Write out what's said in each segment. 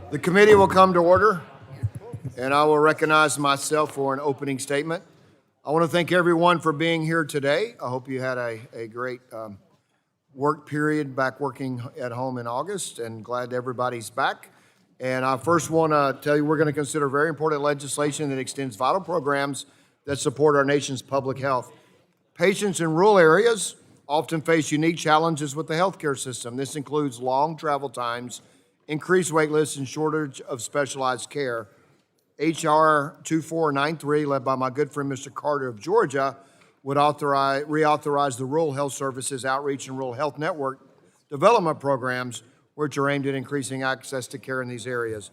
The committee will come to order, and I will recognize myself for an opening statement. I want to thank everyone for being here today. I hope you had a great work period back working at home in August, and glad everybody's back. And I first want to tell you we're going to consider very important legislation that extends vital programs that support our nation's public health. Patients in rural areas often face unique challenges with the healthcare system. This includes long travel times, increased wait lists, and shortage of specialized care. H.R. 2493, led by my good friend Mr. Carter of Georgia, would reauthorize the Rural Health Services Outreach and Rural Health Network development programs, which are aimed at increasing access to care in these areas.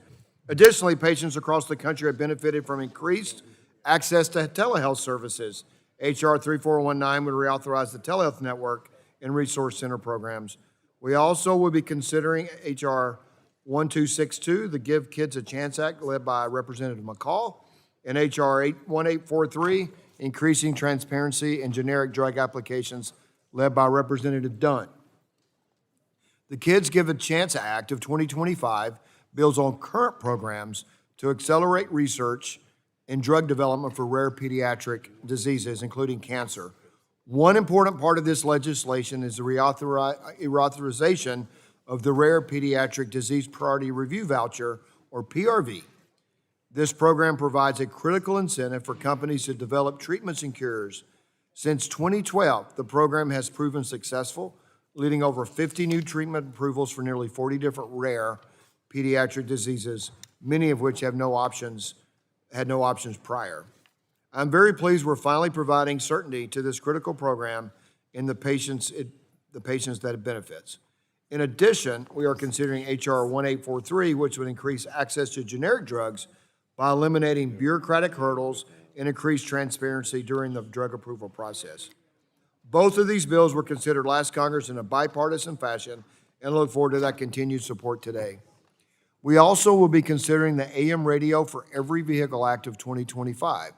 Additionally, patients across the country have benefited from increased access to telehealth services. H.R. 3419 would reauthorize the Telehealth Network and Resource Center programs. We also will be considering H.R. 1262, the Give Kids a Chance Act, led by Representative McCall, and H.R. 1843, increasing transparency in generic drug applications, led by Representative Dunn. The Kids Give a Chance Act of 2025 builds on current programs to accelerate research and drug development for rare pediatric diseases, including cancer. One important part of this legislation is the reauthorization of the Rare Pediatric Disease Priority Review Voucher, or PRV. This program provides a critical incentive for companies to develop treatments and cures. Since 2012, the program has proven successful, leading over 50 new treatment approvals for nearly 40 different rare pediatric diseases, many of which had no options prior. I'm very pleased we're finally providing certainty to this critical program and the patients that it benefits. In addition, we are considering H.R. 1843, which would increase access to generic drugs by eliminating bureaucratic hurdles and increase transparency during the drug approval process. Both of these bills were considered last Congress in a bipartisan fashion, and look forward to that continued support today. We also will be considering the AM Radio for Every Vehicle Act of 2025,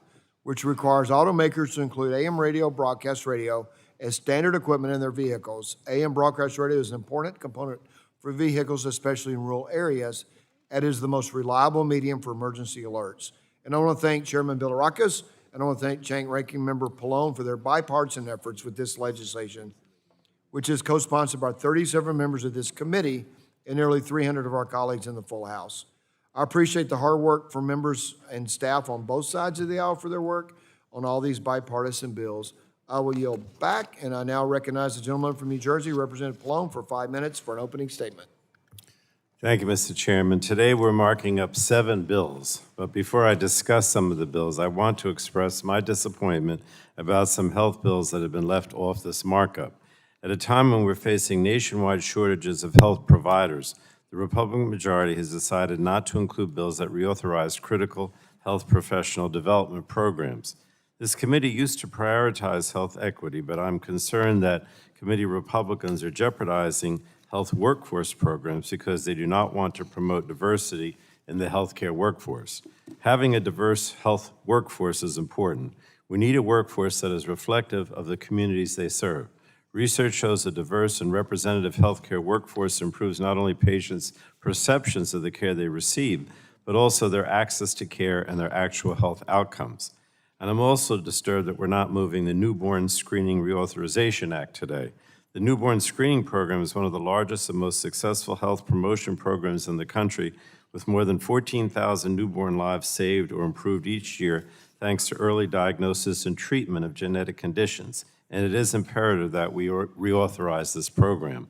which requires automakers to include AM radio, broadcast radio, as standard equipment in their vehicles. AM broadcast radio is an important component for vehicles, especially in rural areas, and is the most reliable medium for emergency alerts. And I want to thank Chairman Bilirakis, and I want to thank Ranking Member Pallone for their bipartisan efforts with this legislation, which is co-sponsored by 37 members of this committee and nearly 300 of our colleagues in the full House. I appreciate the hard work from members and staff on both sides of the aisle for their work on all these bipartisan bills. I will yield back, and I now recognize the gentleman from New Jersey, Representative Pallone, for 5 minutes for an opening statement. Thank you, Mr. Chairman. Today we're marking up 7 bills, but before I discuss some of the bills, I want to express my disappointment about some health bills that have been left off this markup. At a time when we're facing nationwide shortages of health providers, the Republican majority has decided not to include bills that reauthorize critical health professional development programs. This committee used to prioritize health equity, but I'm concerned that committee Republicans are jeopardizing health workforce programs because they do not want to promote diversity in the healthcare workforce. Having a diverse health workforce is important. We need a workforce that is reflective of the communities they serve. Research shows a diverse and representative healthcare workforce improves not only patients' perceptions of the care they receive, but also their access to care and their actual health outcomes. And I'm also disturbed that we're not moving the Newborn Screening Reauthorization Act today. The newborn screening program is one of the largest and most successful health promotion programs in the country, with more than 14,000 newborn lives saved or improved each year thanks to early diagnosis and treatment of genetic conditions. And it is imperative that we reauthorize this program.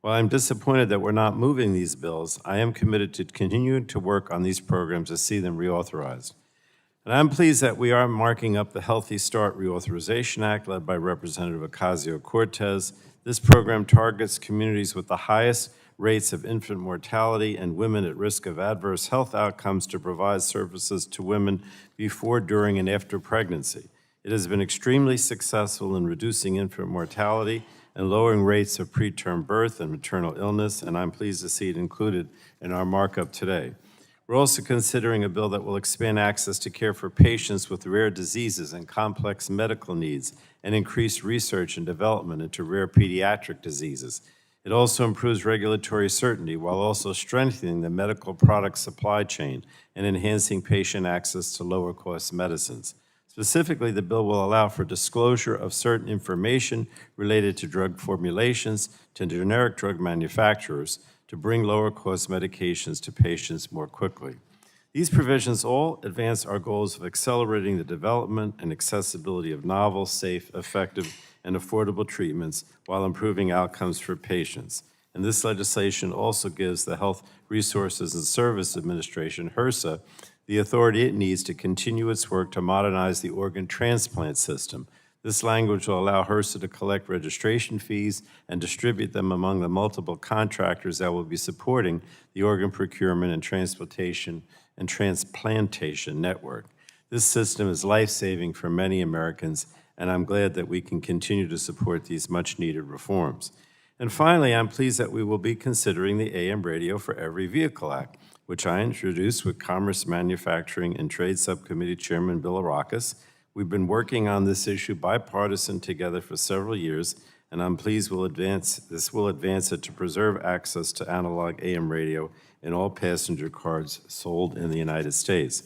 While I'm disappointed that we're not moving these bills, I am committed to continuing to work on these programs to see them reauthorized. And I'm pleased that we are marking up the Healthy Start Reauthorization Act led by Representative Ocasio-Cortez. This program targets communities with the highest rates of infant mortality and women at risk of adverse health outcomes to provide services to women before, during, and after pregnancy. It has been extremely successful in reducing infant mortality and lowering rates of preterm birth and maternal illness, and I'm pleased to see it included in our markup today. We're also considering a bill that will expand access to care for patients with rare diseases and complex medical needs and increase research and development into rare pediatric diseases. It also improves regulatory certainty while also strengthening the medical product supply chain and enhancing patient access to lower-cost medicines. Specifically, the bill will allow for disclosure of certain information related to drug formulations to generic drug manufacturers to bring lower-cost medications to patients more quickly. These provisions all advance our goals of accelerating the development and accessibility of novel, safe, effective, and affordable treatments while improving outcomes for patients. And this legislation also gives the Health Resources and Service Administration, HRSA, the authority it needs to continue its work to modernize the organ transplant system. This language will allow HRSA to collect registration fees and distribute them among the multiple contractors that will be supporting the organ procurement and transplantation network. This system is life-saving for many Americans, and I'm glad that we can continue to support these much-needed reforms. And finally, I'm pleased that we will be considering the AM Radio for Every Vehicle Act, which I introduced with Commerce, Manufacturing, and Trade Subcommittee Chairman Bill Arrakis. We've been working on this issue bipartisan together for several years, and I'm pleased this will advance it to preserve access to analog AM radio in all passenger cars sold in the United States.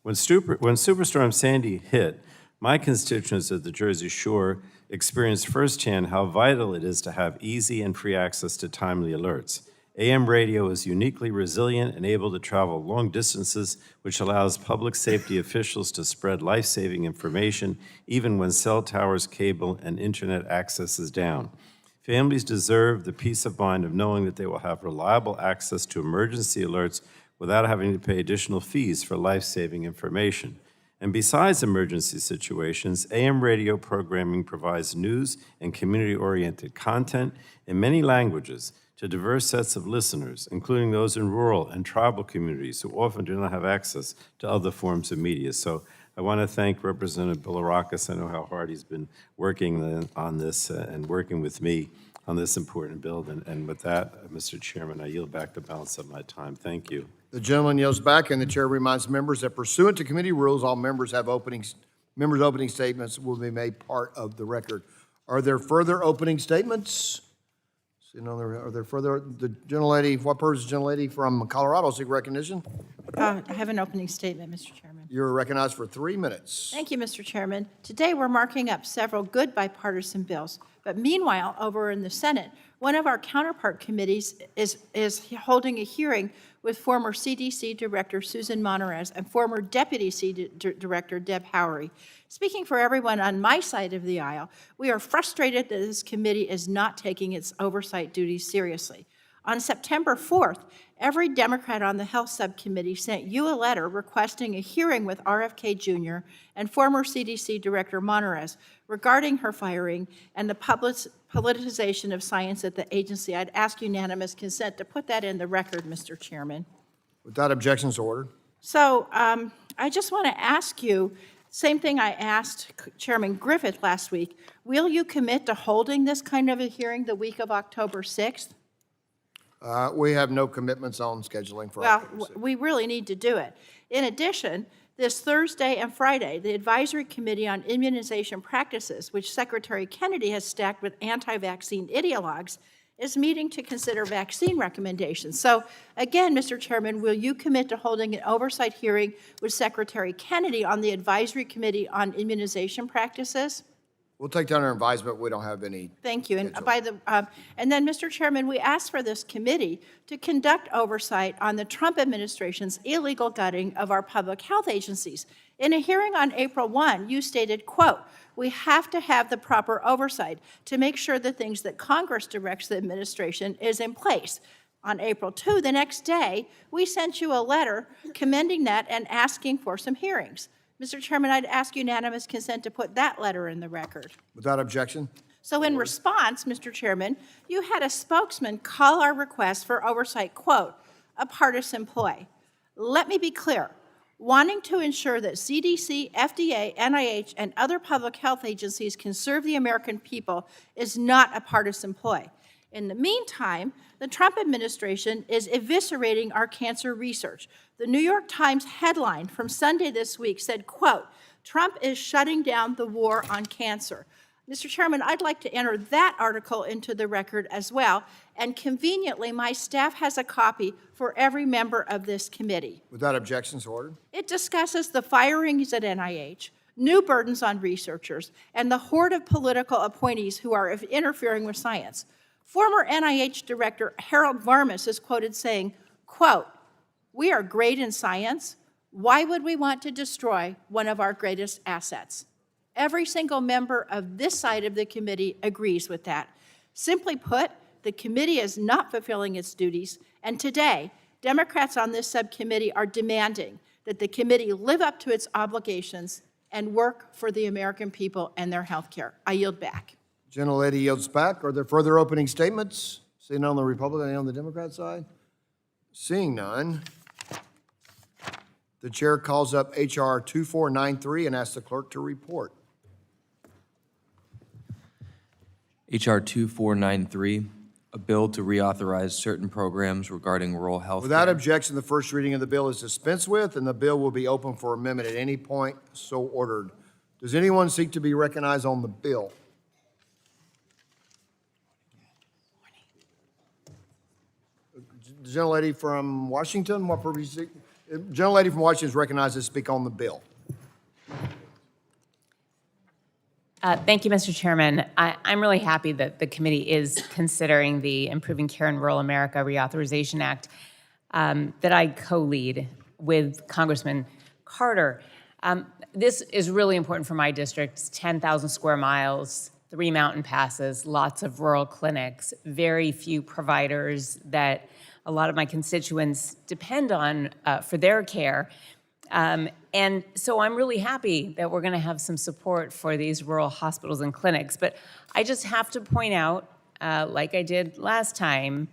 When Superstorm Sandy hit, my constituents at the Jersey Shore experienced firsthand how vital it is to have easy and free access to timely alerts. AM radio is uniquely resilient and able to travel long distances, which allows public safety officials to spread life-saving information even when cell towers, cable, and internet access is down. Families deserve the peace of mind of knowing that they will have reliable access to emergency alerts without having to pay additional fees for life-saving information. And besides emergency situations, AM radio programming provides news and community-oriented content in many languages to diverse sets of listeners, including those in rural and tribal communities who often do not have access to other forms of media. So I want to thank Representative Bill Arrakis. I know how hard he's been working on this and working with me on this important bill. And with that, Mr. Chairman, I yield back the balance of my time. Thank you. The gentleman yields back, and the chair reminds members that pursuant to committee rules, all members' opening statements will be made part of the record. Are there further opening statements? Are there further? The gentlelady, what person is the gentlelady from Colorado? Seek recognition. I have an opening statement, Mr. Chairman. You're recognized for 3 minutes. Thank you, Mr. Chairman. Today, we're marking up several good bipartisan bills. But meanwhile, over in the Senate, one of our counterpart committees is holding a hearing with former CDC Director Susan Monterez and former Deputy Director Deb Howery. Speaking for everyone on my side of the aisle, we are frustrated that this committee is not taking its oversight duties seriously. On September 4th, every Democrat on the Health Subcommittee sent you a letter requesting a hearing with RFK Jr. and former CDC Director Monterez regarding her firing and the politicization of science at the agency. I'd ask unanimous consent to put that in the record, Mr. Chairman. Without objections, ordered. So I just want to ask you, same thing I asked Chairman Griffith last week, will you commit to holding this kind of a hearing the week of October 6th? We have no commitments on scheduling for October 6th. We really need to do it. In addition, this Thursday and Friday, the Advisory Committee on Immunization Practices, which Secretary Kennedy has stacked with anti-vaccine ideologues, is meeting to consider vaccine recommendations. So again, Mr. Chairman, will you commit to holding an oversight hearing with Secretary Kennedy on the Advisory Committee on Immunization Practices? We'll take that under advisement. We don't have any. Thank you. And and then, Mr. Chairman, we asked for this committee to conduct oversight on the Trump administration's illegal gutting of our public health agencies. In a hearing on April 1, you stated, quote, "We have to have the proper oversight to make sure the things that Congress directs the administration is in place." On April 2, the next day, we sent you a letter commending that and asking for some hearings. Mr. Chairman, I'd ask unanimous consent to put that letter in the record. Without objection. So in response, Mr. Chairman, you had a spokesman call our request for oversight, quote, "a partisan ploy." Let me be clear. Wanting to ensure that CDC, FDA, NIH, and other public health agencies can serve the American people is not a partisan ploy. In the meantime, the Trump administration is eviscerating our cancer research. The New York Times headline from Sunday this week said, quote, "Trump is shutting down the war on cancer." Mr. Chairman, I'd like to enter that article into the record as well, and conveniently, my staff has a copy for every member of this committee. Without objections, ordered. It discusses the firings at NIH, new burdens on researchers, and the horde of political appointees who are interfering with science. Former NIH Director Harold Varmus is quoted saying, quote, "We are great in science. Why would we want to destroy one of our greatest assets?" Every single member of this side of the committee agrees with that. Simply put, the committee is not fulfilling its duties, and today, Democrats on this subcommittee are demanding that the committee live up to its obligations and work for the American people and their health care. I yield back. Gentlelady yields back. Are there further opening statements? Seeing none on the Republican and on the Democrat side? Seeing none, the chair calls up H.R. 2493 and asks the clerk to report. H.R. 2493, a bill to reauthorize certain programs regarding rural health Without care. objection, the first reading of the bill is dispensed with, and the bill will be open for amendment at any point so ordered. Does anyone seek to be recognized on the bill? The gentlelady from Washington, what purpose? Gentlelady from Washington is recognized to speak on the bill. Thank you, Mr. Chairman. I'm really happy that the committee is considering the Improving Care in Rural America Reauthorization Act that I co-lead with Congressman Carter. This is really important for my district. It's 10,000 square miles, 3 mountain passes, lots of rural clinics, very few providers that a lot of my constituents depend on for their care. And so I'm really happy that we're going to have some support for these rural hospitals and clinics. But I just have to point out, like I did last time,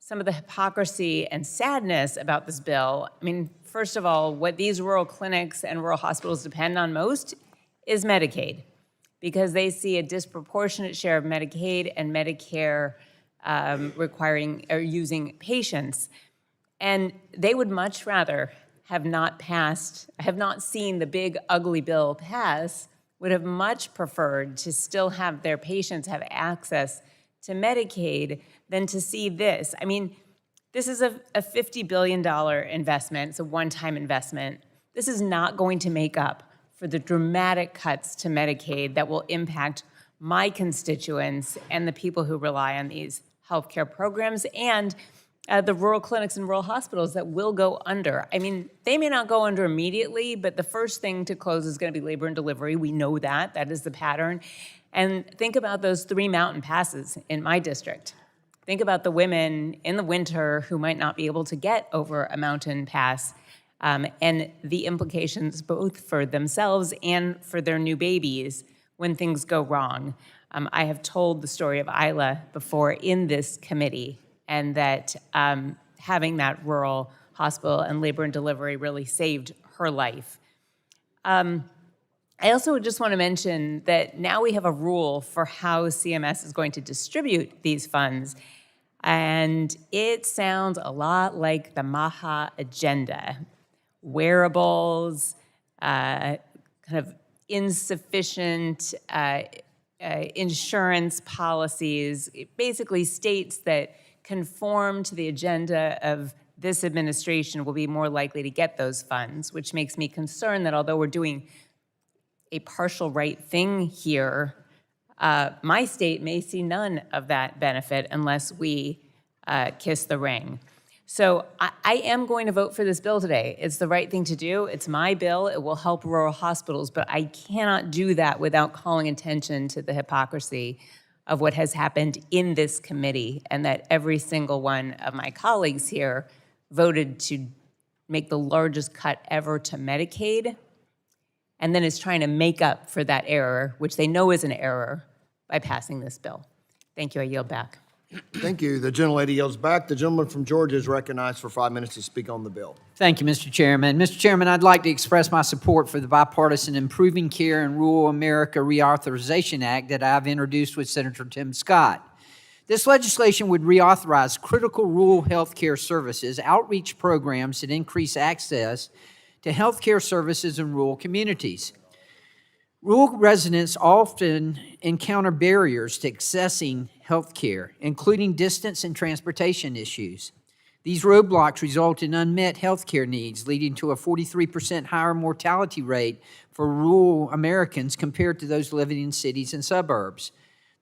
some of the hypocrisy and sadness about this bill. I mean, first of all, what these rural clinics and rural hospitals depend on most is Medicaid, because they see a disproportionate share of Medicaid and Medicare requiring or using patients. And they would much rather have not seen the big ugly bill pass, would have much preferred to still have their patients have access to Medicaid than to see this. I mean, this is a $50 billion investment. It's a one-time investment. This is not going to make up for the dramatic cuts to Medicaid that will impact my constituents and the people who rely on these healthcare programs and the rural clinics and rural hospitals that will go under. I mean, they may not go under immediately, but the first thing to close is going to be labor and delivery. We know that. That is the pattern. And think about those 3 mountain passes in my district. Think about the women in the winter who might not be able to get over a mountain pass and the implications both for themselves and for their new babies when things go wrong. I have told the story of Isla before in this committee, and that having that rural hospital and labor and delivery really saved her life. I also just want to mention that now we have a rule for how CMS is going to distribute these funds, and it sounds a lot like the MAHA agenda. Wearables, kind of insufficient insurance policies. It basically states that conform to the agenda of this administration will be more likely to get those funds, which makes me concerned that although we're doing a partial right thing here, my state may see none of that benefit unless we kiss the ring. So I am going to vote for this bill today. It's the right thing to do. It's my bill. It will help rural hospitals, but I cannot do that without calling attention to the hypocrisy of what has happened in this committee, and that every single one of my colleagues here voted to make the largest cut ever to Medicaid, and then is trying to make up for that error, which they know is an error, by passing this bill. Thank you. I yield back. Thank you. The gentlelady yields back. The gentleman from Georgia is recognized for 5 minutes to speak on the bill. Thank you, Mr. Chairman. Mr. Chairman, I'd like to express my support for the bipartisan Improving Care in Rural America Reauthorization Act that I've introduced with Senator Tim Scott. This legislation would reauthorize critical rural health care services, outreach programs that increase access to health care services in rural communities. Rural residents often encounter barriers to accessing health care, including distance and transportation issues. These roadblocks result in unmet health care needs, leading to a 43% higher mortality rate for rural Americans compared to those living in cities and suburbs.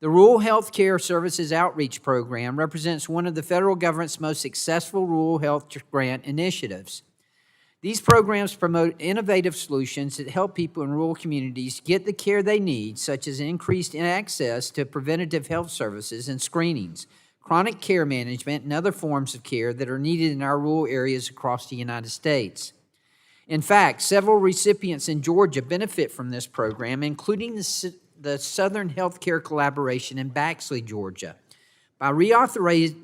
The Rural Health Care Services Outreach Program represents one of the federal government's most successful rural health grant initiatives. These programs promote innovative solutions that help people in rural communities get the care they need, such as increased access to preventative health services and screenings, chronic care management, and other forms of care that are needed in our rural areas across the United States. In fact, several recipients in Georgia benefit from this program, including the Southern Healthcare Collaboration in Baxley, Georgia. By reauthorizing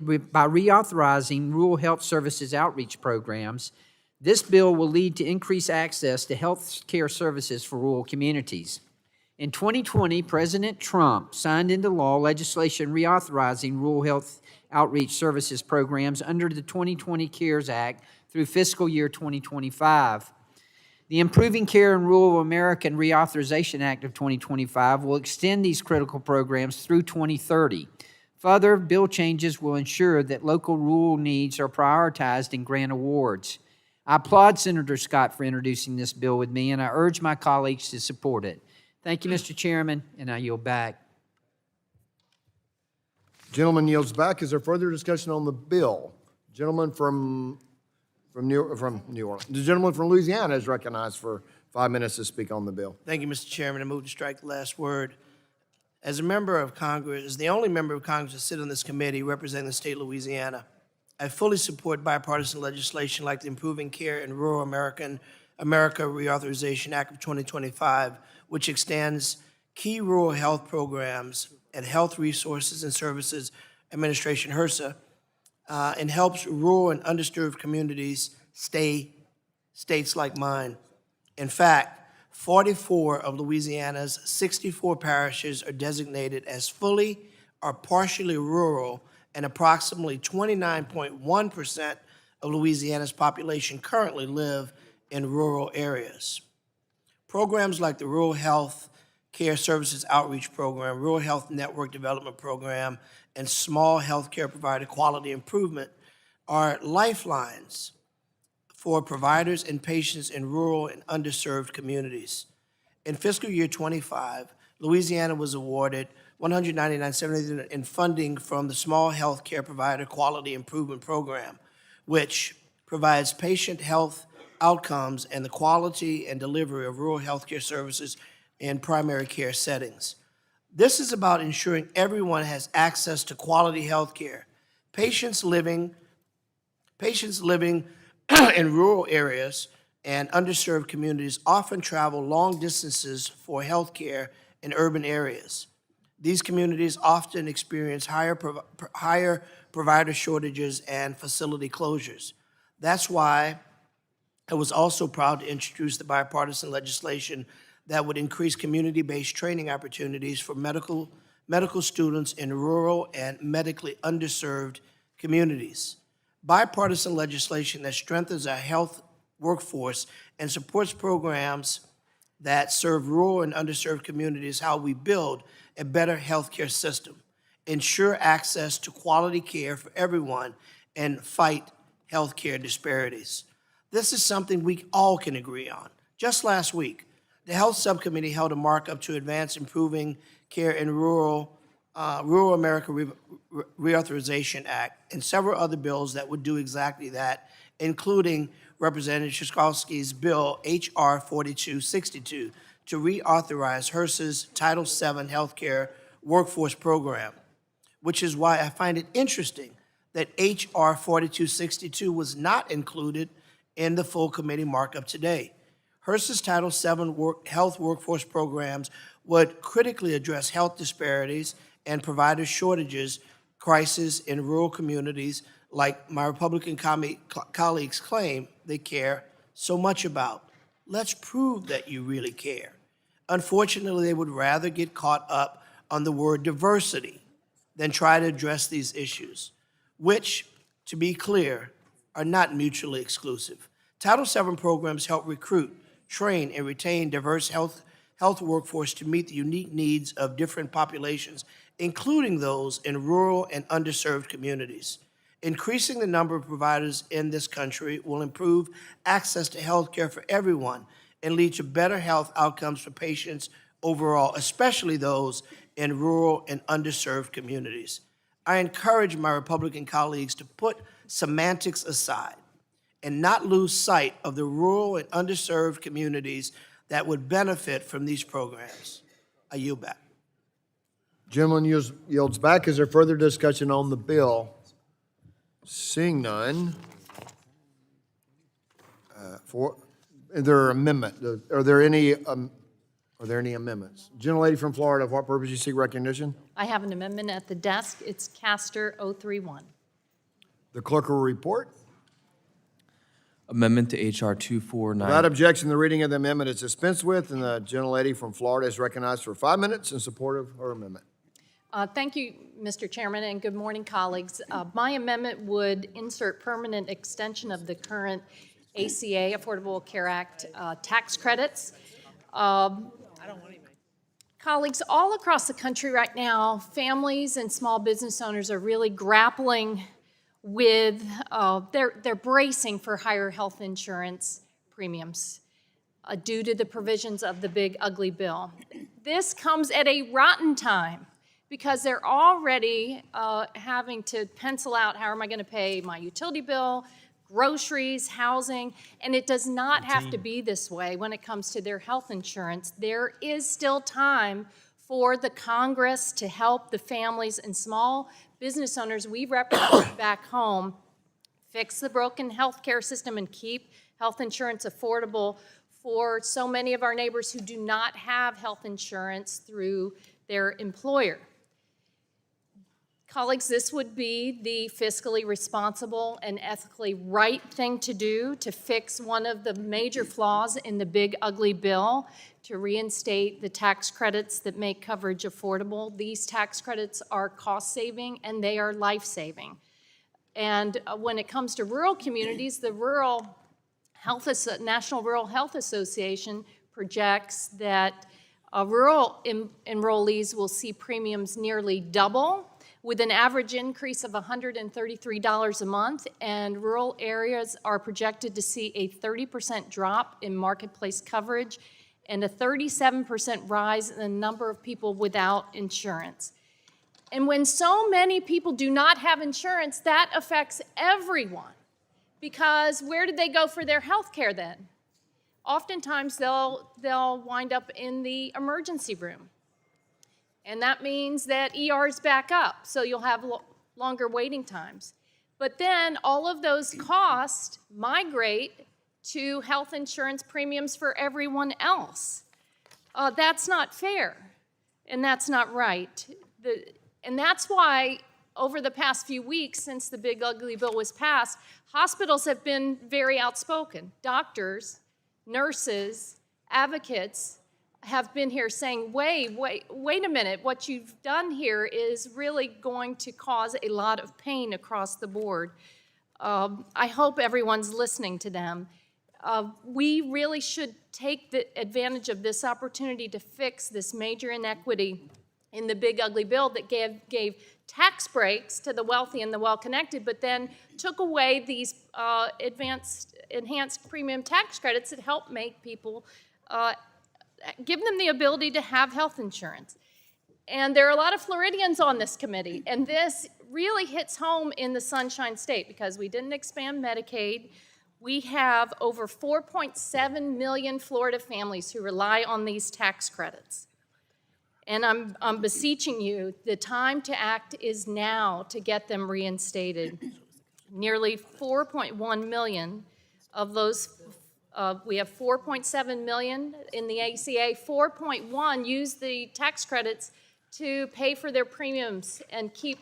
rural health services outreach programs, this bill will lead to increased access to health care services for rural communities. In 2020, President Trump signed into law legislation reauthorizing rural health outreach services programs under the 2020 CARES Act through fiscal year 2025. The Improving Care in Rural America Reauthorization Act of 2025 will extend these critical programs through 2030. Further, bill changes will ensure that local rural needs are prioritized in grant awards. I applaud Senator Scott for introducing this bill with me, and I urge my colleagues to support it. Thank you, Mr. Chairman, and I yield back. Gentleman yields back. Is there further discussion on the bill? Gentleman from New Orleans. The gentleman from Louisiana is recognized for 5 minutes to speak on the bill. Thank you, Mr. Chairman. I move to strike the last word. As a member of Congress, as the only member of Congress to sit on this committee representing the state of Louisiana, I fully support bipartisan legislation like the Improving Care in Rural America Reauthorization Act of 2025, which extends key rural health programs and Health Resources and Services Administration, HRSA, and helps rural and underserved communities stay states like mine. In fact, 44 of Louisiana's 64 parishes are designated as fully or partially rural, and approximately 29.1% of Louisiana's population currently live in rural areas. Programs like the Rural Health Care Services Outreach Program, Rural Health Network Development Program, and Small Health Care Provider Quality Improvement are lifelines for providers and patients in rural and underserved communities. In fiscal year 25, Louisiana was awarded $199.73 in funding from the Small Health Care Provider Quality Improvement Program, which provides patient health outcomes and the quality and delivery of rural health care services in primary care settings. This is about ensuring everyone has access to quality health care. Patients living in rural areas and underserved communities often travel long distances for health care in urban areas. These communities often experience higher provider shortages and facility closures. That's why I was also proud to introduce the bipartisan legislation that would increase community-based training opportunities for medical students in rural and medically underserved communities. Bipartisan legislation that strengthens our health workforce and supports programs that serve rural and underserved communities, how we build a better healthcare system, ensure access to quality care for everyone, and fight healthcare disparities. This is something we all can agree on. Just last week, the Health Subcommittee held a markup to advance improving care in Rural America Reauthorization Act and several other bills that would do exactly that, including Representative Szyszkowski's bill, H.R. 4262, to reauthorize HRSA's Title VII Healthcare Workforce Program, which is why I find it interesting that H.R. 4262 was not included in the full committee markup today. HRSA's Title VII health workforce programs would critically address health disparities and provider shortages crisis in rural communities like my Republican colleagues claim they care so much about. Let's prove that you really care. Unfortunately, they would rather get caught up on the word diversity than try to address these issues, which, to be clear, are not mutually exclusive. Title VII programs help recruit, train, and retain diverse health workforce to meet the unique needs of different populations, including those in rural and underserved communities. Increasing the number of providers in this country will improve access to health care for everyone and lead to better health outcomes for patients overall, especially those in rural and underserved communities. I encourage my Republican colleagues to put semantics aside and not lose sight of the rural and underserved communities that would benefit from these programs. I yield back. Gentleman yields back. Is there further discussion on the bill? Seeing none. Is there amendment? Are there any amendments? Gentlelady from Florida, for what purpose you seek recognition? I have an amendment at the desk. It's Castor 031. The clerk will report. Amendment to H.R. 249. Without objection, the reading of the amendment is dispensed with, and the gentlelady from Florida is recognized for 5 minutes in support of her amendment. Thank you, Mr. Chairman, and good morning, colleagues. My amendment would insert permanent extension of the current ACA, Affordable Care Act, tax credits. Colleagues, all across the country right now, families and small business owners are really grappling with, they're bracing for higher health insurance premiums due to the provisions of the big ugly bill. This comes at a rotten time because they're already having to pencil out how am I going to pay my utility bill, groceries, housing, and it does not have to be this way when it comes to their health insurance. There is still time for the Congress to help the families and small business owners we represent back home fix the broken health care system and keep health insurance affordable for so many of our neighbors who do not have health insurance through their employer. Colleagues, this would be the fiscally responsible and ethically right thing to do to fix one of the major flaws in the big ugly bill, to reinstate the tax credits that make coverage affordable. These tax credits are cost-saving and they are life-saving. And when it comes to rural communities, the National Rural Health Association projects that rural enrollees will see premiums nearly double, with an average increase of $133 a month, and rural areas are projected to see a 30% drop in marketplace coverage and a 37% rise in the number of people without insurance. And when so many people do not have insurance, that affects everyone, because where did they go for their health care then? Oftentimes they'll wind up in the emergency room. And that means that ERs back up, so you'll have longer waiting times. But then all of those costs migrate to health insurance premiums for everyone else. That's not fair, and that's not right. And that's why over the past few weeks, since the big ugly bill was passed, hospitals have been very outspoken. Doctors, nurses, advocates have been here saying, wait a minute, what you've done here is really going to cause a lot of pain across the board. I hope everyone's listening to them. We really should take the advantage of this opportunity to fix this major inequity in the big ugly bill that gave tax breaks to the wealthy and the well-connected, but then took away these enhanced premium tax credits that help make people give them the ability to have health insurance. And there are a lot of Floridians on this committee, and this really hits home in the Sunshine State because we didn't expand Medicaid. We have over 4.7 million Florida families who rely on these tax credits. And I'm beseeching you, the time to act is now to get them reinstated. Nearly 4.1 million of those we have 4.7 million in the ACA. 4.1 use the tax credits to pay for their premiums and keep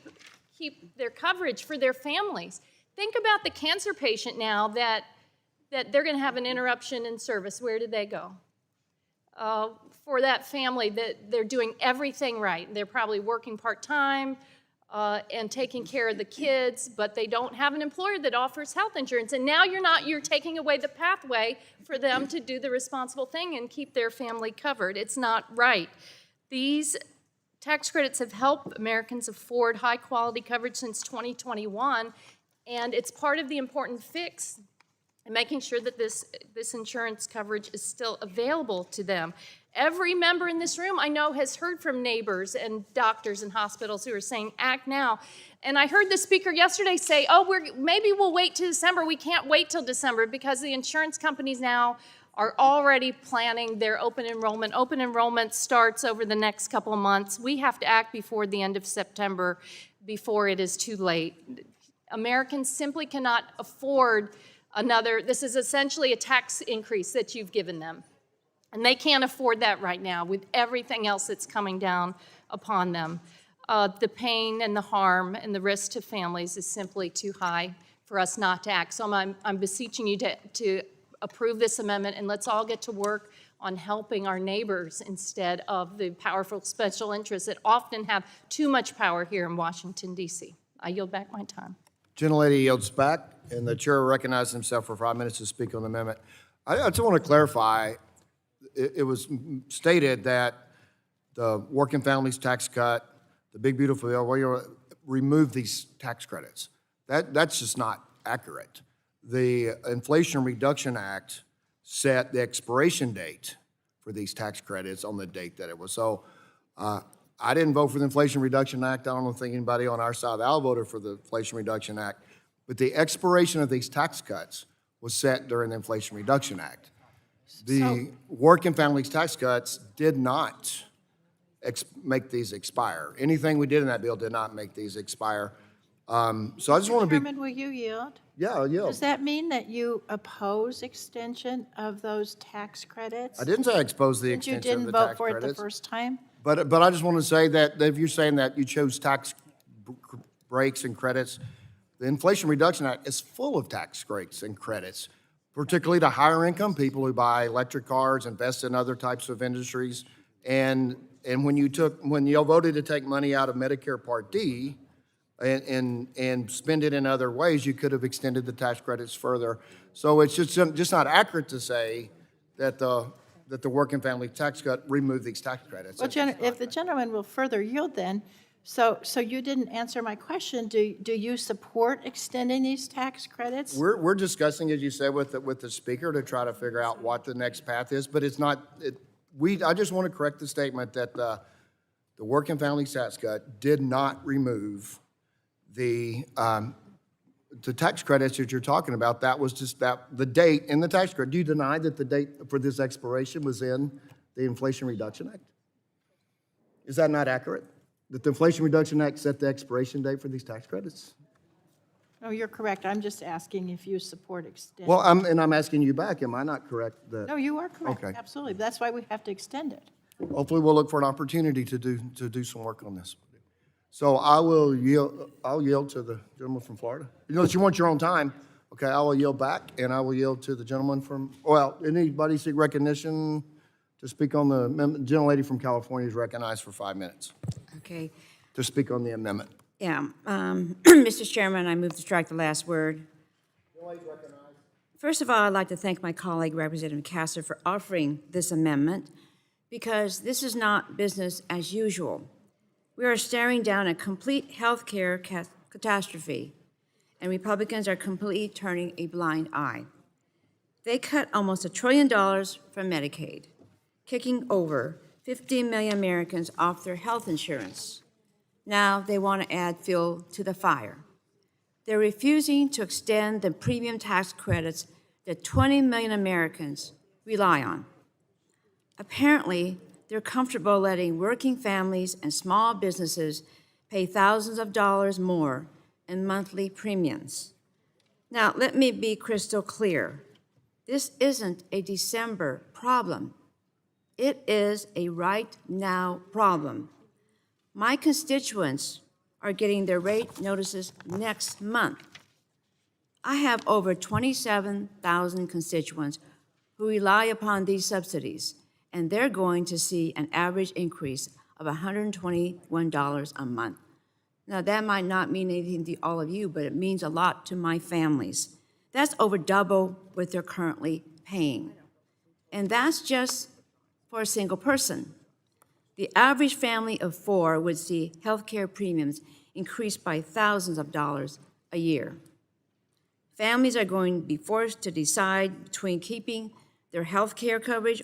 their coverage for their families. Think about the cancer patient now that they're going to have an interruption in service. Where do they go? For that family, that they're doing everything right. They're probably working part-time, and taking care of the kids, but they don't have an employer that offers health insurance. And now you're taking away the pathway for them to do the responsible thing and keep their family covered. It's not right. These tax credits have helped Americans afford high-quality coverage since 2021, and it's part of the important fix in making sure that this insurance coverage is still available to them. Every member in this room I know has heard from neighbors and doctors and hospitals who are saying, act now. And I heard the speaker yesterday say, oh, maybe we'll wait till December. We can't wait till December because the insurance companies now are already planning their open enrollment. Open enrollment starts over the next couple of months. We have to act before the end of September, before it is too late. Americans simply cannot afford this is essentially a tax increase that you've given them. And they can't afford that right now with everything else that's coming down upon them. The pain and the harm and the risk to families is simply too high for us not to act. So I'm beseeching you to approve this amendment, and let's all get to work on helping our neighbors instead of the powerful special interests that often have too much power here in Washington, D.C. I yield back my time. Gentlelady yields back, and the chair recognizes himself for 5 minutes to speak on the amendment. I just want to clarify, it was stated that the working families tax cut, the big beautiful bill, well, you remove these tax credits. That's just not accurate. The Inflation Reduction Act set the expiration date for these tax credits on the date that it was. So I didn't vote for the Inflation Reduction Act. I don't think anybody on our side. I voted for the Inflation Reduction Act. But the expiration of these tax cuts was set during the Inflation Reduction Act. The working families tax cuts did not make these expire. Anything we did in that bill did not make these expire. So I just want to be. Chairman, will you yield? Yeah, I'll yield. Does that mean that you oppose extension of those tax credits? I didn't say I exposed the Since you extension of didn't the vote tax for it the credits. first time? But I just want to say that if you're saying that you chose tax breaks and credits, the Inflation Reduction Act is full of tax breaks and credits, particularly to higher income people who buy electric cars, invest in other types of industries. And when you voted to take money out of Medicare Part D and spend it in other ways, you could have extended the tax credits further. So it's just not accurate to say that the working family tax cut removed these tax credits. Well, if the gentleman will further yield then, so you didn't answer my question. Do you support extending these tax credits? We're discussing, as you said, with the speaker to try to figure out what the next path is, but it's not, I just want to correct the statement that the working family tax cut did not remove the tax credits that you're talking about. That was just the date in the tax credit. Do you deny that the date for this expiration was in the Inflation Reduction Act? Is that not accurate? That the Inflation Reduction Act set the expiration date for these tax credits? No, you're correct. I'm just asking if you support extending. Well, I'm asking you back. Am I not correct? No, you are correct. Okay. Absolutely. That's why we have to extend it. Hopefully, we'll look for an opportunity to do some work on this. So I'll yield to the gentleman from Florida. Unless you want your own time, okay, I will yield back, and I will yield to the gentleman from, anybody seek recognition to speak on the amendment? Gentlelady from California is recognized for 5 minutes Okay, to speak on the amendment. yeah. Mr. Chairman, I move to strike the last word. First of all, I'd like to thank my colleague, Representative Casser, for offering this amendment, because this is not business as usual. We are staring down a complete health care catastrophe, and Republicans are completely turning a blind eye. They cut almost $1 trillion from Medicaid, kicking over 15 million Americans off their health insurance. Now they want to add fuel to the fire. They're refusing to extend the premium tax credits that 20 million Americans rely on. Apparently, they're comfortable letting working families and small businesses pay thousands of dollars more in monthly premiums. Now, let me be crystal clear. This isn't a December problem. It is a right now problem. My constituents are getting their rate notices next month. I have over 27,000 constituents who rely upon these subsidies, and they're going to see an average increase of $121 a month. Now, that might not mean anything to all of you, but it means a lot to my families. That's over double what they're currently paying. And that's just for a single person. The average family of 4 would see healthcare premiums increase by thousands of dollars a year. Families are going to be forced to decide between keeping their healthcare coverage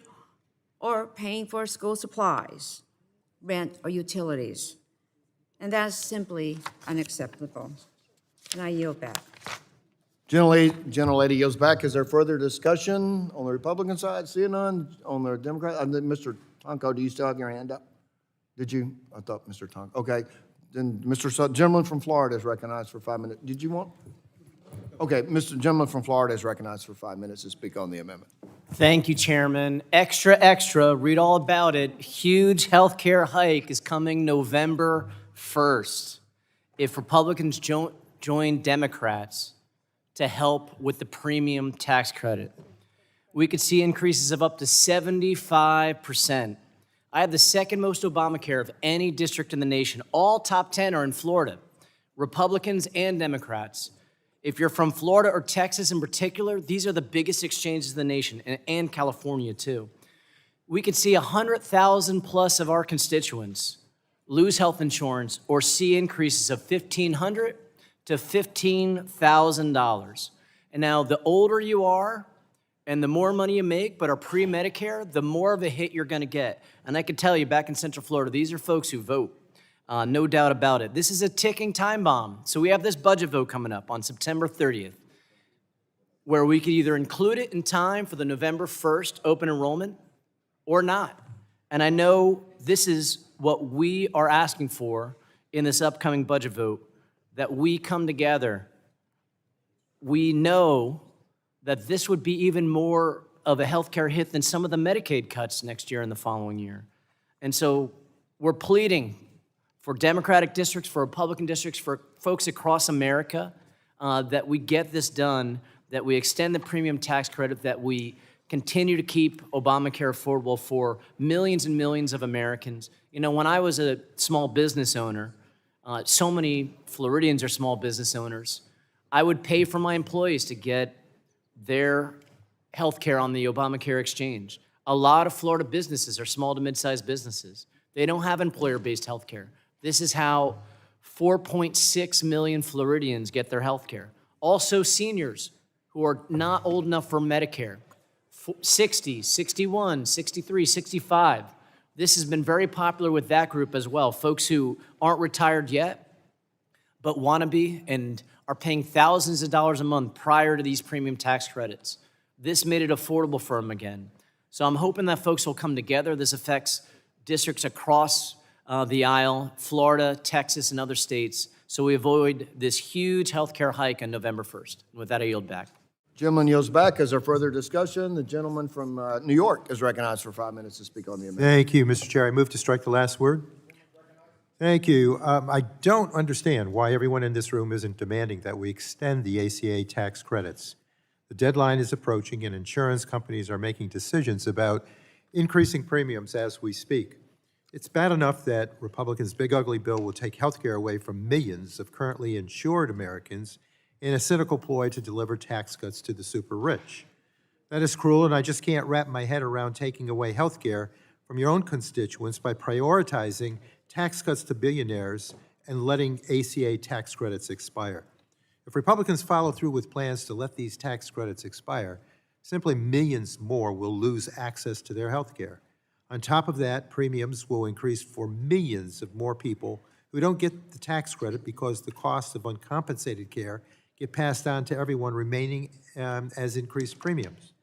or paying for school supplies, rent, or utilities. And that's simply unacceptable. And I yield back. Gentlelady yields back. Is there further discussion on the Republican side? Seeing none. On the Democrat, Mr. Tonko, do you still have your hand up? Did you? I thought Mr. Tonko. Okay. Then gentleman from Florida is recognized for 5 minutes. Did you want? Okay, gentleman from Florida is recognized for 5 minutes to speak on the amendment. Thank you, Chairman. Extra, extra, read all about it. Huge healthcare hike is coming November 1st. If Republicans join Democrats to help with the premium tax credit, we could see increases of up to 75%. I have the second most Obamacare of any district in the nation. All top 10 are in Florida, Republicans and Democrats. If you're from Florida or Texas in particular, these are the biggest exchanges in the nation, and California too. We could see 100,000 plus of our constituents lose health insurance or see increases of $1,500 to $15,000. And now the older you are and the more money you make but are pre-Medicare, the more of a hit you're gonna get. And I can tell you, back in Central Florida, these are folks who vote. No doubt about it. This is a ticking time bomb. So we have this budget vote coming up on September 30th, where we could either include it in time for the November 1st open enrollment or not. And I know this is what we are asking for in this upcoming budget vote, that we come together. We know that this would be even more of a healthcare hit than some of the Medicaid cuts next year and the following year. And so we're pleading for Democratic districts, for Republican districts, for folks across America, that we get this done, that we extend the premium tax credit, that we continue to keep Obamacare affordable for millions and millions of Americans. You know, when I was a small business owner, so many Floridians are small business owners, I would pay for my employees to get their health care on the Obamacare exchange. A lot of Florida businesses are small to mid-sized businesses. They don't have employer-based health care. This is how 4.6 million Floridians get their health care. Also seniors who are not old enough for Medicare, 60, 61, 63, 65. This has been very popular with that group as well. Folks who aren't retired yet, but want to be and are paying thousands of dollars a month prior to these premium tax credits. This made it affordable for them again. So I'm hoping that folks will come together. This affects districts across the aisle, Florida, Texas, and other states, so we avoid this huge healthcare hike on November 1st. With that, I yield back. Gentleman yields back. Is there further discussion? The gentleman from New York is recognized for 5 minutes to speak on the amendment. Thank you, Mr. Chair. I move to strike the last word. Thank you. I don't understand why everyone in this room isn't demanding that we extend the ACA tax credits. The deadline is approaching, and insurance companies are making decisions about increasing premiums as we speak. It's bad enough that Republicans' big ugly bill will take health care away from millions of currently insured Americans in a cynical ploy to deliver tax cuts to the super rich. That is cruel, and I just can't wrap my head around taking away health care from your own constituents by prioritizing tax cuts to billionaires and letting ACA tax credits expire. If Republicans follow through with plans to let these tax credits expire, simply millions more will lose access to their health care. On top of that, premiums will increase for millions of more people who don't get the tax credit because the cost of uncompensated care get passed on to everyone, remaining as increased premiums.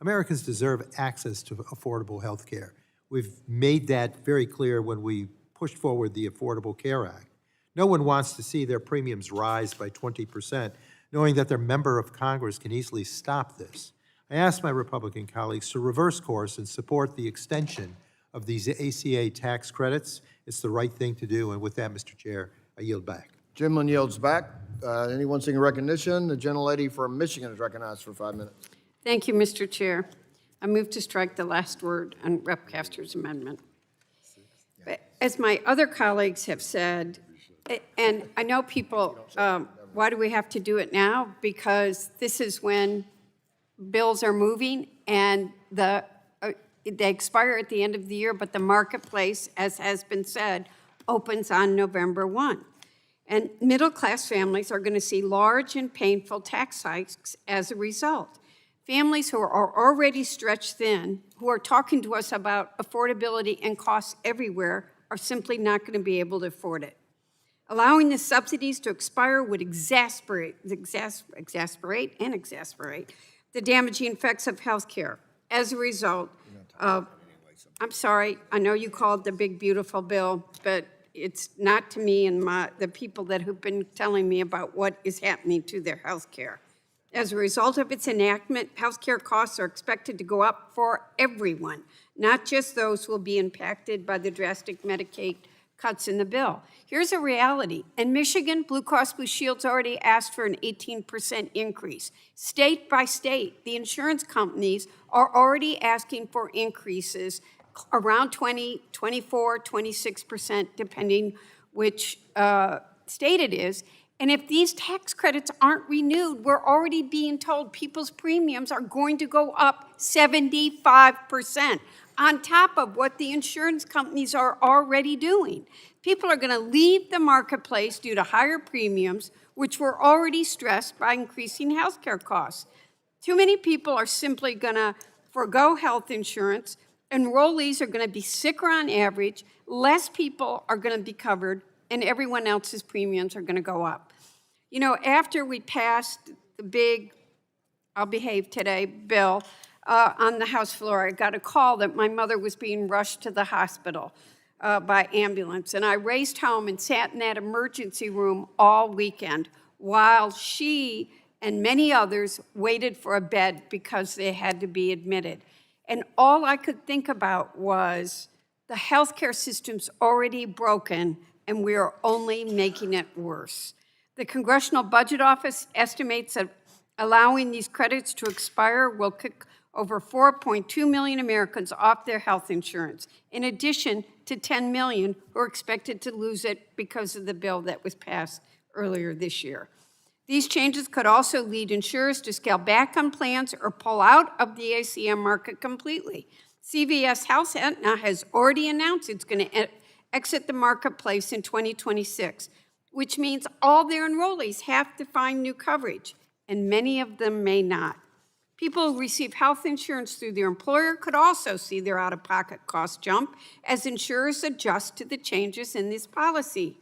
Americans deserve access to affordable health care. We've made that very clear when we pushed forward the Affordable Care Act. No one wants to see their premiums rise by 20%, knowing that their member of Congress can easily stop this. I ask my Republican colleagues to reverse course and support the extension of these ACA tax credits. It's the right thing to do, and with that, Mr. Chair, I yield back. Gentleman yields back. Anyone seeking recognition? The gentlelady from Michigan is recognized for 5 minutes. Thank you, Mr. Chair. I move to strike the last word on Rep. Caster's amendment. But as my other colleagues have said, And I know people, why do we have to do it now? Because this is when bills are moving and they expire at the end of the year, but the marketplace, as has been said, opens on November 1. And middle-class families are going to see large and painful tax hikes as a result. Families who are already stretched thin, who are talking to us about affordability and costs everywhere, are simply not going to be able to afford it. Allowing the subsidies to expire would exasperate the damaging effects of health care. As a result, I'm sorry, I know you called the big, beautiful bill, but it's not to me and the people that have been telling me about what is happening to their health care. As a result of its enactment, health care costs are expected to go up for everyone, not just those who will be impacted by the drastic Medicaid cuts in the bill. Here's a reality. In Michigan, Blue Cross Blue Shield's already asked for an 18% increase. State by state, the insurance companies are already asking for increases around 20, 24, 26%, depending which state it is. And if these tax credits aren't renewed, we're already being told people's premiums are going to go up 75%, on top of what the insurance companies are already doing. People are going to leave the marketplace due to higher premiums, which were already stressed by increasing health care costs. Too many people are simply going to forego health insurance. Enrollees are going to be sicker on average, less people are going to be covered, and everyone else's premiums are going to go up. You know, after we passed the big I'll Behave Today bill on the House floor, I got a call that my mother was being rushed to the hospital by ambulance. And I raced home and sat in that emergency room all weekend while she and many others waited for a bed because they had to be admitted. And all I could think about was the healthcare system's already broken and we are only making it worse. The Congressional Budget Office estimates that allowing these credits to expire will kick over 4.2 million Americans off their health insurance, in addition to 10 million who are expected to lose it because of the bill that was passed earlier this year. These changes could also lead insurers to scale back on plans or pull out of the ACM market completely. CVS Health Aetna has already announced it's going to exit the marketplace in 2026, which means all their enrollees have to find new coverage, and many of them may not. People who receive health insurance through their employer could also see their out-of-pocket costs jump as insurers adjust to the changes in this policy.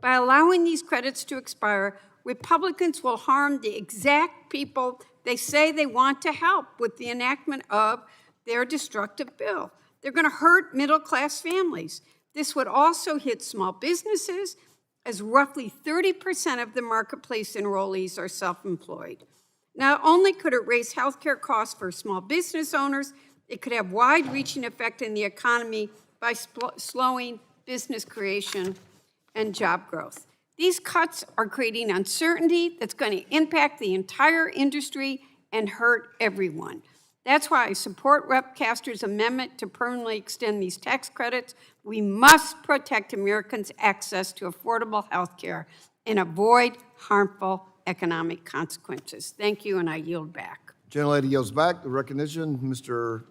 By allowing these credits to expire, Republicans will harm the exact people they say they want to help with the enactment of their destructive bill. They're going to hurt middle-class families. This would also hit small businesses, as roughly 30% of the marketplace enrollees are self-employed. Not only could it raise healthcare costs for small business owners, it could have wide-reaching effect in the economy by slowing business creation and job growth. These cuts are creating uncertainty that's going to impact the entire industry and hurt everyone. That's why I support Rep. Castor's amendment to permanently extend these tax credits. We must protect Americans' access to affordable health care and avoid harmful economic consequences. Thank you, and I yield back. Gentlelady yields back. The recognition, Mr.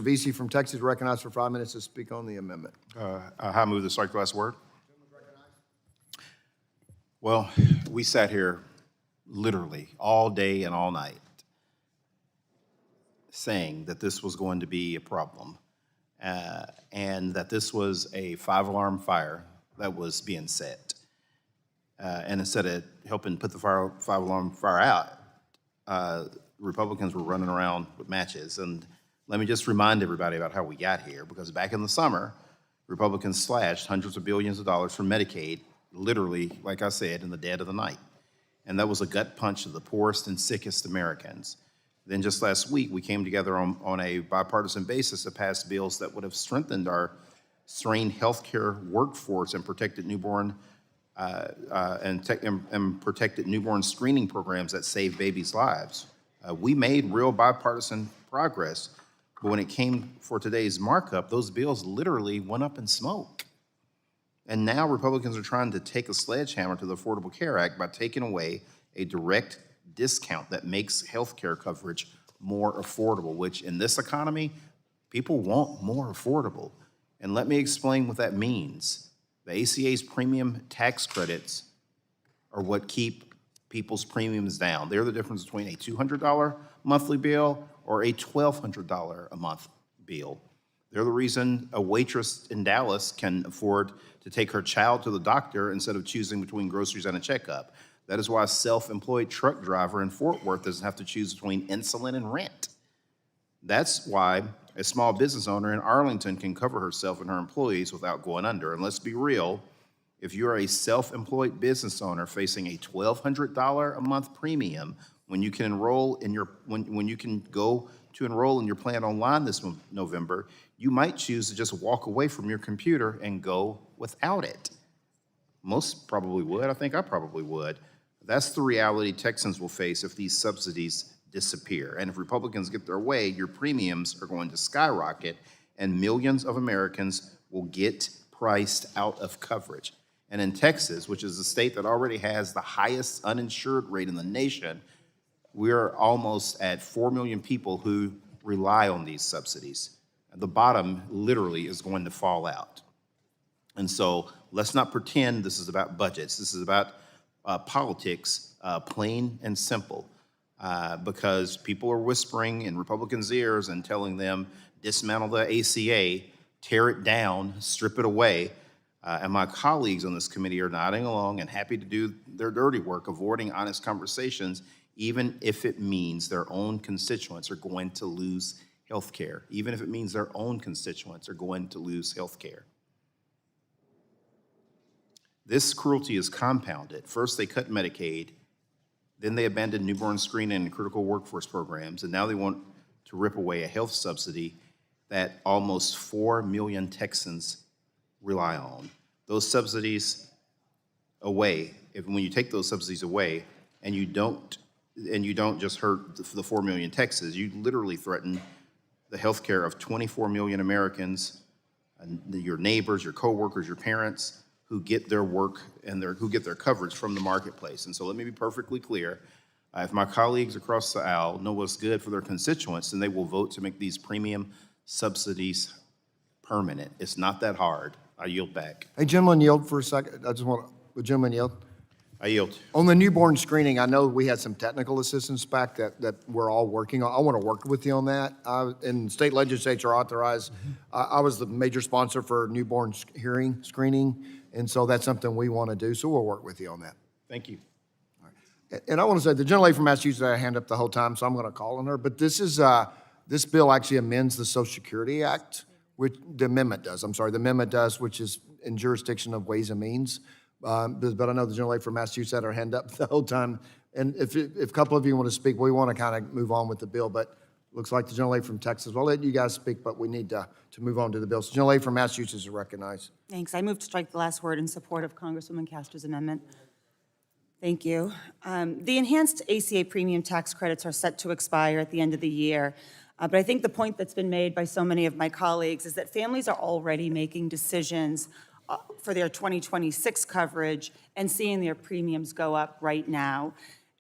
Vesey from Texas, recognized for 5 minutes to speak on the amendment. I move to strike the last word. Well, we sat here literally all day and all night saying that this was going to be a problem and that this was a five-alarm fire that was being set. And instead of helping put the five-alarm fire out, Republicans were running around with matches. And let me just remind everybody about how we got here, because back in the summer, Republicans slashed hundreds of billions of dollars from Medicaid, literally, like I said, in the dead of the night. And that was a gut punch to the poorest and sickest Americans. Then just last week, we came together on a bipartisan basis to pass bills that would have strengthened our strained healthcare workforce and protected newborn and protected newborn screening programs that save babies' lives. We made real bipartisan progress, but when it came for today's markup, those bills literally went up in smoke. And now Republicans are trying to take a sledgehammer to the Affordable Care Act by taking away a direct discount that makes health care coverage more affordable, which in this economy, people want more affordable. And let me explain what that means. The ACA's premium tax credits are what keep people's premiums down. They're the difference between a $200 monthly bill or a $1,200 a month bill. They're the reason a waitress in Dallas can afford to take her child to the doctor instead of choosing between groceries and a checkup. That is why a self-employed truck driver in Fort Worth doesn't have to choose between insulin and rent. That's why a small business owner in Arlington can cover herself and her employees without going under. And let's be real, if you're a self-employed business owner facing a $1,200 a month premium when you can enroll in your when you can go to enroll in your plan online this November, you might choose to just walk away from your computer and go without it. Most probably would. I think I probably would. That's the reality Texans will face if these subsidies disappear. And if Republicans get their way, your premiums are going to skyrocket and millions of Americans will get priced out of coverage. And in Texas, which is the state that already has the highest uninsured rate in the nation, we're almost at 4 million people who rely on these subsidies. The bottom literally is going to fall out. And so let's not pretend this is about budgets. This is about politics, plain and simple, because people are whispering in Republicans' ears and telling them, dismantle the ACA, tear it down, strip it away. And my colleagues on this committee are nodding along and happy to do their dirty work, avoiding honest conversations, even if it means their own constituents are going to lose health care, even if it means their own constituents are going to lose health care. This cruelty is compounded. First, they cut Medicaid, then they abandoned newborn screening and critical workforce programs, and now they want to rip away a health subsidy that almost 4 million Texans rely on. Those subsidies away, when you take those subsidies away and you don't just hurt the 4 million Texans, you literally threaten the health care of 24 million Americans, and your neighbors, your coworkers, your parents, who get their work and who get their coverage from the marketplace. And so let me be perfectly clear. If my colleagues across the aisle know what's good for their constituents, then they will vote to make these premium subsidies permanent. It's not that hard. I yield back. Hey, gentlemen, yield for a second. The gentleman yield. I yield. On the newborn screening, I know we had some technical assistance back that we're all working on. I want to work with you on that. In state legislature authorized, I was the major sponsor for newborn hearing screening, and so that's something we want to do, so we'll work with you on that. Thank you. And I want to say, the gentlelady from Massachusetts had a hand up the whole time, so I'm going to call on her, but this is, this bill actually amends the Social Security Act, which the amendment does, which is in jurisdiction of Ways and Means. But I know the gentlelady from Massachusetts had her hand up the whole time. And if a couple of you want to speak, we want to kind of move on with the bill, but looks like the gentlelady from Texas, well, I'll let you guys speak, but we need to move on to the bill. So gentlelady from Massachusetts is recognized. Thanks. I move to strike the last word in support of Congresswoman Castor's amendment. Thank you. The enhanced ACA premium tax credits are set to expire at the end of the year. But I think the point that's been made by so many of my colleagues is that families are already making decisions for their 2026 coverage and seeing their premiums go up right now.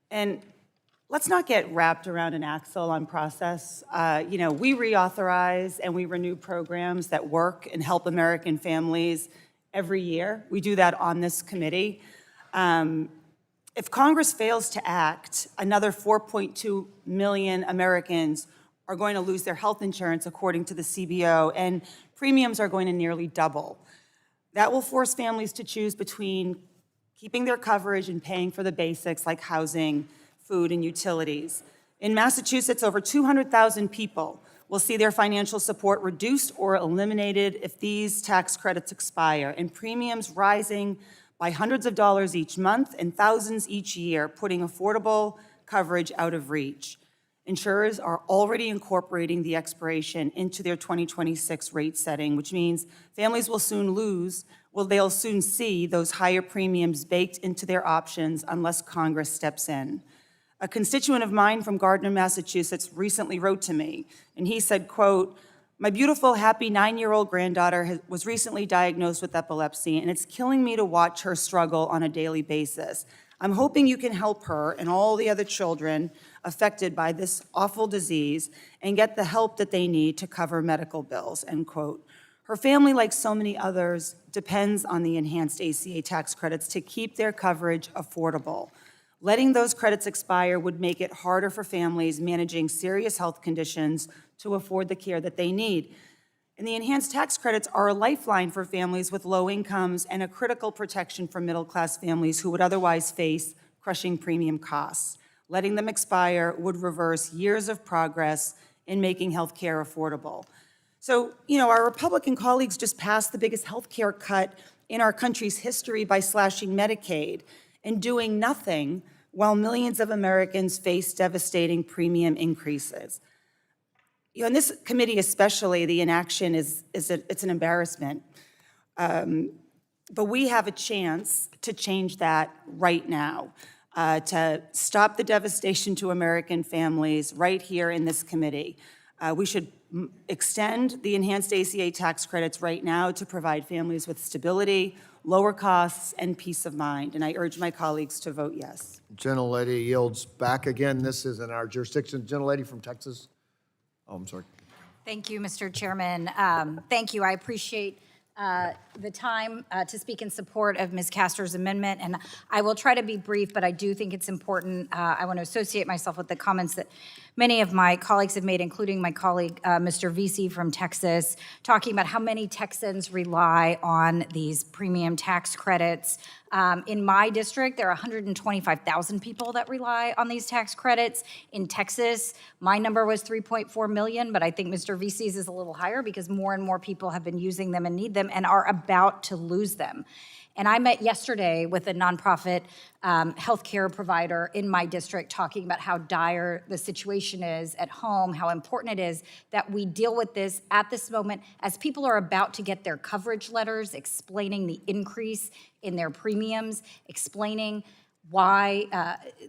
And let's not get wrapped around an axle on process. We reauthorize and we renew programs that work and help American families every year. We do that on this committee. If Congress fails to act, another 4.2 million Americans are going to lose their health insurance, according to the CBO, and premiums are going to nearly double. That will force families to choose between keeping their coverage and paying for the basics like housing, food, and utilities. In Massachusetts, over 200,000 people will see their financial support reduced or eliminated if these tax credits expire, and premiums rising by hundreds of dollars each month and thousands each year, putting affordable coverage out of reach. Insurers are already incorporating the expiration into their 2026 rate setting, which means families will they'll soon see those higher premiums baked into their options unless Congress steps in. A constituent of mine from Gardner, Massachusetts recently wrote to me, and he said, quote, My beautiful, happy 9-year-old granddaughter was recently diagnosed with epilepsy, and it's killing me to watch her struggle on a daily basis. I'm hoping you can help her and all the other children affected by this awful disease and get the help that they need to cover medical bills, end quote. Her family, like so many others, depends on the enhanced ACA tax credits to keep their coverage affordable. Letting those credits expire would make it harder for families managing serious health conditions to afford the care that they need. And the enhanced tax credits are a lifeline for families with low incomes and a critical protection for middle-class families who would otherwise face crushing premium costs. Letting them expire would reverse years of progress in making health care affordable. So, our Republican colleagues just passed the biggest health care cut in our country's history by slashing Medicaid and doing nothing while millions of Americans face devastating premium increases. In this committee especially, the inaction it's an embarrassment. But we have a chance to change that right now, to stop the devastation to American families right here in this committee. We should extend the enhanced ACA tax credits right now to provide families with stability, lower costs, and peace of mind. And I urge my colleagues to vote yes. Gentlelady yields back again. This is in our jurisdiction. Gentlelady from Texas. Oh, I'm sorry. Thank you, Mr. Chairman. Thank you. I appreciate the time to speak in support of Ms. Castor's amendment, and I will try to be brief, but I do think it's important. I want to associate myself with the comments that many of my colleagues have made, including my colleague, Mr. Vesey from Texas, talking about how many Texans rely on these premium tax credits. In my district, there are 125,000 people that rely on these tax credits. In Texas, my number was 3.4 million, but I think Mr. Vesey's is a little higher because more and more people have been using them and need them and are about to lose them. And I met yesterday with a nonprofit healthcare provider in my district talking about how dire the situation is at home, how important it is that we deal with this at this moment as people are about to get their coverage letters explaining the increase in their premiums, explaining why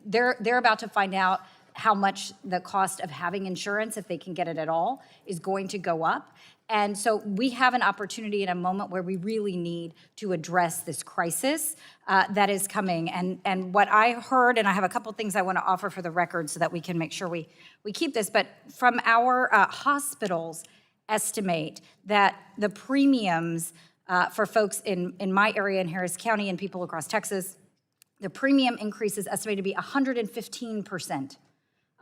they're about to find out how much the cost of having insurance, if they can get it at all, is going to go up. And so we have an opportunity in a moment where we really need to address this crisis that is coming. And what I heard, and I have a couple things I want to offer for the record so that we can make sure we keep this, but from our hospitals estimate that the premiums for folks in my area in Harris County and people across Texas, the premium increase is estimated to be 115%.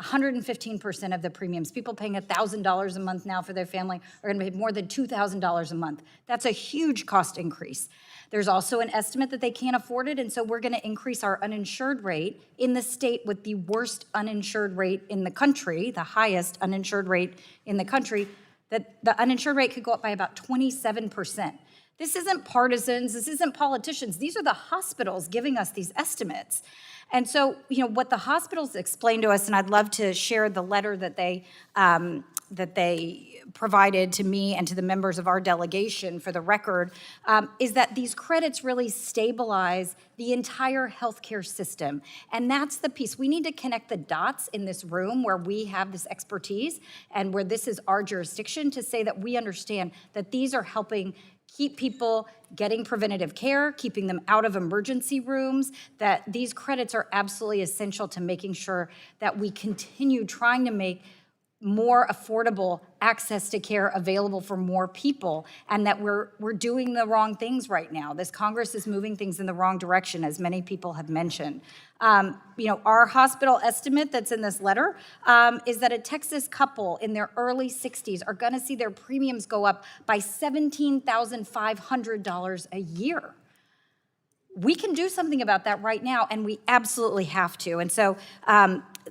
115% of the premiums. People paying $1,000 a month now for their family are going to pay more than $2,000 a month. That's a huge cost increase. There's also an estimate that they can't afford it, and so we're going to increase our uninsured rate in the state with the worst uninsured rate in the country, the highest uninsured rate in the country, that the uninsured rate could go up by about 27%. This isn't partisans, this isn't politicians, these are the hospitals giving us these estimates. And so, what the hospitals explained to us, and I'd love to share the letter that they provided to me and to the members of our delegation for the record, is that these credits really stabilize the entire healthcare system. And that's the piece. We need to connect the dots in this room where we have this expertise and where this is our jurisdiction to say that we understand that these are helping keep people getting preventative care, keeping them out of emergency rooms, that these credits are absolutely essential to making sure that we continue trying to make more affordable access to care available for more people, and that we're doing the wrong things right now. This Congress is moving things in the wrong direction, as many people have mentioned. Our hospital estimate that's in this letter is that a Texas couple in their early 60s are going to see their premiums go up by $17,500 a year. We can do something about that right now, and we absolutely have to. And so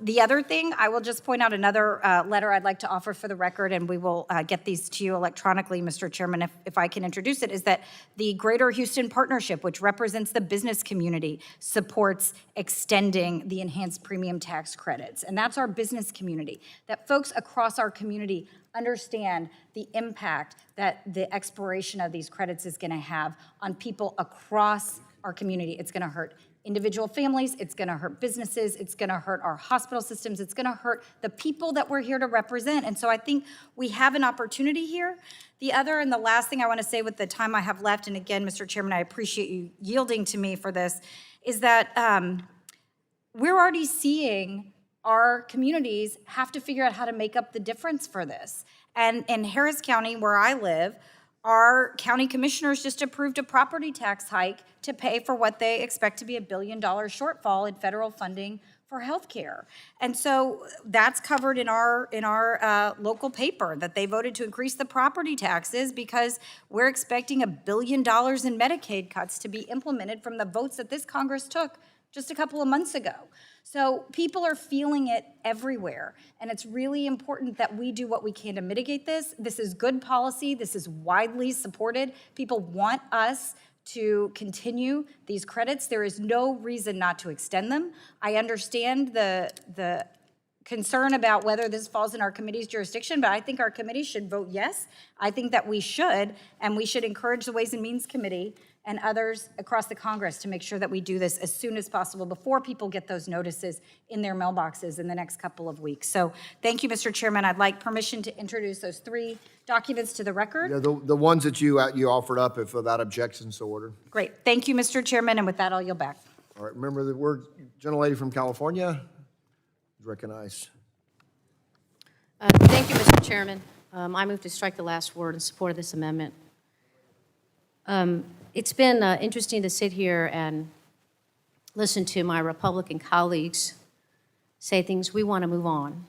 the other thing, I will just point out another letter I'd like to offer for the record, and we will get these to you electronically, Mr. Chairman, if I can introduce it, is that the Greater Houston Partnership, which represents the business community, supports extending the enhanced premium tax credits. And that's our business community, that folks across our community understand the impact that the expiration of these credits is going to have on people across our community. It's going to hurt individual families, it's going to hurt businesses, it's going to hurt our hospital systems, it's going to hurt the people that we're here to represent. And so I think we have an opportunity here. The other and the last thing I want to say with the time I have left, and again, Mr. Chairman, I appreciate you yielding to me for this, is that we're already seeing our communities have to figure out how to make up the difference for this. And in Harris County, where I live, our county commissioners just approved a property tax hike to pay for what they expect to be $1 billion shortfall in federal funding for healthcare. And so that's covered in our local paper, that they voted to increase the property taxes because we're expecting $1 billion in Medicaid cuts to be implemented from the votes that this Congress took just a couple of months ago. So people are feeling it everywhere, and it's really important that we do what we can to mitigate this. This is good policy. This is widely supported. People want us to continue these credits. There is no reason not to extend them. I understand the concern about whether this falls in our committee's jurisdiction, but I think our committee should vote yes. I think that we should, and we should encourage the Ways and Means Committee and others across the Congress to make sure that we do this as soon as possible before people get those notices in their mailboxes in the next couple of weeks. So thank you, Mr. Chairman. I'd like permission to introduce those 3 documents to the record. Yeah, the ones that you offered up, if without objection, so ordered. Great. Thank you, Mr. Chairman, and with that, I'll yield back. All right, remember the word, gentlelady from California is recognized. Thank you, Mr. Chairman. I move to strike the last word in support of this amendment. It's been interesting to sit here and listen to my Republican colleagues say things, we want to move on,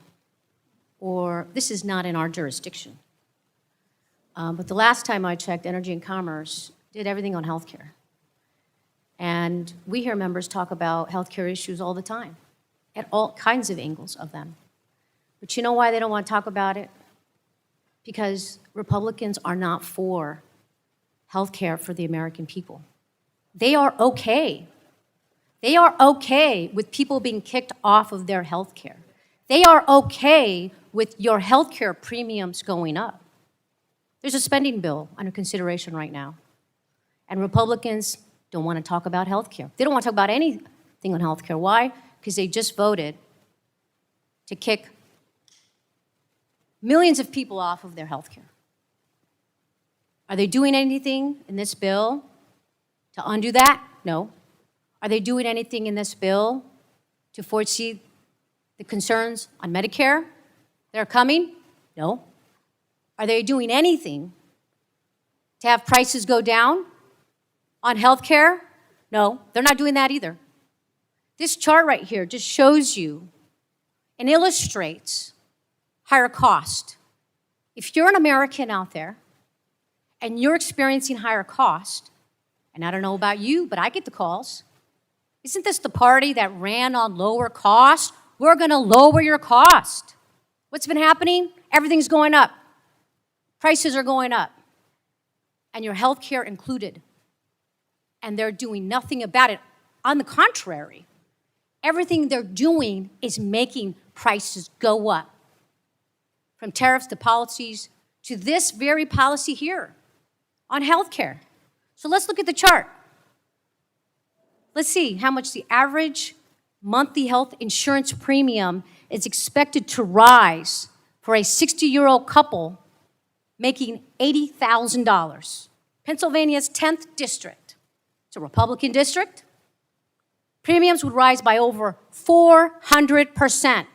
or this is not in our jurisdiction. But the last time I checked, Energy and Commerce did everything on healthcare. And we hear members talk about healthcare issues all the time, at all kinds of angles of them. But you know why they don't want to talk about it? Because Republicans are not for health care for the American people. They are okay. They are okay with people being kicked off of their health care. They are okay with your health care premiums going up. There's a spending bill under consideration right now, and Republicans don't want to talk about health care. They don't want to talk about anything on health care. Why? Because they just voted to kick millions of people off of their health care. Are they doing anything in this bill to undo that? No. Are they doing anything in this bill to foresee the concerns on Medicare that are coming? No. Are they doing anything to have prices go down on health care? No, they're not doing that either. This chart right here just shows you and illustrates higher cost. If you're an American out there and you're experiencing higher cost, and I don't know about you, but I get the calls. Isn't this the party that ran on lower cost? We're going to lower your cost. What's been happening? Everything's going up. Prices are going up. And your health care included. And they're doing nothing about it. On the contrary, everything they're doing is making prices go up. From tariffs to policies to this very policy here on health care. So let's look at the chart. Let's see how much the average monthly health insurance premium is expected to rise for a 60-year-old couple making $80,000. Pennsylvania's 10th district. It's a Republican district. Premiums would rise by over 400%.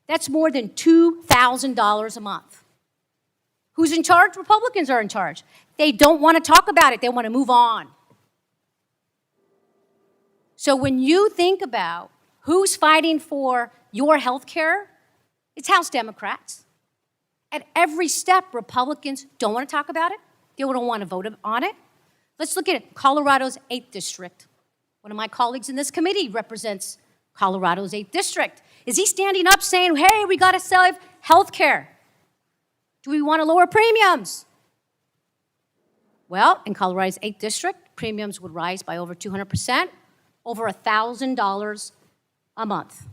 That's more than $2,000 a month. Who's in charge? Republicans are in charge. They don't want to talk about it. They want to move on. So when you think about who's fighting for your health care, it's House Democrats. At every step, Republicans don't want to talk about it. They don't want to vote on it. Let's look at it. Colorado's 8th district. One of my colleagues in this committee represents Colorado's 8th district. Is he standing up saying, hey, we got to save health care? Do we want to lower premiums? Well, in Colorado's 8th district, premiums would rise by over 200%, over $1,000 a month.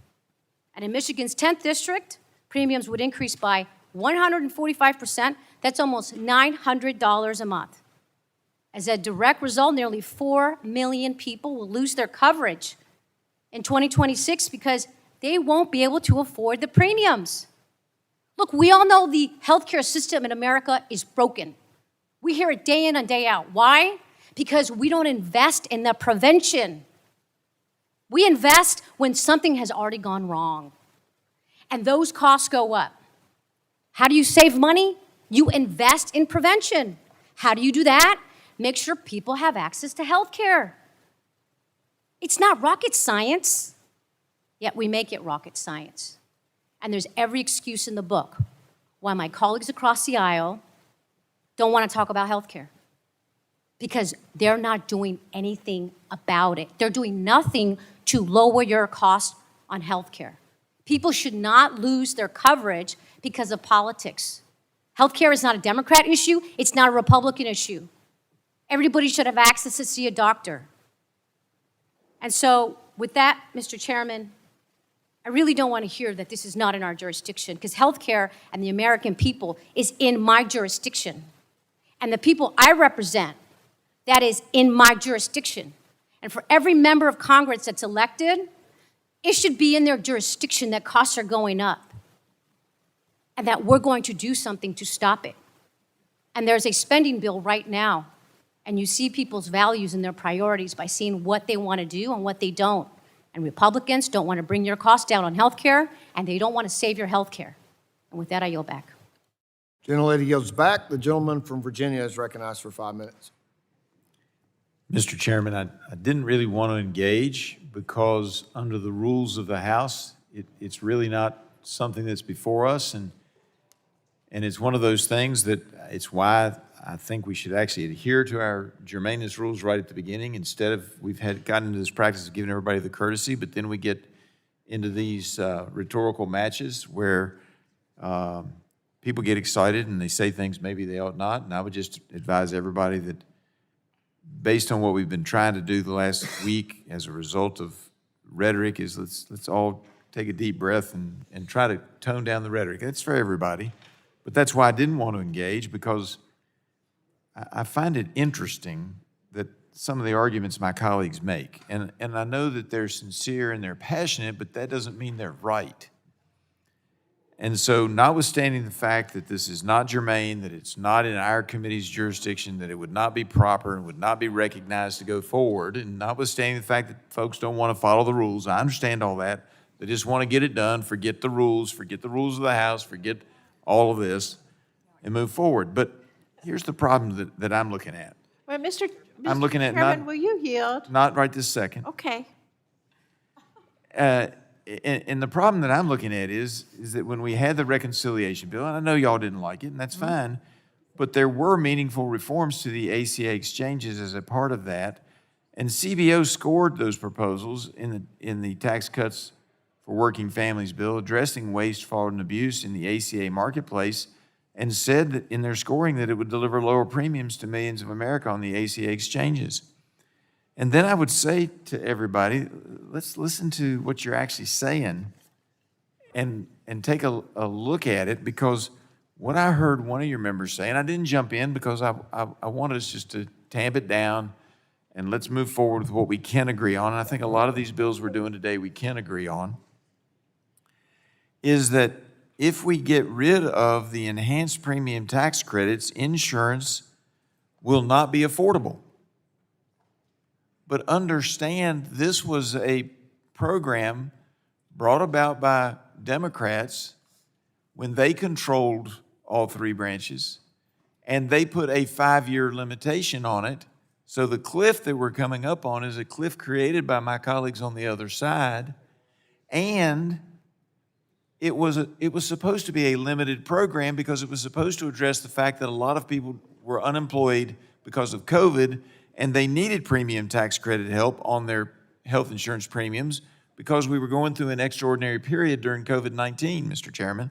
And in Michigan's 10th district, premiums would increase by 145%. That's almost $900 a month. As a direct result, nearly 4 million people will lose their coverage in 2026 because they won't be able to afford the premiums. Look, we all know the healthcare system in America is broken. We hear it day in and day out. Why? Because we don't invest in the prevention. We invest when something has already gone wrong. And those costs go up. How do you save money? You invest in prevention. How do you do that? Make sure people have access to health care. It's not rocket science, yet we make it rocket science. And there's every excuse in the book why my colleagues across the aisle don't want to talk about health care. Because they're not doing anything about it. They're doing nothing to lower your cost on health care. People should not lose their coverage because of politics. Healthcare is not a Democrat issue, it's not a Republican issue. Everybody should have access to see a doctor. And so, with that, Mr. Chairman, I really don't want to hear that this is not in our jurisdiction, because healthcare and the American people is in my jurisdiction. And the people I represent, that is in my jurisdiction. And for every member of Congress that's elected, it should be in their jurisdiction that costs are going up and that we're going to do something to stop it. And there's a spending bill right now, and you see people's values and their priorities by seeing what they want to do and what they don't. And Republicans don't want to bring your costs down on health care, and they don't want to save your health care. And with that, I yield back. Gentlelady yields back. The gentleman from Virginia is recognized for 5 minutes. Mr. Chairman, I didn't really want to engage because under the rules of the House, it's really not something that's before us, and it's one of those things that it's why I think we should actually adhere to our germaneness rules right at the beginning instead of we've gotten into this practice of giving everybody the courtesy, but then we get into these rhetorical matches where people get excited and they say things maybe they ought not, and I would just advise everybody that based on what we've been trying to do the last week as a result of rhetoric is let's all take a deep breath and try to tone down the rhetoric. That's for everybody, but that's why I didn't want to engage, because I find it interesting that some of the arguments my colleagues make, and I know that they're sincere and they're passionate, but that doesn't mean they're right. And so notwithstanding the fact that this is not germane, that it's not in our committee's jurisdiction, that it would not be proper and would not be recognized to go forward, and notwithstanding the fact that folks don't want to follow the rules, I understand all that. They just want to get it done, forget the rules of the House, forget all of this, and move forward. But here's the problem that I'm looking at. Well, Mr. I'm looking at Chairman, not- will you yield? Not right this second. Okay. And the problem that I'm looking at is that when we had the reconciliation bill, and I know y'all didn't like it, and that's fine, but there were meaningful reforms to the ACA exchanges as a part of that, and CBO scored those proposals in the Tax Cuts for Working Families bill addressing waste, fraud, and abuse in the ACA marketplace, and said that in their scoring that it would deliver lower premiums to millions of America on the ACA exchanges. And then I would say to everybody, let's listen to what you're actually saying and take a look at it, because what I heard one of your members say, and I didn't jump in because I wanted us just to tamp it down and let's move forward with what we can agree on. And I think a lot of these bills we're doing today we can agree on, is that if we get rid of the enhanced premium tax credits, insurance will not be affordable. But understand this was a program brought about by Democrats when they controlled all three branches, and they put a 5-year limitation on it. So the cliff that we're coming up on is a cliff created by my colleagues on the other side, and it was supposed to be a limited program because it was supposed to address the fact that a lot of people were unemployed because of COVID, and they needed premium tax credit help on their health insurance premiums because we were going through an extraordinary period during COVID-19, Mr. Chairman.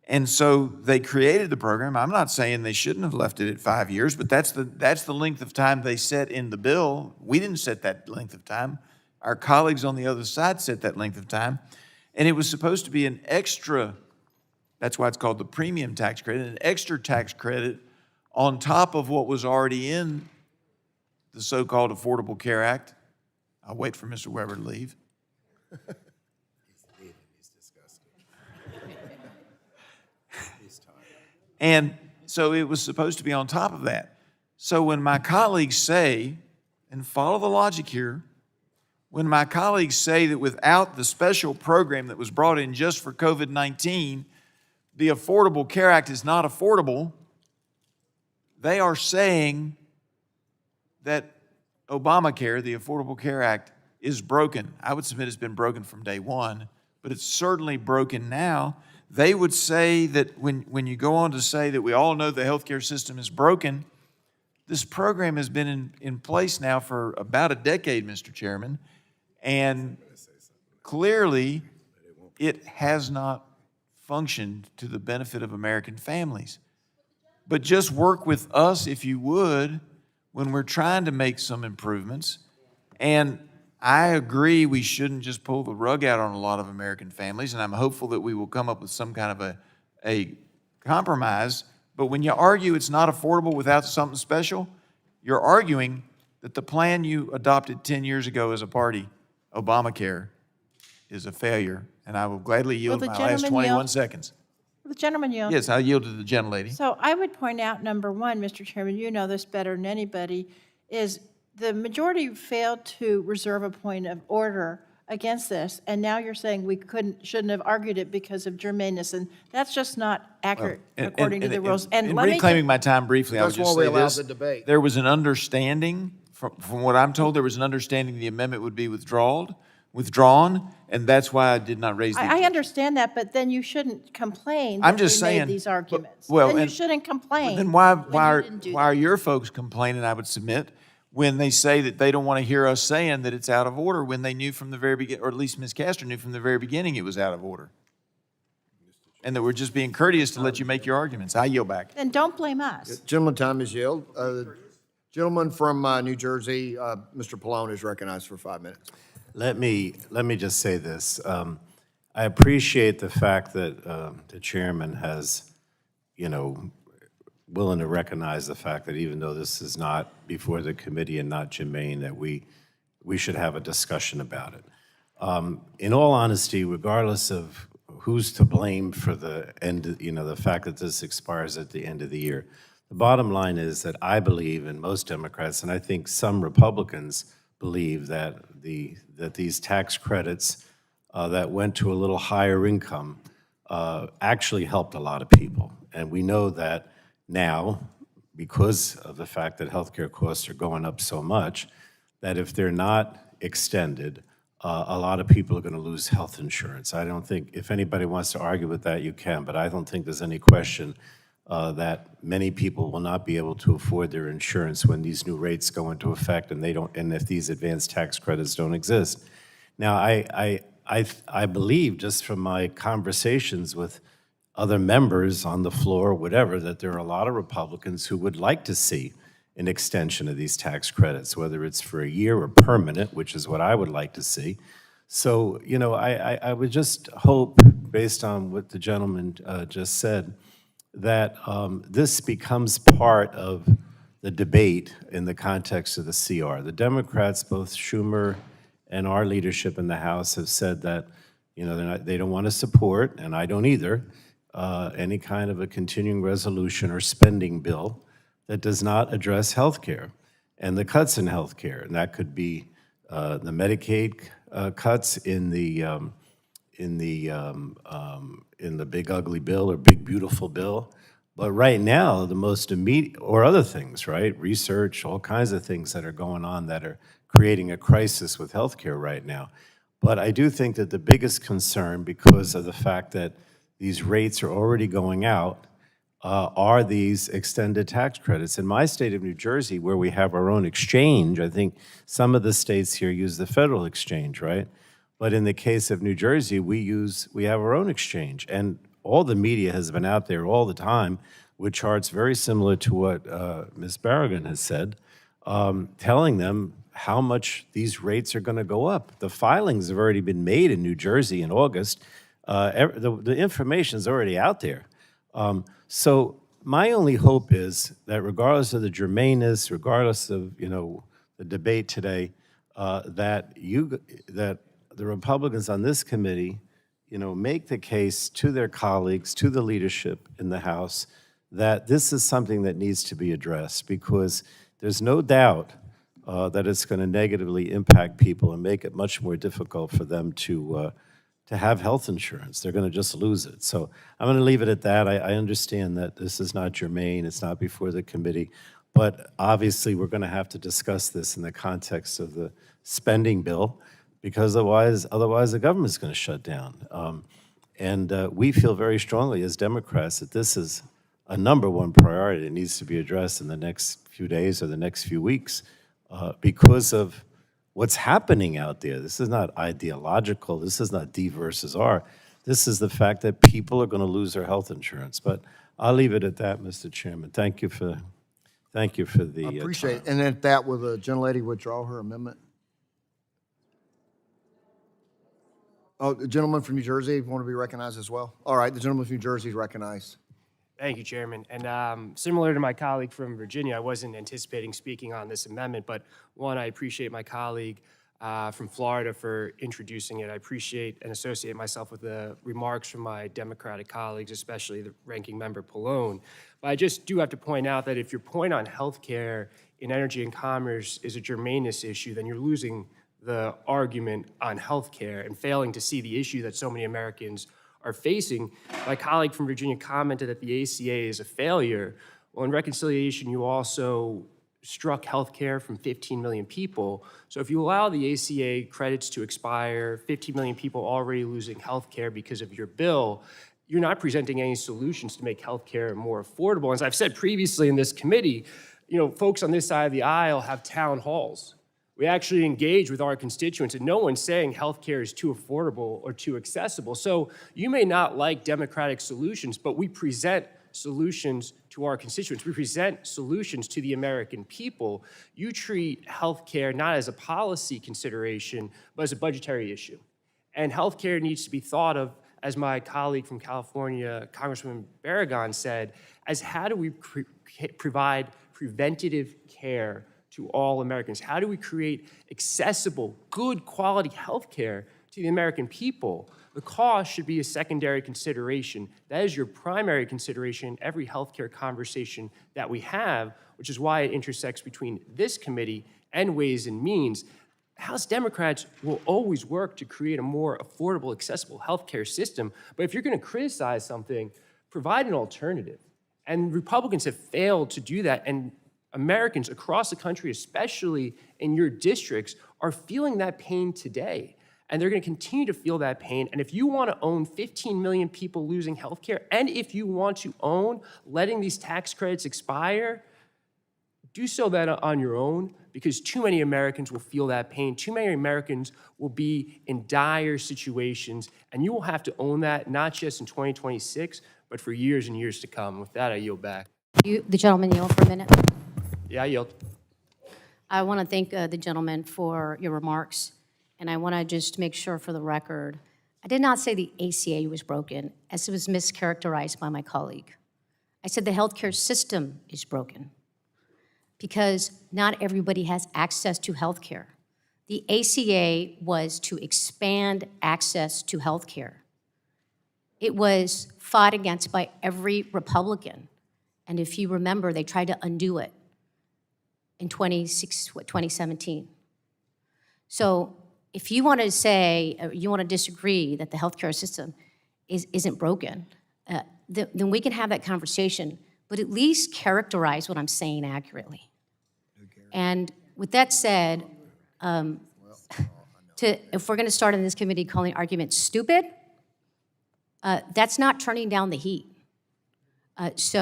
And so they created the program. I'm not saying they shouldn't have left it at 5 years, but that's the length of time they set in the bill. We didn't set that length of time. Our colleagues on the other side set that length of time. And it was supposed to be an extra, that's why it's called the premium tax credit, an extra tax credit on top of what was already in the so-called Affordable Care Act. I'll wait for Mr. Weber to leave. And so it was supposed to be on top of that. So when my colleagues say, and follow the logic here, when my colleagues say that without the special program that was brought in just for COVID-19, the Affordable Care Act is not affordable, they are saying that Obamacare, the Affordable Care Act, is broken. I would submit it's been broken from day one, but it's certainly broken now. They would say that when you go on to say that we all know the healthcare system is broken, this program has been in place now for about a decade, Mr. Chairman, and clearly it has not functioned to the benefit of American families. But just work with us, if you would, when we're trying to make some improvements. And I agree we shouldn't just pull the rug out on a lot of American families, and I'm hopeful that we will come up with some kind of a compromise. But when you argue it's not affordable without something special, you're arguing that the plan you adopted 10 years ago as a party, Obamacare, is a failure. And I will gladly yield Will my the last gentleman 21 yield? seconds. The gentleman yield. Yes, I yield to the gentlelady. So I would point out, number one, Mr. Chairman, you know this better than anybody, is the majority failed to reserve a point of order against this, and now you're saying we shouldn't have argued it because of germaneness, and that's just not accurate according to the rules. And in let me reclaiming my time briefly, I would That's just why we say allowed this. the debate. There was an understanding, from what I'm told, there was an understanding the amendment would be withdrawn, and that's why I did not raise the I objection. understand that, but then you shouldn't complain I'm that just we made saying, these arguments. well, Then you and- shouldn't complain. Then why when you are didn't do why that. are your folks complaining, I would submit, when they say that they don't want to hear us saying that it's out of order when they knew from the very beginning, or at least Ms. Castor knew from the very beginning it was out of order? And that we're just being courteous to let you make your arguments. I yield back. Then don't blame us. Gentleman, time is yielded. Gentleman from New Jersey, Mr. Pallone, is recognized for 5 minutes. Let me just say this. I appreciate the fact that the chairman has, willing to recognize the fact that even though this is not before the committee and not germane, that we should have a discussion about it. In all honesty, regardless of who's to blame for the end, the fact that this expires at the end of the year, the bottom line is that I believe, and most Democrats, and I think some Republicans believe, that these tax credits that went to a little higher income actually helped a lot of people. And we know that now, because of the fact that healthcare costs are going up so much, that if they're not extended, a lot of people are going to lose health insurance. I don't think, if anybody wants to argue with that, you can, but I don't think there's any question that many people will not be able to afford their insurance when these new rates go into effect, and if these advanced tax credits don't exist. Now, I believe, just from my conversations with other members on the floor, whatever, that there are a lot of Republicans who would like to see an extension of these tax credits, whether it's for a year or permanent, which is what I would like to see. So, I would just hope, based on what the gentleman just said, that this becomes part of the debate in the context of the CR. The Democrats, both Schumer and our leadership in the House, have said that they don't want to support, and I don't either, any kind of a continuing resolution or spending bill that does not address health care and the cuts in health care. And that could be the Medicaid cuts in the big ugly bill or big beautiful bill. But right now, the most immediate, or other things, right? Research, all kinds of things that are going on that are creating a crisis with healthcare right now. But I do think that the biggest concern, because of the fact that these rates are already going out, are these extended tax credits. In my state of New Jersey, where we have our own exchange, I think some of the states here use the federal exchange, right? But in the case of New Jersey, we have our own exchange. And all the media has been out there all the time with charts very similar to what Ms. Barragan has said, telling them how much these rates are going to go up. The filings have already been made in New Jersey in August. The information's already out there. So my only hope is that regardless of the germaneness, regardless of the debate today, that the Republicans on this committee, make the case to their colleagues, to the leadership in the House, that this is something that needs to be addressed, because there's no doubt that it's going to negatively impact people and make it much more difficult for them to have health insurance. They're going to just lose it. So I'm going to leave it at that. I understand that this is not germane, it's not before the committee, but obviously we're going to have to discuss this in the context of the spending bill, because otherwise the government's going to shut down. And we feel very strongly as Democrats that this is a #1 priority that needs to be addressed in the next few days or the next few weeks because of what's happening out there. This is not ideological. This is not D versus R. This is the fact that people are going to lose their health insurance. But I'll leave it at that, Mr. Chairman. Thank you for the I appreciate time. it. And at that, will the gentlelady withdraw her amendment? Oh, the gentleman from New Jersey want to be recognized as well? All right, the gentleman from New Jersey is recognized. Thank you, Chairman. And similar to my colleague from Virginia, I wasn't anticipating speaking on this amendment, but one, I appreciate my colleague from Florida for introducing it. I appreciate and associate myself with the remarks from my Democratic colleagues, especially the ranking member Pallone. But I just do have to point out that if your point on healthcare in energy and commerce is a germaneness issue, then you're losing the argument on healthcare and failing to see the issue that so many Americans are facing. My colleague from Virginia commented that the ACA is a failure. Well, in reconciliation, you also struck healthcare from 15 million people. So if you allow the ACA credits to expire, 15 million people already losing healthcare because of your bill, you're not presenting any solutions to make healthcare more affordable. As I've said previously in this committee, folks on this side of the aisle have town halls. We actually engage with our constituents, and no one's saying healthcare is too affordable or too accessible. So you may not like democratic solutions, but we present solutions to our constituents. We present solutions to the American people. You treat healthcare not as a policy consideration, but as a budgetary issue. And healthcare needs to be thought of, as my colleague from California, Congressman Barragan said, as how do we provide preventative care to all Americans? How do we create accessible, good quality health care to the American people? The cost should be a secondary consideration. That is your primary consideration in every healthcare conversation that we have, which is why it intersects between this committee and Ways and Means. House Democrats will always work to create a more affordable, accessible healthcare system, but if you're going to criticize something, provide an alternative. And Republicans have failed to do that, and Americans across the country, especially in your districts, are feeling that pain today. And they're going to continue to feel that pain. And if you want to own 15 million people losing health care, and if you want to own letting these tax credits expire, do so that on your own, because too many Americans will feel that pain. Too many Americans will be in dire situations, and you will have to own that, not just in 2026, but for years and years to come. With that, I yield back. The gentleman yield for a minute. Yeah, I yield. I want to thank the gentleman for your remarks, and I want to just make sure for the record, I did not say the ACA was broken, as it was mischaracterized by my colleague. I said the healthcare system is broken because not everybody has access to healthcare. The ACA was to expand access to healthcare. It was fought against by every Republican, and if you remember, they tried to undo it in 2017. So if you want to say, you want to disagree that the healthcare system isn't broken, then we can have that conversation, but at least characterize what I'm saying accurately. And with that said, if we're going to start in this committee calling arguments stupid, that's not turning down the heat. If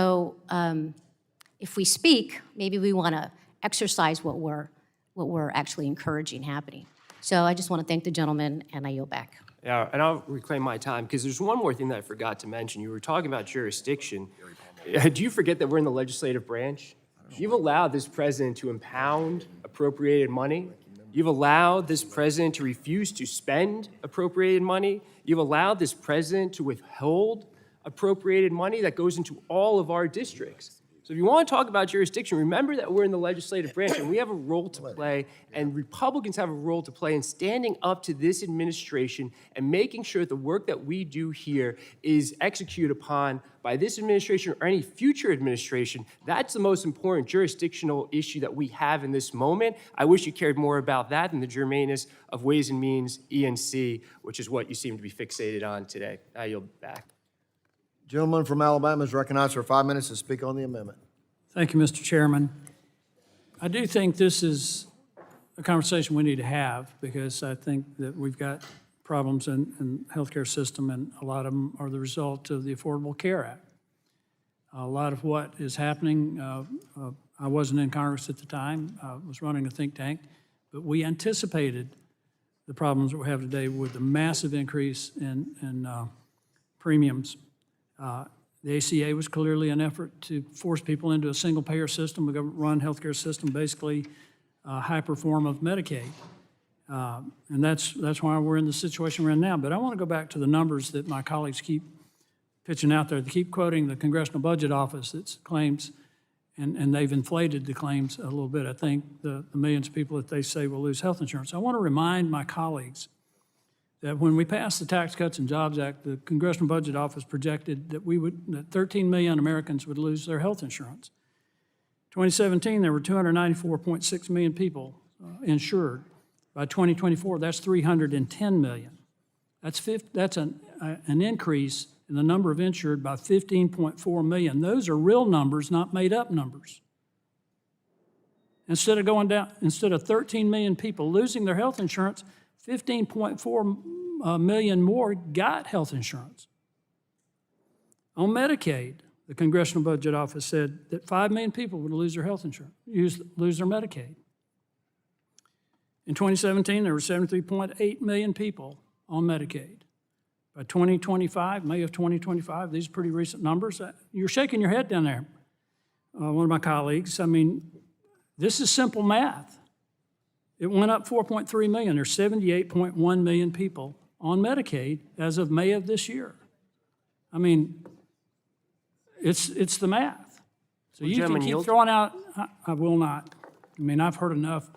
we speak, maybe we want to exercise what we're actually encouraging happening. So I just want to thank the gentleman, and I yield back. Yeah, and I'll reclaim my time, because there's one more thing that I forgot to mention. You were talking about jurisdiction. Do you forget that we're in the legislative branch? You've allowed this president to impound appropriated money. You've allowed this president to refuse to spend appropriated money. You've allowed this president to withhold appropriated money that goes into all of our districts. So if you want to talk about jurisdiction, remember that we're in the legislative branch and we have a role to play, and Republicans have a role to play in standing up to this administration and making sure the work that we do here is executed upon by this administration or any future administration. That's the most important jurisdictional issue that we have in this moment. I wish you cared more about that than the germaneness of Ways and Means, E&C, which is what you seem to be fixated on today. I yield back. Gentleman from Alabama is recognized for 5 minutes to speak on the amendment. Thank you, Mr. Chairman. I do think this is a conversation we need to have because I think that we've got problems in the healthcare system, and a lot of them are the result of the Affordable Care Act. A lot of what is happening, I wasn't in Congress at the time, I was running a think tank, but we anticipated the problems that we have today with the massive increase in premiums. The ACA was clearly an effort to force people into a single-payer system, a government-run healthcare system, basically a hyper form of Medicaid. And that's why we're in the situation we're in now. But I want to go back to the numbers that my colleagues keep pitching out there. They keep quoting the Congressional Budget Office that claims, and they've inflated the claims a little bit, I think, the millions of people that they say will lose health insurance. I want to remind my colleagues that when we passed the Tax Cuts and Jobs Act, the Congressional Budget Office projected that 13 million Americans would lose their health insurance. 2017, there were 294.6 million people insured. By 2024, that's 310 million. That's an increase in the number of insured by 15.4 million. Those are real numbers, not made-up numbers. Instead of 13 million people losing their health insurance, 15.4 million more got health insurance. On Medicaid, the Congressional Budget Office said that 5 million people would lose their health insurance, lose their Medicaid. In 2017, there were 73.8 million people on Medicaid. By 2025, May of 2025, these are pretty recent numbers. You're shaking your head down there, one of my colleagues. I mean, this is simple math. It went up 4.3 million. There's 78.1 million people on Medicaid as of May of this year. I mean, it's the math. So you can keep throwing out, I will not. I mean, I've heard enough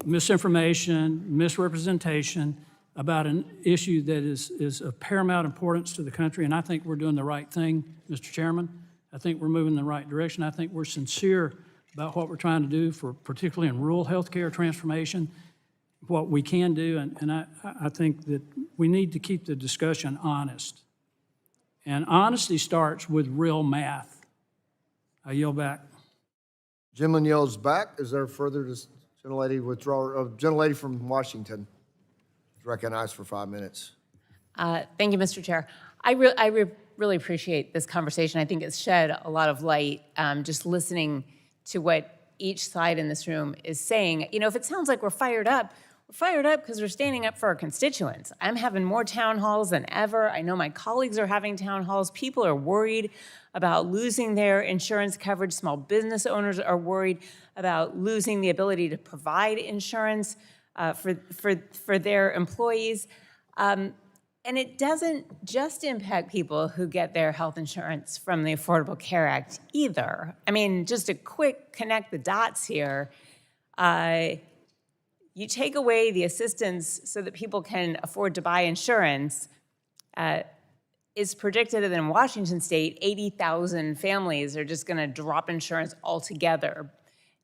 misinformation, misrepresentation about an issue that is of paramount importance to the country, and I think we're doing the right thing, Mr. Chairman. I think we're moving in the right direction. I think we're sincere about what we're trying to do for particularly in rural healthcare transformation, what we can do, and I think that we need to keep the discussion honest. And honesty starts with real math. I yield back. Gentleman yields back. Is there further gentlelady from Washington is recognized for 5 minutes. Thank you, Mr. Chair. I really appreciate this conversation. I think it's shed a lot of light just listening to what each side in this room is saying. You know, if it sounds like we're fired up because we're standing up for our constituents. I'm having more town halls than ever. I know my colleagues are having town halls. People are worried about losing their insurance coverage. Small business owners are worried about losing the ability to provide insurance for their employees. And it doesn't just impact people who get their health insurance from the Affordable Care Act either. I mean, just a quick connect the dots here. You take away the assistance so that people can afford to buy insurance. It's predicted that in Washington state, 80,000 families are just gonna drop insurance altogether.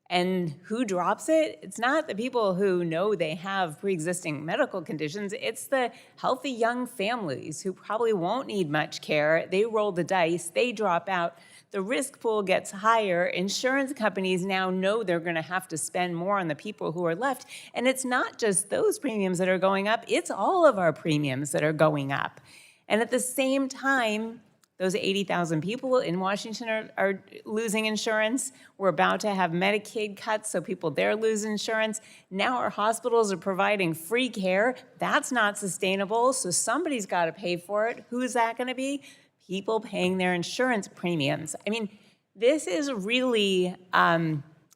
And who drops it? It's not the people who know they have pre-existing medical conditions. It's the healthy young families who probably won't need much care. They roll the dice, they drop out. The risk pool gets higher. Insurance companies now know they're gonna have to spend more on the people who are left. And it's not just those premiums that are going up, it's all of our premiums that are going up. And at the same time, those 80,000 people in Washington are losing insurance. We're about to have Medicaid cuts, so people there lose insurance. Now our hospitals are providing free care. That's not sustainable, so somebody's got to pay for it. Who's that going to be? People paying their insurance premiums. I mean, this is really,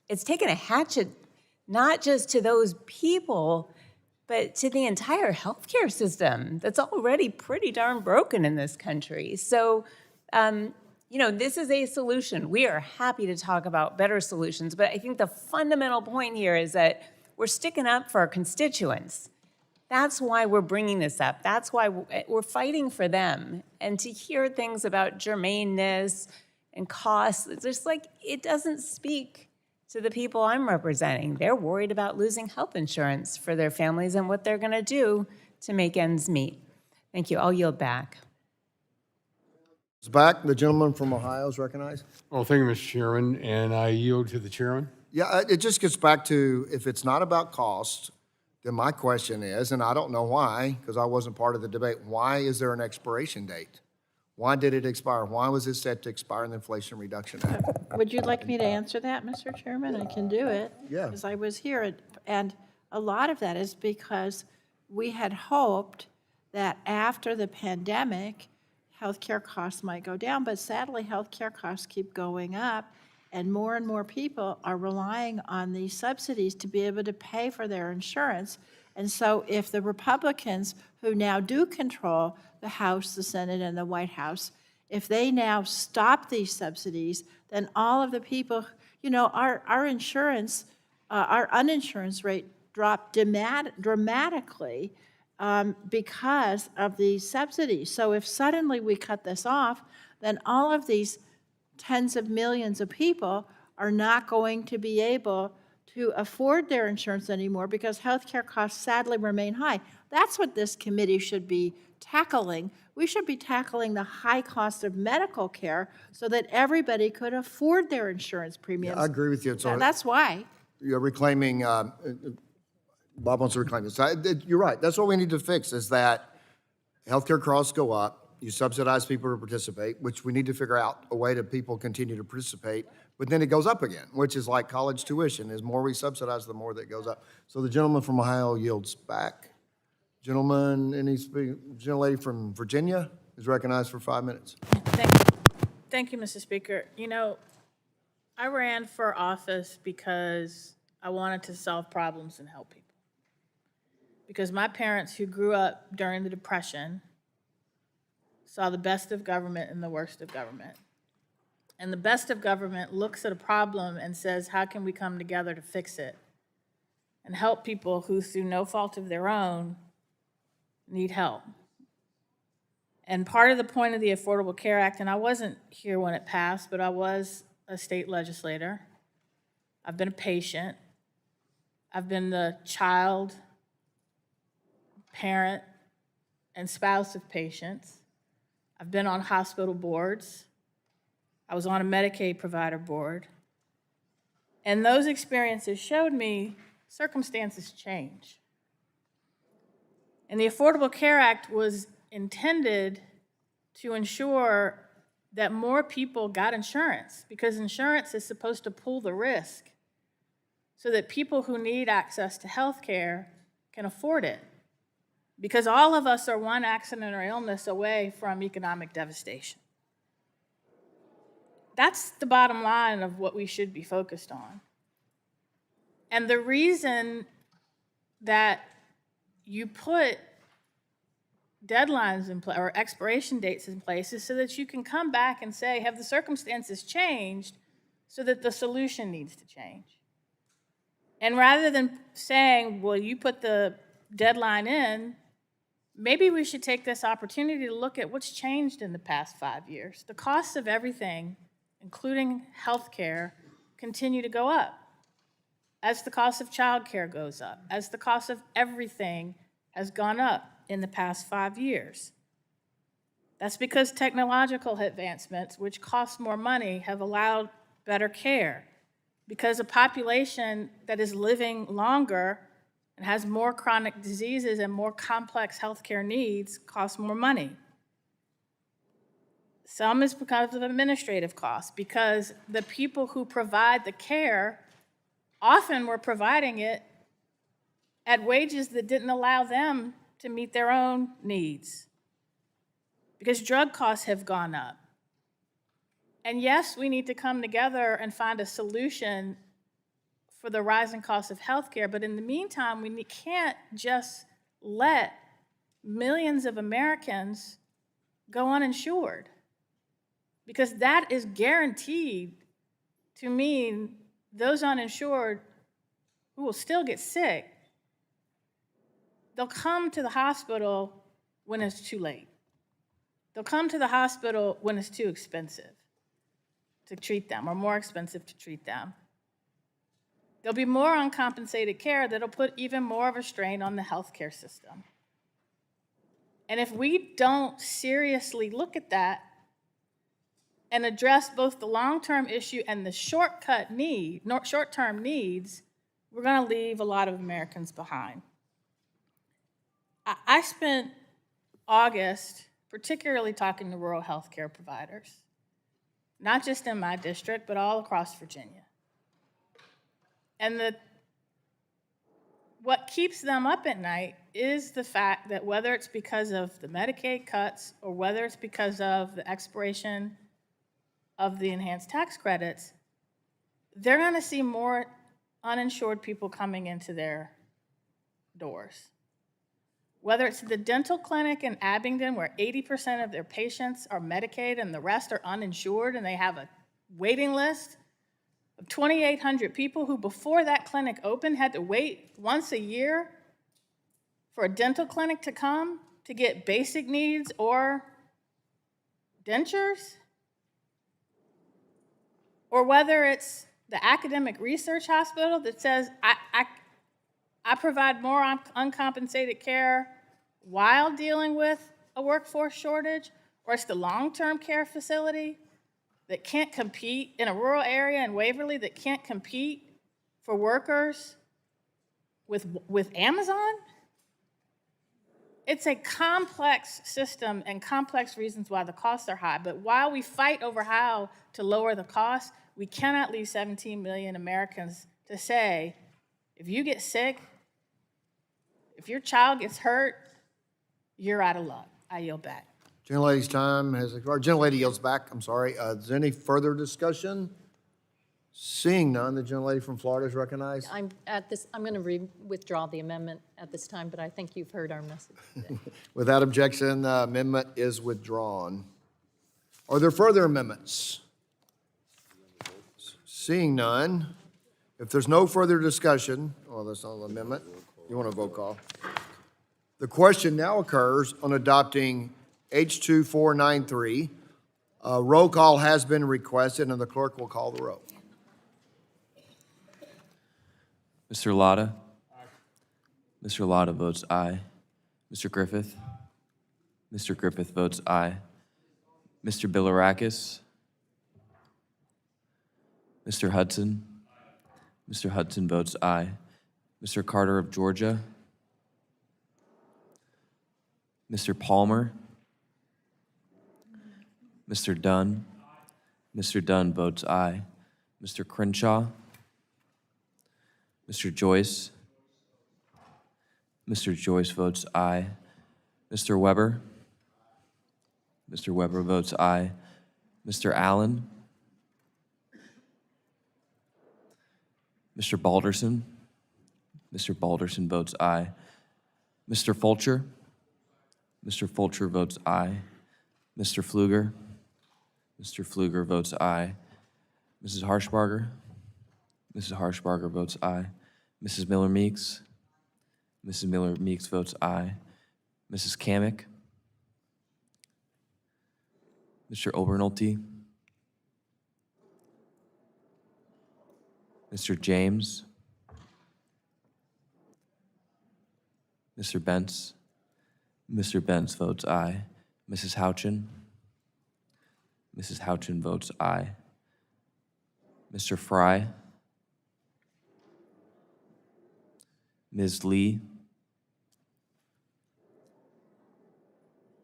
it's taken a hatchet not just to those people, but to the entire healthcare system that's already pretty darn broken in this country. So You know, this is a solution. We are happy to talk about better solutions, but I think the fundamental point here is that we're sticking up for our constituents. That's why we're bringing this up. That's why we're fighting for them. And to hear things about germaneness and costs, it's just like, it doesn't speak to the people I'm representing. They're worried about losing health insurance for their families and what they're going to do to make ends meet. Thank you. I'll yield back. It's back. The gentleman from Ohio is recognized. Well, thank you, Mr. Chairman, and I yield to the chairman. Yeah, it just gets back to, if it's not about cost, then my question is, and I don't know why, because I wasn't part of the debate, why is there an expiration date? Why did it expire? Why was it set to expire in the Inflation Reduction Act? Would you like me to answer that, Mr. Chairman? I can do it. Yeah. Because I was here, and a lot of that is because we had hoped that after the pandemic, healthcare costs might go down, but sadly, healthcare costs keep going up, and more people are relying on these subsidies to be able to pay for their insurance. And so if the Republicans, who now do control the House, the Senate, and the White House, if they now stop these subsidies, then all of the people, you know, our insurance, our uninsurance rate dropped dramatically because of these subsidies. So if suddenly we cut this off, then all of these tens of millions of people are not going to be able to afford their insurance anymore because healthcare costs sadly remain high. That's what this committee should be tackling. We should be tackling the high cost of medical care so that everybody could afford their insurance premiums. I agree with you. So that's why. you're reclaiming, Bob wants to reclaim this. You're right. That's what we need to fix, is that healthcare costs go up. You subsidize people to participate, which we need to figure out a way that people continue to participate, but then it goes up again, which is like college tuition. As more we subsidize, the more that goes up. So the gentleman from Ohio yields back. Gentleman, gentlelady from Virginia is recognized for 5 minutes. Thank you, Mr. Speaker. You know, I ran for office because I wanted to solve problems and help people. Because my parents, who grew up during the Depression, saw the best of government and the worst of government. And the best of government looks at a problem and says, how can we come together to fix it and help people who, through no fault of their own, need help? And part of the point of the Affordable Care Act, and I wasn't here when it passed, but I was a state legislator. I've been a patient. I've been the child, parent, and spouse of patients. I've been on hospital boards. I was on a Medicaid provider board. And those experiences showed me circumstances change. And the Affordable Care Act was intended to ensure that more people got insurance, because insurance is supposed to pool the risk so that people who need access to health care can afford it. Because all of us are one accident or illness away from economic devastation. That's the bottom line of what we should be focused on. And the reason that you put deadlines in place or expiration dates in place is so that you can come back and say, have the circumstances changed so that the solution needs to change? And rather than saying, well, you put the deadline in, maybe we should take this opportunity to look at what's changed in the past 5 years. The costs of everything, including health care, continue to go up as the cost of childcare goes up, as the cost of everything has gone up in the past 5 years. That's because technological advancements, which cost more money, have allowed better care. Because a population that is living longer and has more chronic diseases and more complex healthcare needs costs more money. Some is because of administrative costs, because the people who provide the care often were providing it at wages that didn't allow them to meet their own needs, because drug costs have gone up. And yes, we need to come together and find a solution for the rising cost of healthcare, but in the meantime, we can't just let millions of Americans go uninsured. because that is guaranteed to mean those uninsured who will still get sick, they'll come to the hospital when it's too late. They'll come to the hospital when it's too expensive to treat them or more expensive to treat them. There'll be more uncompensated care that'll put even more of a strain on the healthcare system. And if we don't seriously look at that and address both the long-term issue and the short-term needs, we're going to leave a lot of Americans behind. I spent August particularly talking to rural healthcare providers, not just in my district, but all across Virginia. And what keeps them up at night is the fact that whether it's because of the Medicaid cuts or whether it's because of the expiration of the enhanced tax credits, they're going to see more uninsured people coming into their doors. Whether it's the dental clinic in Abingdon where 80% of their patients are Medicaid and the rest are uninsured and they have a waiting list of 2,800 people who before that clinic opened had to wait once a year for a dental clinic to come to get basic needs or dentures. Or whether it's the academic research hospital that says, I provide more uncompensated care while dealing with a workforce shortage, or it's the long-term care facility that can't compete in a rural area in Waverly that can't compete for workers with Amazon. It's a complex system and complex reasons why the costs are high. But while we fight over how to lower the costs, we cannot leave 17 million Americans to say, if you get sick, if your child gets hurt, you're out of luck. I yield back. Gentlelady's time has expired. Gentlelady yields back, I'm sorry. Is there any further discussion? Seeing none, the gentlelady from Florida is recognized. I'm going to withdraw the amendment at this time, but I think you've heard our message today. Without objection, the amendment is withdrawn. Are there further amendments? Seeing none, if there's no further discussion, oh, that's not an amendment. You want a vote call? The question now occurs on adopting H.2 493. Roll call has been requested, and the clerk will call the roll. Mr. Latta? Mr. Latta votes aye. Mr. Griffith? Mr. Griffith votes aye. Mr. Bilirakis? Mr. Hudson? Mr. Hudson votes aye. Mr. Carter of Georgia? Mr. Palmer? Mr. Dunn? Mr. Dunn votes aye. Mr. Crenshaw? Mr. Joyce? Mr. Joyce votes aye. Mr. Weber? Mr. Weber votes aye. Mr. Allen? Mr. Balderson? Mr. Balderson votes aye. Mr. Fulcher? Mr. Fulcher votes aye. Mr. Pfluger? Mr. Pfluger votes aye. Mrs. Harshbarger? Mrs. Harshbarger votes aye. Mrs. Miller-Meeks? Mrs. Miller-Meeks votes aye. Mrs. Kamick? Mr. Obernolte? Mr. James? Mr. Bentz? Mr. Bentz votes aye. Mrs. Houchin? Mrs. Houchin votes aye. Mr. Fry? Ms. Lee?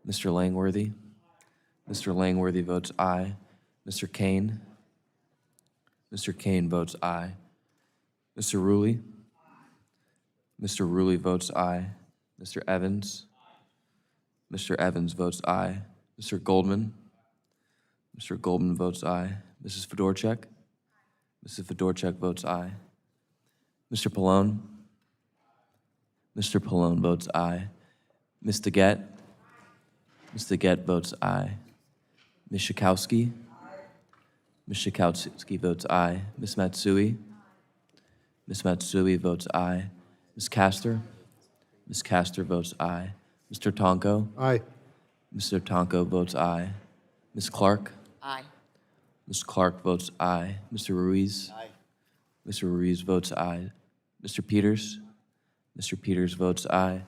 Mr. Langworthy? Mr. Langworthy votes aye. Mr. Kane? Mr. Kane votes aye. Mr. Rulli? Mr. Rulli votes aye. Mr. Evans? Mr. Evans votes aye. Mr. Goldman? Mr. Goldman votes aye. Mrs. Fedorchak? Mrs. Fedorchak votes aye. Mr. Pallone? Mr. Pallone votes aye. Ms. DeGette? Ms. DeGette votes aye. Ms. Schakowsky? Ms. Schakowsky votes aye. Ms. Matsui? Ms. Matsui votes aye. Ms. Castor? Ms. Castor votes aye. Mr. Tonko? Aye. Mr. Tonko votes aye. Ms. Clark? Aye. Ms. Clark votes aye. Mr. Ruiz? Aye. Mr. Ruiz votes aye. Mr. Peters? Mr. Peters votes aye.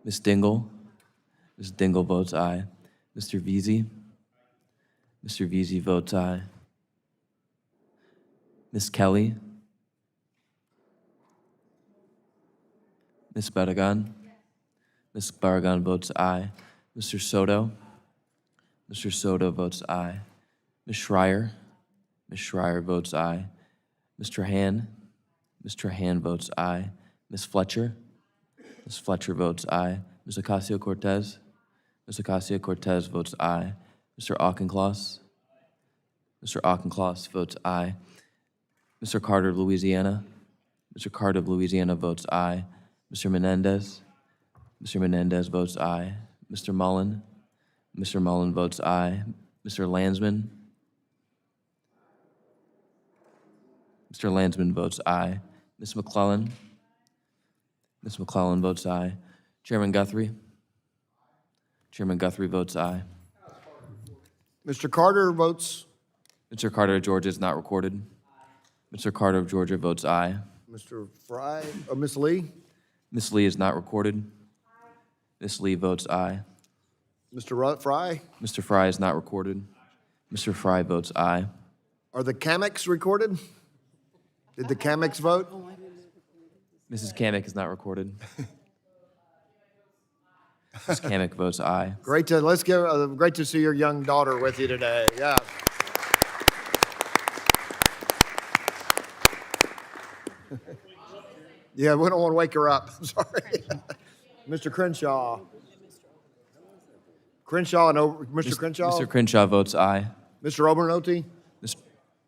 Ms. Dingle? Ms. Dingle votes aye. Mr. Veazey? Mr. Veazey votes aye. Ms. Kelly? Ms. Barragan? Ms. Barragan votes aye. Mr. Soto? Mr. Soto votes aye. Ms. Schreier? Ms. Schreier votes aye. Mr. Han? Mr. Han votes aye. Ms. Fletcher? Ms. Fletcher votes aye. Ms. Ocasio-Cortez? Ms. Ocasio-Cortez votes aye. Mr. Auchincloss? Mr. Auchincloss votes aye. Mr. Carter of Louisiana? Mr. Carter of Louisiana votes aye. Mr. Menendez? Mr. Menendez votes aye. Mr. Mullen? Mr. Mullen votes aye. Mr. Landsman? Mr. Landsman votes aye. Ms. McClellan? Ms. McClellan votes aye. Chairman Guthrie? Chairman Guthrie votes aye. Mr. Carter votes. Mr. Carter of Georgia is not recorded. Mr. Carter of Georgia votes aye. Mr. Fry, Ms. Lee. Ms. Lee is not recorded. Ms. Lee votes aye. Mr. Fry. Mr. Fry is not recorded. Mr. Fry votes aye. Are the Kamics recorded? Did the Kamics vote? Mrs. Kamek is not recorded. Ms. Kamek votes aye. Great to see your young daughter with you today. Yeah. Yeah, we don't want to wake her up. I'm sorry. Mr. Crenshaw. Mr. Crenshaw? Mr. Crenshaw votes aye. Mr. Obernolte?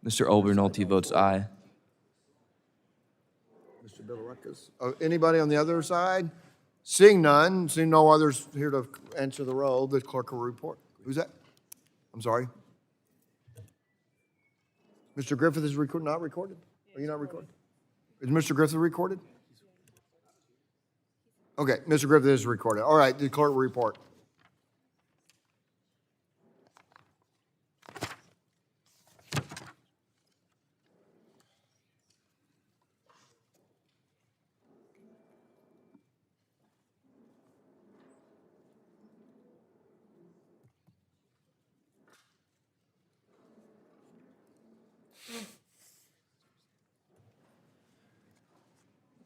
Mr. Obernolte votes aye. Mr. Billerikas? Anybody on the other side? Seeing none, seeing no others here to answer the roll, the clerk will report. Who's that? I'm sorry. Mr. Griffith is not recorded? Are you not recorded? Is Mr. Griffith recorded? Okay, Mr. Griffith is recorded. All right, the clerk will report.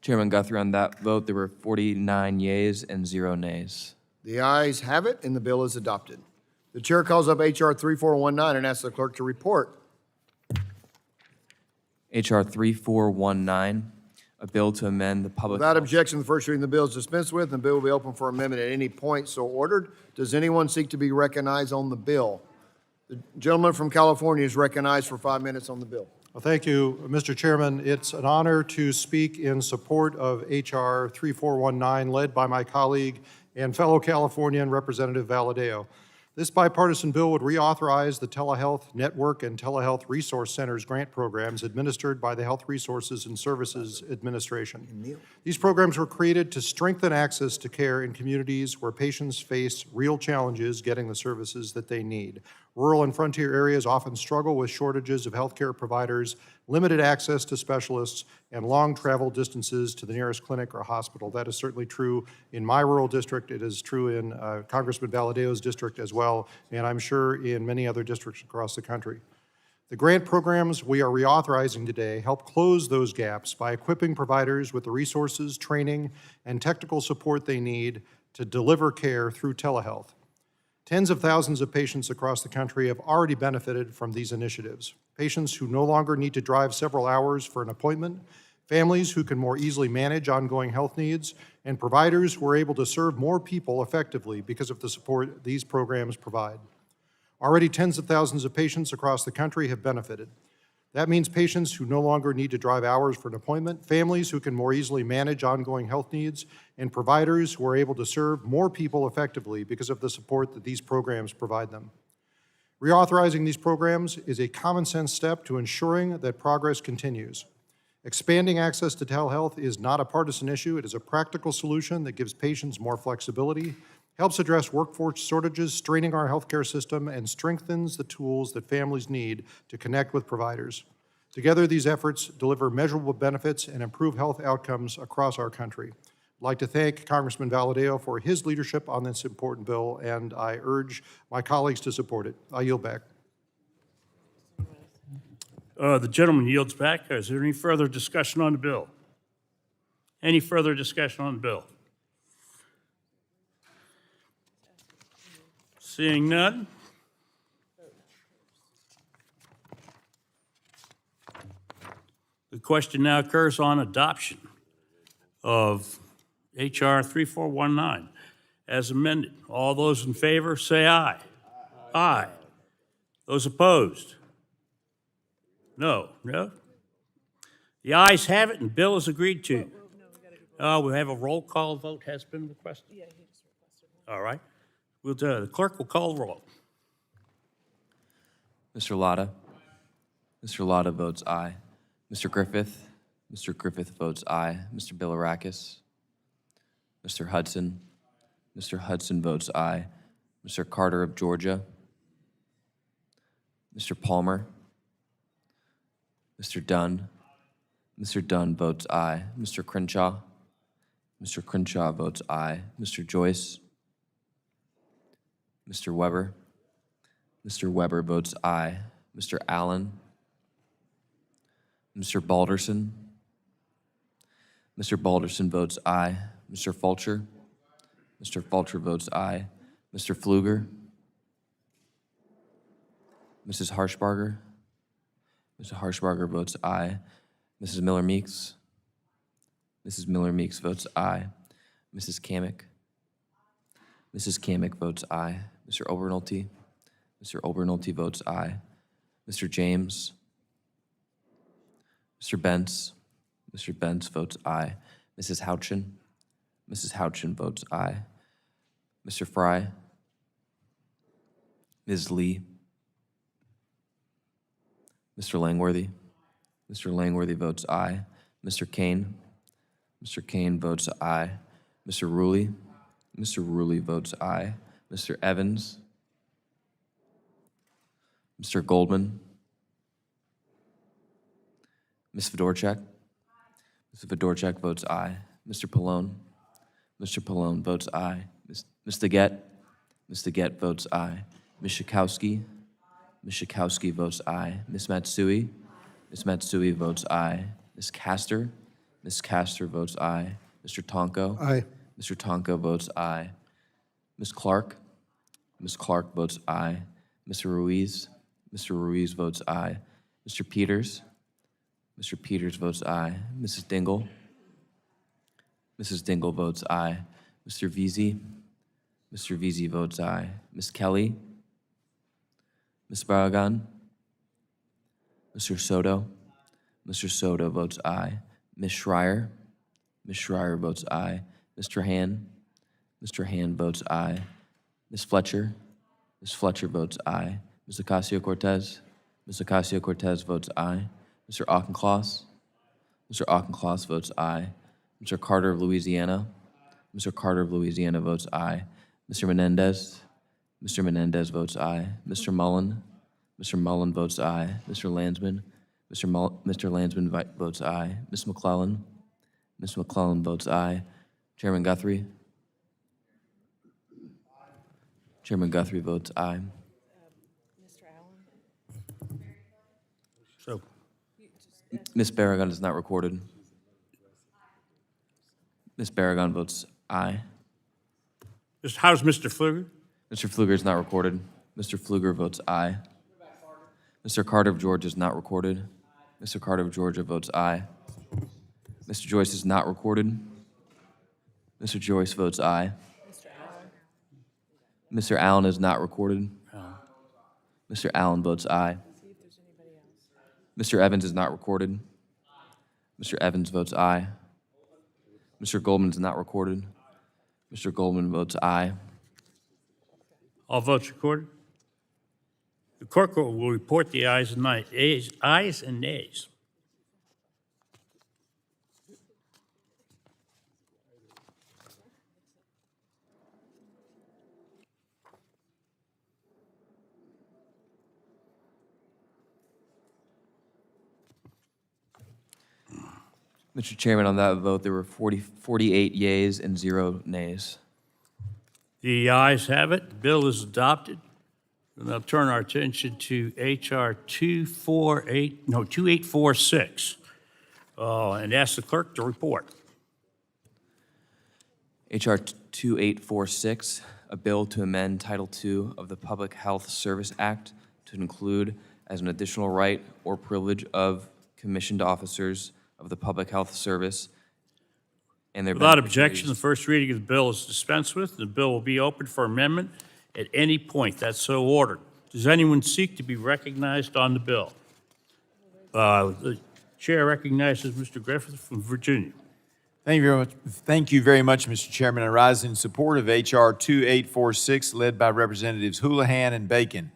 Chairman Guthrie, on that vote, there were 49 yeas and 0 nays. The ayes have it, and the bill is adopted. The chair calls up H.R. 3419 and asks the clerk to report. H.R. 3419, a bill to amend the public. Without objection, the first reading of the bill is dispensed with, and the bill will be open for amendment at any point so ordered. Does anyone seek to be recognized on the bill? The gentleman from California is recognized for 5 minutes on the bill. Well, thank you, Mr. Chairman. It's an honor to speak in support of H.R. 3419, led by my colleague and fellow Californian Representative Valadeo. This bipartisan bill would reauthorize the Telehealth Network and Telehealth Resource Centers grant programs administered by the Health Resources and Services Administration. These programs were created to strengthen access to care in communities where patients face real challenges getting the services that they need. Rural and frontier areas often struggle with shortages of healthcare providers, limited access to specialists, and long travel distances to the nearest clinic or hospital. That is certainly true in my rural district. It is true in Congressman Valadeo's district as well, and I'm sure in many other districts across the country. The grant programs we are reauthorizing today help close those gaps by equipping providers with the resources, training, and technical support they need to deliver care through telehealth. Tens of thousands of patients across the country have already benefited from these initiatives. Patients who no longer need to drive several hours for an appointment, families who can more easily manage ongoing health needs, and providers who are able to serve more people effectively because of the support these programs provide. Already tens of thousands of patients across the country have benefited. That means patients who no longer need to drive hours for an appointment, families who can more easily manage ongoing health needs, and providers who are able to serve more people effectively because of the support that these programs provide them. Reauthorizing these programs is a common-sense step to ensuring that progress continues. Expanding access to telehealth is not a partisan issue. It is a practical solution that gives patients more flexibility, helps address workforce shortages straining our healthcare system, and strengthens the tools that families need to connect with providers. Together, these efforts deliver measurable benefits and improve health outcomes across our country. I'd like to thank Congressman Valadao for his leadership on this important bill, and I urge my colleagues to support it. I yield back. The gentleman yields back. Is there any further discussion on the bill? Any further discussion on the bill? Seeing none. The question now occurs on adoption of H.R. 3419 as amended. All those in favor say aye. Aye. Those opposed? No. No? The ayes have it, and the bill is agreed to. We have a roll call vote has been requested. Yeah, he just requested one. All right. The clerk will call the roll. Mr. Latta? Mr. Latta votes aye. Mr. Griffith? Mr. Griffith votes aye. Mr. Bilirakis? Mr. Hudson? Mr. Hudson votes aye. Mr. Carter of Georgia? Mr. Palmer? Mr. Dunn? Mr. Dunn votes aye. Mr. Crenshaw? Mr. Crenshaw votes aye. Mr. Joyce? Mr. Weber? Mr. Weber votes aye. Mr. Allen? Mr. Balderson? Mr. Balderson votes aye. Mr. Fulcher? Mr. Fulcher votes aye. Mr. Pfluger? Mrs. Harshbarger? Mr. Harshbarger votes aye. Mrs. Miller-Meeks? Mrs. Miller-Meeks votes aye. Mrs. Kamick? Mrs. Kamick votes aye. Mr. Obernolte? Mr. Obernolte votes aye. Mr. James? Mr. Bentz? Mr. Bentz votes aye. Mrs. Houchin? Mrs. Houchin votes aye. Mr. Fry? Ms. Lee? Mr. Langworthy? Mr. Langworthy votes aye. Mr. Kane? Mr. Kane votes aye. Mr. Ruley? Mr. Ruley votes aye. Mr. Evans? Mr. Goldman? Ms. Fedorchak? Ms. Fedorchak votes aye. Mr. Pallone? Mr. Pallone votes aye. Ms. Deget? Ms. Deget votes aye. Ms. Schakowsky? Ms. Schakowsky votes aye. Ms. Matsui? Ms. Matsui votes aye. Ms. Castor? Ms. Castor votes aye. Mr. Tonko? Aye. Mr. Tonko votes aye. Ms. Clark? Ms. Clark votes aye. Mr. Ruiz? Mr. Ruiz votes aye. Mr. Peters? Mr. Peters votes aye. Mrs. Dingle? Mrs. Dingle votes aye. Mr. Veazey? Mr. Veazey votes aye. Ms. Kelly? Ms. Barragan? Mr. Soto? Mr. Soto votes aye. Ms. Schreier? Ms. Schreier votes aye. Mr. Han? Mr. Han votes aye. Ms. Fletcher? Ms. Fletcher votes aye. Ms. Ocasio-Cortez? Ms. Ocasio-Cortez votes aye. Mr. Auchincloss? Mr. Auchincloss votes aye. Mr. Carter of Louisiana? Mr. Carter of Louisiana votes aye. Mr. Menendez? Mr. Menendez votes aye. Mr. Mullen? Mr. Mullen votes aye. Mr. Landsman? Mr. Landsman votes aye. Ms. McClellan? Ms. McClellan votes aye. Chairman Guthrie? Chairman Guthrie votes aye. So, Ms. Barragan is not recorded. Ms. Barragan votes aye. how's Mr. Pfluger? Mr. Pfluger is not recorded. Mr. Pfluger votes aye. Mr. Carter of Georgia is not recorded. Mr. Carter of Georgia votes aye. Mr. Joyce is not recorded. Mr. Joyce votes aye. Mr. Allen is not recorded. Mr. Allen votes aye. Mr. Evans is not recorded. Mr. Evans votes aye. Mr. Goldman is not recorded. Mr. Goldman votes aye. All votes recorded. The clerk will report the ayes and nays. Mr. Chairman, on that vote, there were 48 yeas and 0 nays. The ayes have it. The bill is adopted. We'll now turn our attention to H.R. 2846, and ask the clerk to report. H.R. 2846, a bill to amend Title II of the Public Health Service Act to include as an additional right or privilege of commissioned officers of the Public Health Service and their Without beneficiaries. objection, the first reading of the bill is dispensed with. The bill will be open for amendment at any point. That's so ordered. Does anyone seek to be recognized on the bill? The chair recognizes Mr. Griffith from Virginia. Thank you very much, Mr. Chairman. I rise in support of H.R. 2846, led by Representatives Houlihan and Bacon.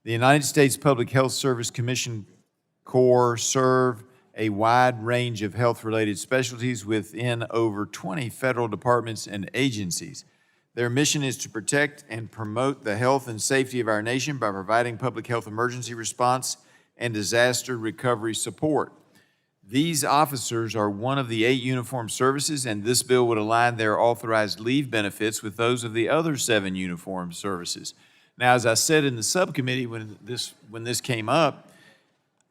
The United States Public Health Service Commission Corps serve a wide range of health-related specialties within over 20 federal departments and agencies. Their mission is to protect and promote the health and safety of our nation by providing public health emergency response and disaster recovery support. These officers are one of the 8 uniformed services, and this bill would align their authorized leave benefits with those of the other 7 uniformed services. Now, as I said in the subcommittee when this came up,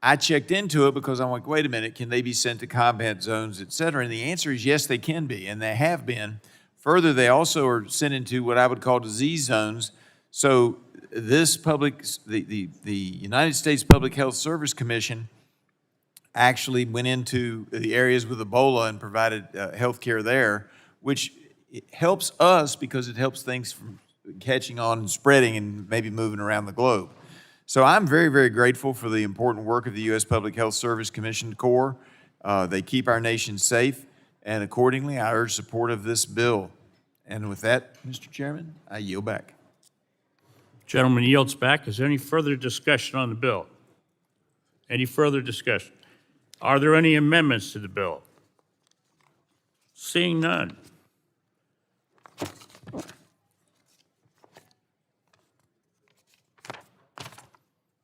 I checked into it because I'm like, wait a minute, can they be sent to combat zones, et cetera? And the answer is yes, they can be, and they have been. Further, they also are sent into what I would call disease zones. So this the United States Public Health Service Commission actually went into the areas with Ebola and provided health care there, which helps us because it helps things from catching on and spreading and maybe moving around the globe. So I'm very, very grateful for the important work of the U.S. Public Health Service Commission Corps. They keep our nation safe, and accordingly, I urge support of this bill. And with that, Mr. Chairman, I yield back. Gentleman yields back. Is there any further discussion on the bill? Any further discussion? Are there any amendments to the bill? Seeing none.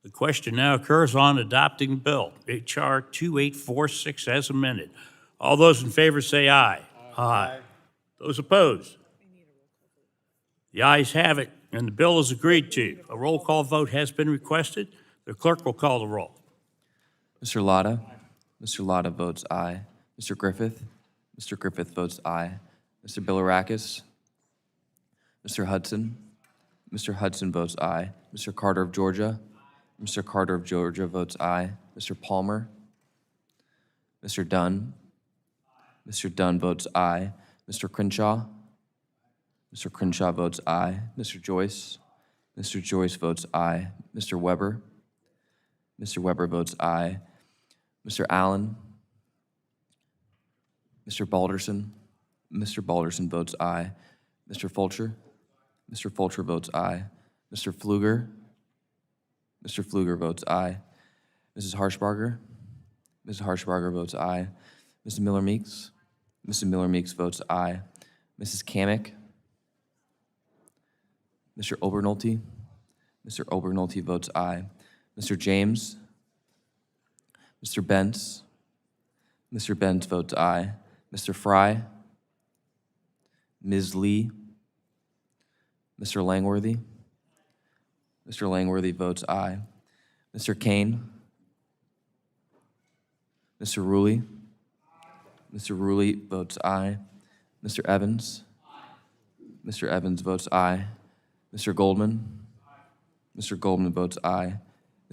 The question now occurs on adopting bill, H.R. 2846 as amended. All those in favor say aye. Aye. Those opposed? The ayes have it, and the bill is agreed to. A roll call vote has been requested. The clerk will call the roll. Mr. Latta? Mr. Latta votes aye. Mr. Griffith? Mr. Griffith votes aye. Mr. Bilirakis? Mr. Hudson? Mr. Hudson votes aye. Mr. Carter of Georgia? Mr. Carter of Georgia votes aye. Mr. Palmer? Mr. Dunn? Mr. Dunn votes aye. Mr. Crenshaw? Mr. Crenshaw votes aye. Mr. Joyce? Mr. Joyce votes aye. Mr. Weber? Mr. Weber votes aye. Mr. Allen? Mr. Balderson? Mr. Balderson votes aye. Mr. Fulcher? Mr. Fulcher votes aye. Mr. Pfluger? Mr. Pfluger votes aye. Mrs. Harshbarger? Mrs. Harshbarger votes aye. Mr. Miller-Meeks? Mr. Miller-Meeks votes aye. Mrs. Kamick? Mr. Obernolte? Mr. Obernolte votes aye. Mr. James? Mr. Bentz? Mr. Bentz votes aye. Mr. Fry? Ms. Lee? Mr. Langworthy? Mr. Langworthy votes aye. Mr. Kane? Mr. Ruley? Mr. Ruley votes aye. Mr. Evans? Mr. Evans votes aye. Mr. Goldman? Mr. Goldman votes aye.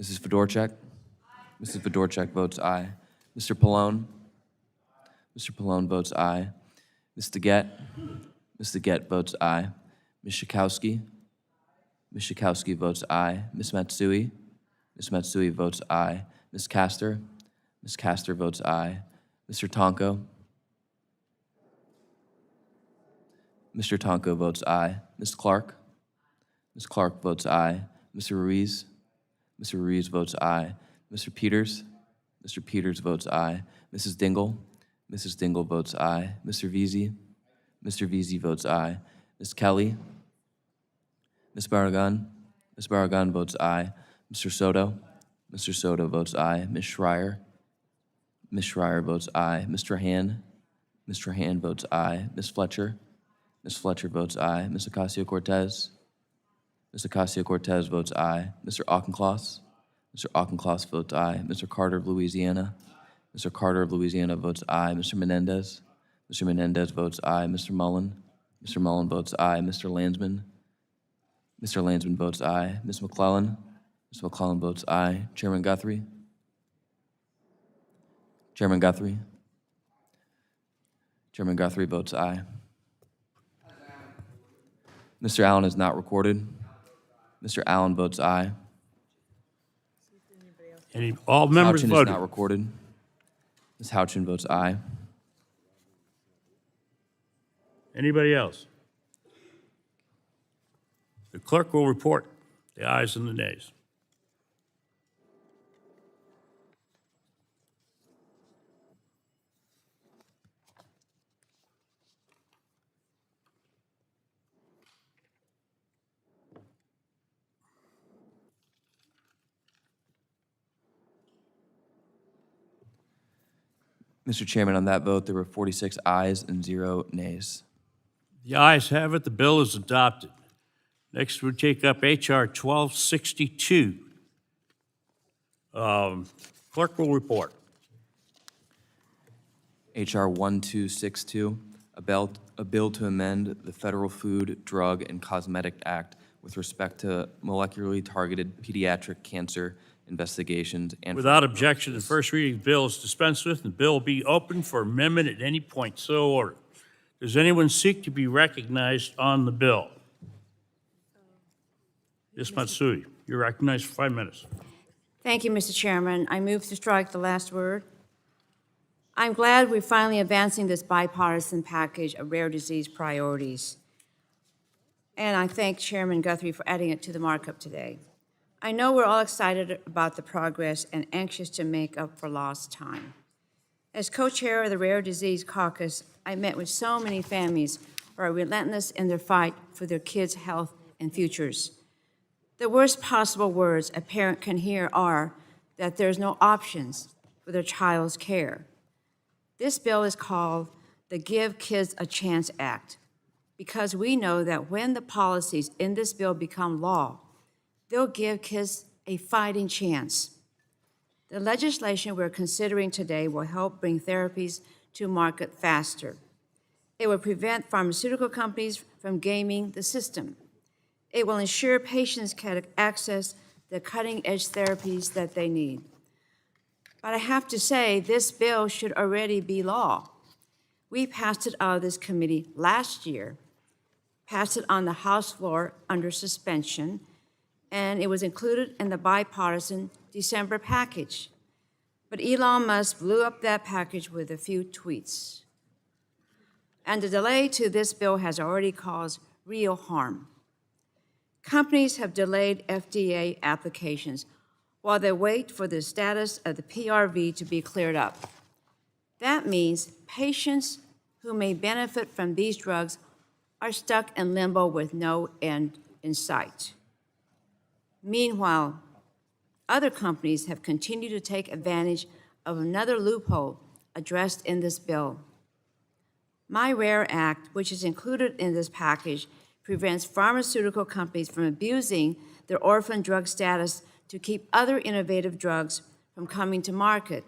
Mrs. Fedorchak? Mrs. Fedorchak votes aye. Mr. Pallone? Mr. Pallone votes aye. Ms. DeGette? Ms. DeGette votes aye. Ms. Schakowsky? Ms. Schakowsky votes aye. Ms. Matsui? Ms. Matsui votes aye. Ms. Castor? Ms. Castor votes aye. Mr. Tonko? Mr. Tonko votes aye. Ms. Clark? Ms. Clark votes aye. Mr. Ruiz? Mr. Ruiz votes aye. Mr. Peters? Mr. Peters votes aye. Mrs. Dingle? Mrs. Dingle votes aye. Mr. Veazey? Mr. Veazey votes aye. Ms. Kelly? Ms. Barragan? Ms. Barragan votes aye. Mr. Soto? Mr. Soto votes aye. Ms. Schreier? Ms. Schreier votes aye. Mr. Hand? Mr. Hand votes aye. Ms. Fletcher? Ms. Fletcher votes aye. Ms. Ocasio-Cortez? Ms. Ocasio-Cortez votes aye. Mr. Auchincloss? Mr. Auchincloss votes aye. Mr. Carter of Louisiana? Mr. Carter of Louisiana votes aye. Mr. Menendez? Mr. Menendez votes aye. Mr. Mullen? Mr. Mullen votes aye. Mr. Landsman? Mr. Landsman votes aye. Ms. McClellan? Ms. McClellan votes aye. Chairman Guthrie? Chairman Guthrie? Chairman Guthrie votes aye. Mr. Allen is not recorded. Mr. Allen votes aye. All members Houchin is voted. not recorded. Ms. Houchin votes aye. Anybody else? The clerk will report the ayes and the nays. Mr. Chairman, on that vote, there were 46 ayes and 0 nays. The ayes have it. The bill is adopted. Next, we take up H.R. 1262. Clerk will report. H.R. 1262, a bill to amend the Federal Food, Drug, and Cosmetic Act with respect to molecularly targeted pediatric cancer investigations and... Without objection, the first reading of the bill is dispensed with, and the bill will be open for amendment at any point. So ordered. Does anyone seek to be recognized on the bill? Ms. Matsui, you're recognized for 5 minutes. Thank you, Mr. Chairman. I move to strike the last word. I'm glad we're finally advancing this bipartisan package of rare disease priorities. And I thank Chairman Guthrie for adding it to the markup today. I know we're all excited about the progress and anxious to make up for lost time. As co-chair of the Rare Disease Caucus, I met with so many families who are relentless in their fight for their kids' health and futures. The worst possible words a parent can hear are that there's no options for their child's care. This bill is called the Give Kids a Chance Act because we know that when the policies in this bill become law, they'll give kids a fighting chance. The legislation we're considering today will help bring therapies to market faster. It will prevent pharmaceutical companies from gaming the system. It will ensure patients can access the cutting-edge therapies that they need. But I have to say, this bill should already be law. We passed it out of this committee last year, passed it on the House floor under suspension, and it was included in the bipartisan December package. But Elon Musk blew up that package with a few tweets. And the delay to this bill has already caused real harm. Companies have delayed FDA applications while they wait for the status of the PRV to be cleared up. That means patients who may benefit from these drugs are stuck in limbo with no end in sight. Meanwhile, other companies have continued to take advantage of another loophole addressed in this bill. My Rare Act, which is included in this package, prevents pharmaceutical companies from abusing their orphan drug status to keep other innovative drugs from coming to market.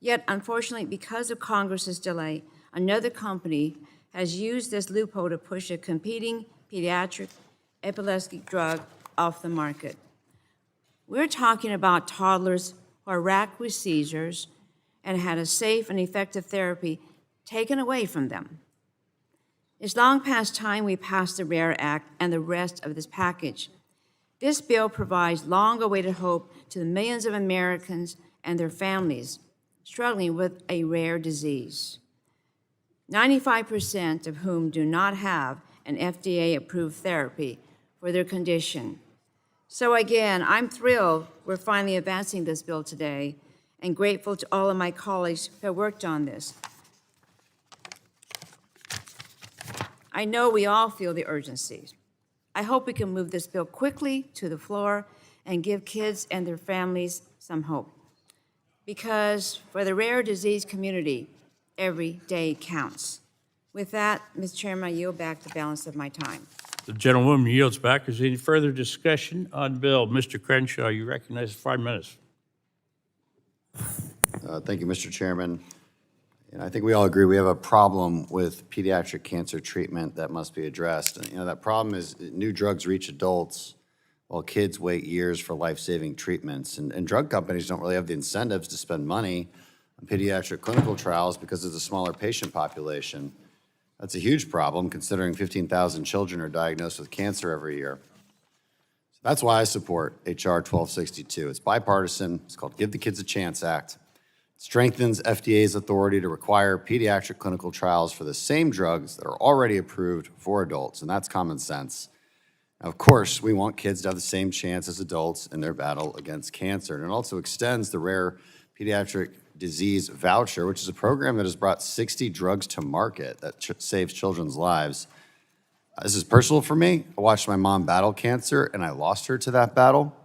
Yet, unfortunately, because of Congress's delay, another company has used this loophole to push a competing pediatric epilepsy drug off the market. We're talking about toddlers who are racked with seizures and had a safe and effective therapy taken away from them. It's long past time we passed the Rare Act and the rest of this package. This bill provides long-awaited hope to the millions of Americans and their families struggling with a rare disease, 95% of whom do not have an FDA-approved therapy for their condition. So again, I'm thrilled we're finally advancing this bill today and grateful to all of my colleagues who have worked on this. I know we all feel the urgency. I hope we can move this bill quickly to the floor and give kids and their families some hope. Because for the rare disease community, every day counts. With that, Mr. Chairman, I yield back the balance of my time. The gentlewoman yields back. Is there any further discussion on the bill? Mr. Crenshaw, you recognize 5 minutes. Thank you, Mr. Chairman. And I think we all agree we have a problem with pediatric cancer treatment that must be addressed. And, that problem is new drugs reach adults while kids wait years for life-saving treatments. And drug companies don't really have the incentives to spend money on pediatric clinical trials because of the smaller patient population. That's a huge problem considering 15,000 children are diagnosed with cancer every year. So that's why I support H.R. 1262. It's bipartisan. It's called Give the Kids a Chance Act. Strengthens FDA's authority to require pediatric clinical trials for the same drugs that are already approved for adults, and that's common sense. Now, of course, we want kids to have the same chance as adults in their battle against cancer, and it also extends the rare pediatric disease voucher, which is a program that has brought 60 drugs to market that saves children's lives. This is personal for me. I watched my mom battle cancer, and I lost her to that battle.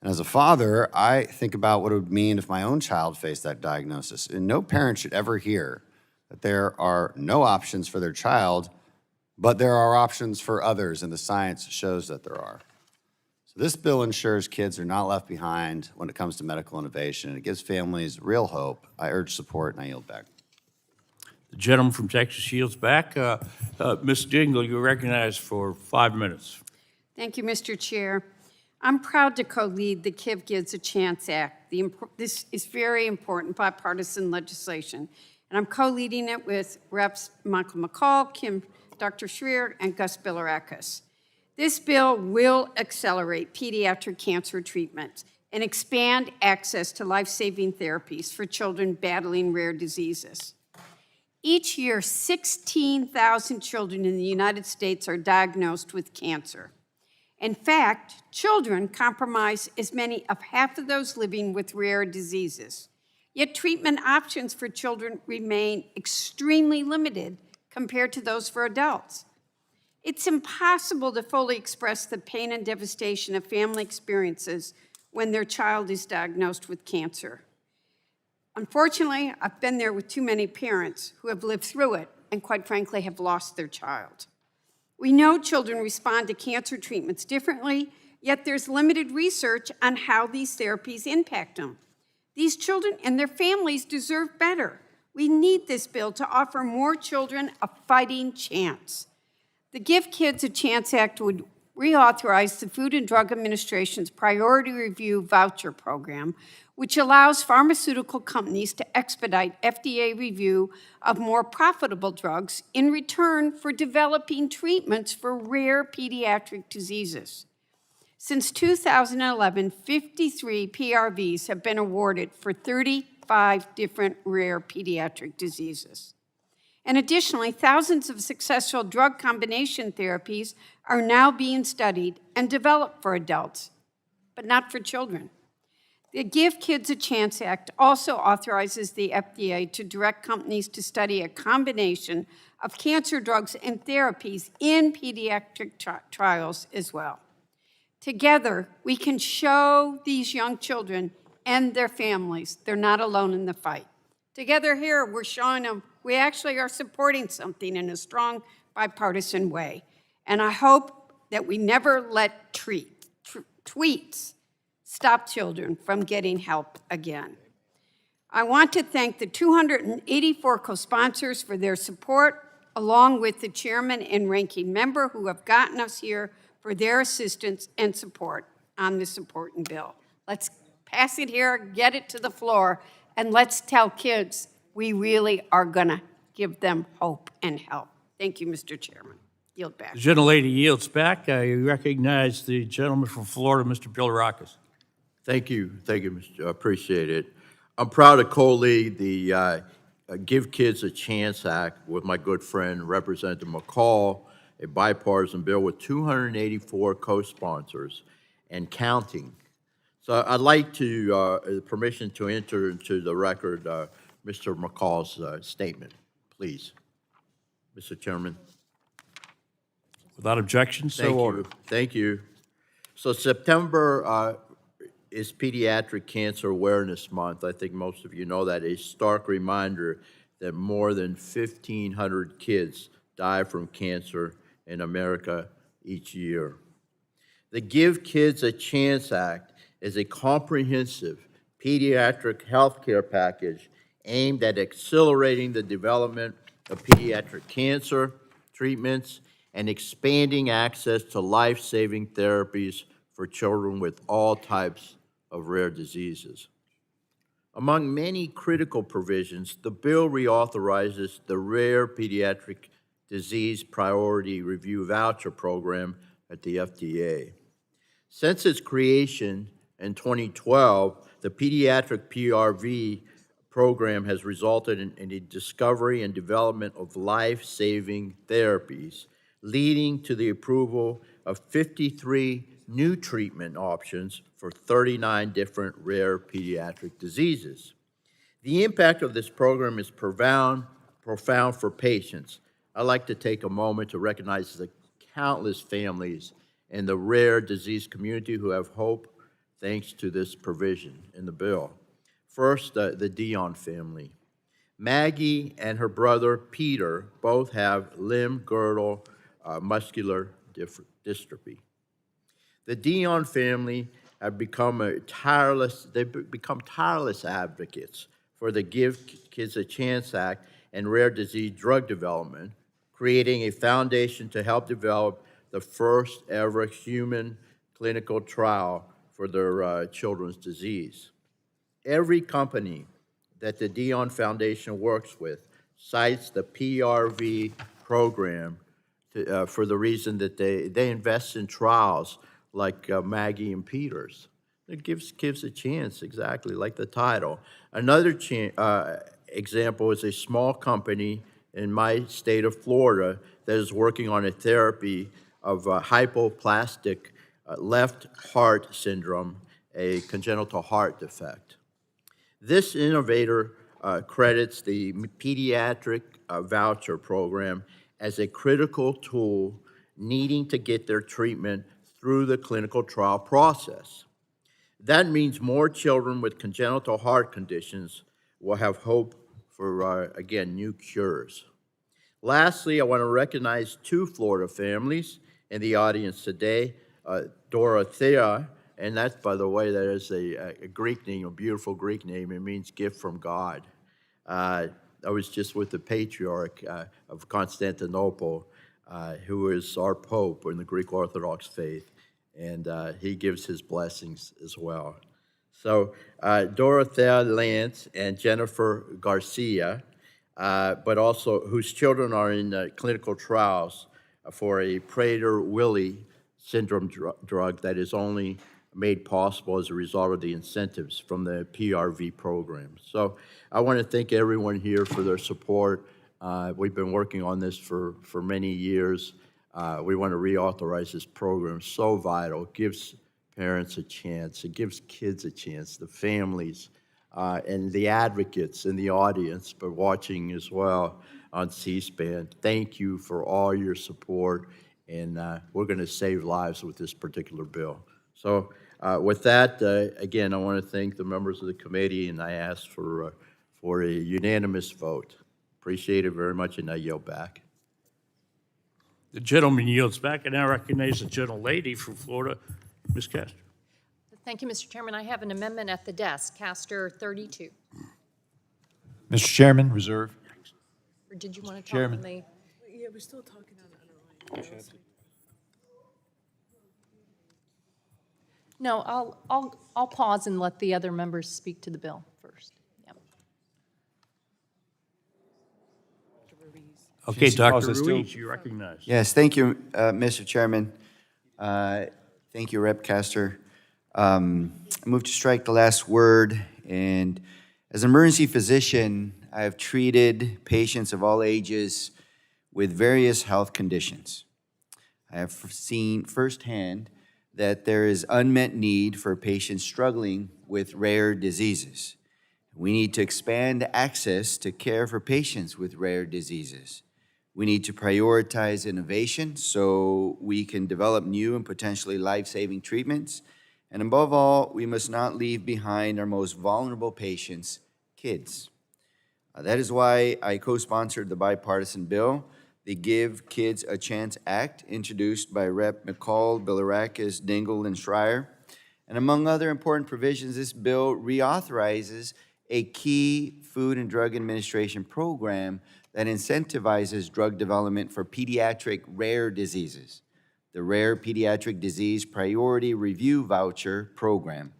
And as a father, I think about what it would mean if my own child faced that diagnosis. And no parent should ever hear that there are no options for their child, but there are options for others, and the science shows that there are. So this bill ensures kids are not left behind when it comes to medical innovation, and it gives families real hope. I urge support, and I yield back. The gentleman from Texas yields back. Ms. Dingle, you're recognized for 5 minutes. Thank you, Mr. Chair. I'm proud to co-lead the Give Kids a Chance Act. This is very important bipartisan legislation, and I'm co-leading it with Reps. Michael McCall, Dr. Schreier, and Gus Bilirakis. This bill will accelerate pediatric cancer treatment and expand access to life-saving therapies for children battling rare diseases. Each year, 16,000 children in the United States are diagnosed with cancer. In fact, children comprise as many of half of those living with rare diseases. Yet treatment options for children remain extremely limited compared to those for adults. It's impossible to fully express the pain and devastation of family experiences when their child is diagnosed with cancer. Unfortunately, I've been there with too many parents who have lived through it and, quite frankly, have lost their child. We know children respond to cancer treatments differently, yet there's limited research on how these therapies impact them. These children and their families deserve better. We need this bill to offer more children a fighting chance. The Give Kids a Chance Act would reauthorize the Food and Drug Administration's Priority Review Voucher Program, which allows pharmaceutical companies to expedite FDA review of more profitable drugs in return for developing treatments for rare pediatric diseases. Since 2011, 53 PRVs have been awarded for 35 different rare pediatric diseases. And additionally, thousands of successful drug combination therapies are now being studied and developed for adults, but not for children. The Give Kids a Chance Act also authorizes the FDA to direct companies to study a combination of cancer drugs and therapies in pediatric trials as well. Together, we can show these young children and their families they're not alone in the fight. Together here, we're showing them we actually are supporting something in a strong bipartisan way. And I hope that we never let tweets stop children from getting help again. I want to thank the 284 co-sponsors for their support, along with the chairman and ranking member who have gotten us here for their assistance and support on this important bill. Let's pass it here, get it to the floor, and let's tell kids we really are gonna give them hope and help. Thank you, Mr. Chairman. Yield back. The gentlelady yields back. I recognize the gentleman from Florida, Mr. Bilirakis. Thank you, Mr. Appreciate it. I'm proud to co-lead the Give Kids a Chance Act with my good friend, Representative McCall, a bipartisan bill with 284 co-sponsors. and counting. So I'd like to, permission to enter into the record Mr. McCall's statement, please. Mr. Chairman. Without objection, so Thank ordered. you. Thank you. So September is Pediatric Cancer Awareness Month. I think most of you know that. A stark reminder that more than 1,500 kids die from cancer in America each year. The Give Kids a Chance Act is a comprehensive pediatric health care package aimed at accelerating the development of pediatric cancer treatments and expanding access to life-saving therapies for children with all types of rare diseases. Among many critical provisions, the bill reauthorizes the Rare Pediatric Disease Priority Review Voucher Program at the FDA. Since its creation in 2012, the Pediatric PRV program has resulted in the discovery and development of life-saving therapies, leading to the approval of 53 new treatment options for 39 different rare pediatric diseases. The impact of this program is profound for patients. I'd like to take a moment to recognize the countless families in the rare disease community who have hope thanks to this provision in the bill. First, the Dion family. Maggie and her brother Peter both have limb-girdle muscular dystrophy. The Dion family have become tireless advocates for the Give Kids a Chance Act and rare disease drug development, creating a foundation to help develop the first ever human clinical trial for their children's disease. Every company that the Dion Foundation works with cites the PRV program for the reason that they invest in trials like Maggie and Peter's. It gives kids a chance, exactly like the title. Another example is a small company in my state of Florida that is working on a therapy of hypoplastic left heart syndrome, a congenital heart defect. This innovator credits the Pediatric Voucher Program as a critical tool needing to get their treatment through the clinical trial process. That means more children with congenital heart conditions will have hope for, again, new cures. Lastly, I want to recognize two Florida families in the audience today, Dorothea, and that's, by the way, that is a Greek name, a beautiful Greek name. It means gift from God. I was just with the Patriarch of Constantinople, who is our Pope in the Greek Orthodox faith, and he gives his blessings as well. So Dorothea Lance and Jennifer Garcia, but also whose children are in clinical trials for a Prader-Willi syndrome drug that is only made possible as a result of the incentives from the PRV program. So I want to thank everyone here for their support. We've been working on this for many years. We want to reauthorize this program. So vital. It gives parents a chance. It gives kids a chance, the families, and the advocates in the audience, but watching as well on C-SPAN. Thank you for all your support, and we're going to save lives with this particular bill. So with that, again, I want to thank the members of the committee, and I ask for a unanimous vote. Appreciate it very much, and I yield back. The gentleman yields back, and I recognize the gentlelady from Florida, Ms. Castor. Thank you, Mr. Chairman. I have an amendment at the desk, Castor 32. Mr. Chairman, reserve. Or did you want to talk Chairman. on the? Yeah, we're still talking on underlying. No, I'll pause and let the other members speak to the bill first. Yep. Okay, Mr. Claus, Dr. I still- Ruiz, you recognize. Yes, thank you, Mr. Chairman. Thank you, Rep. Castor. I move to strike the last word, and as an emergency physician, I have treated patients of all ages with various health conditions. I have seen firsthand that there is unmet need for patients struggling with rare diseases. We need to expand access to care for patients with rare diseases. We need to prioritize innovation so we can develop new and potentially life-saving treatments. And above all, we must not leave behind our most vulnerable patients, kids. That is why I co-sponsored the bipartisan bill, the Give Kids a Chance Act, introduced by Rep. McCall, Bilirakis, Dingell, and Schreier. And among other important provisions, this bill reauthorizes a key Food and Drug Administration program that incentivizes drug development for pediatric rare diseases, the Rare Pediatric Disease Priority Review Voucher Program.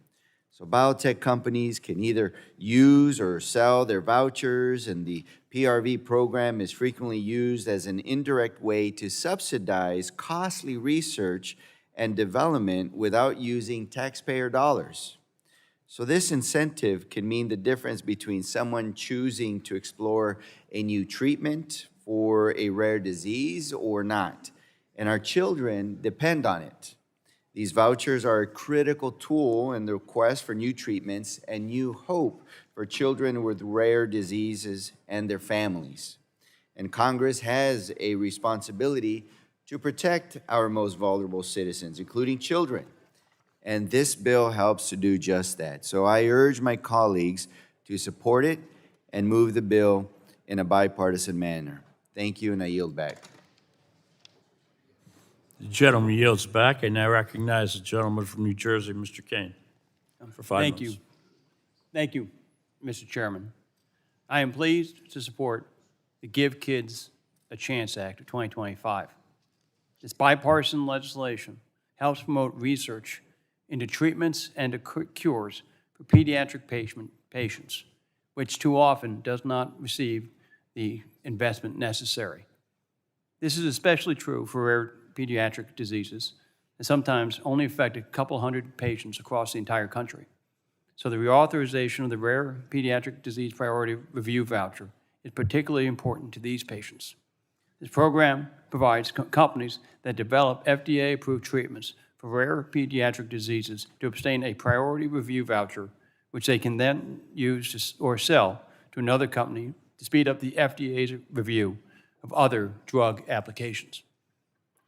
So biotech companies can either use or sell their vouchers, and the PRV program is frequently used as an indirect way to subsidize costly research and development without using taxpayer dollars. So this incentive can mean the difference between someone choosing to explore a new treatment for a rare disease or not. And our children depend on it. These vouchers are a critical tool in the quest for new treatments and new hope for children with rare diseases and their families. And Congress has a responsibility to protect our most vulnerable citizens, including children. And this bill helps to do just that. So I urge my colleagues to support it and move the bill in a bipartisan manner. Thank you, and I yield back. The gentleman yields back. I now recognize the gentleman from New Jersey, Mr. Kane, for 5 minutes. Thank you. Thank you, Mr. Chairman. I am pleased to support the Give Kids a Chance Act of 2025. This bipartisan legislation helps promote research into treatments and cures for pediatric patients, which too often does not receive the investment necessary. This is especially true for rare pediatric diseases that sometimes only affect a couple hundred patients across the entire country. So the reauthorization of the Rare Pediatric Disease Priority Review Voucher is particularly important to these patients. This program provides companies that develop FDA-approved treatments for rare pediatric diseases to obtain a priority review voucher, which they can then use or sell to another company to speed up the FDA's review of other drug applications.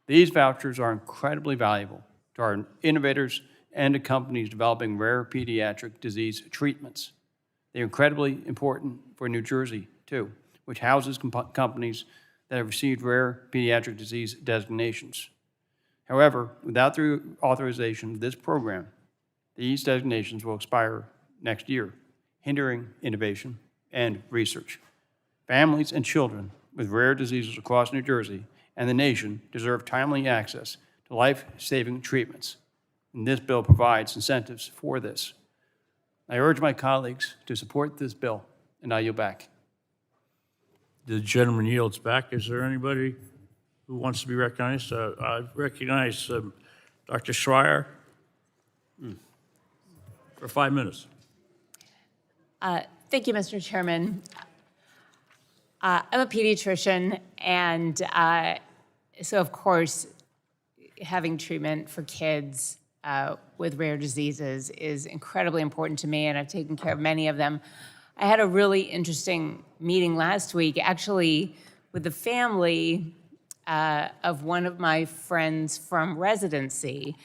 These vouchers are incredibly valuable to our innovators and to companies developing rare pediatric disease treatments. They're incredibly important for New Jersey, too, which houses companies that have received rare pediatric disease designations. However, without the authorization of this program, these designations will expire next year, hindering innovation and research. Families and children with rare diseases across New Jersey and the nation deserve timely access to life-saving treatments, and this bill provides incentives for this. I urge my colleagues to support this bill, and I yield back. The gentleman yields back. Is there anybody who wants to be recognized? I recognize Dr. Schreier for 5 minutes. Thank you, Mr. Chairman. I'm a pediatrician, and so of course, having treatment for kids with rare diseases is incredibly important to me, and I've taken care of many of them. I had a really interesting meeting last week, actually, with the family of one of my friends from residency.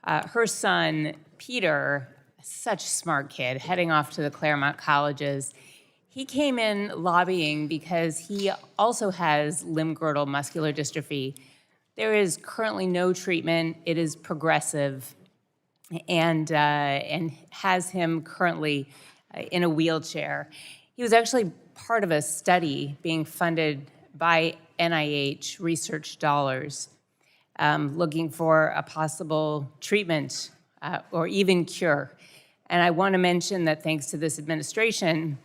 Her son, Peter, such a smart kid, heading off to the Claremont colleges. He came in lobbying because he also has limb-girdle muscular dystrophy. There is currently no treatment. It is progressive, and has him currently in a wheelchair. He was actually part of a study being funded by NIH research dollars, looking for a possible treatment or even cure. And I want to mention that thanks to this administration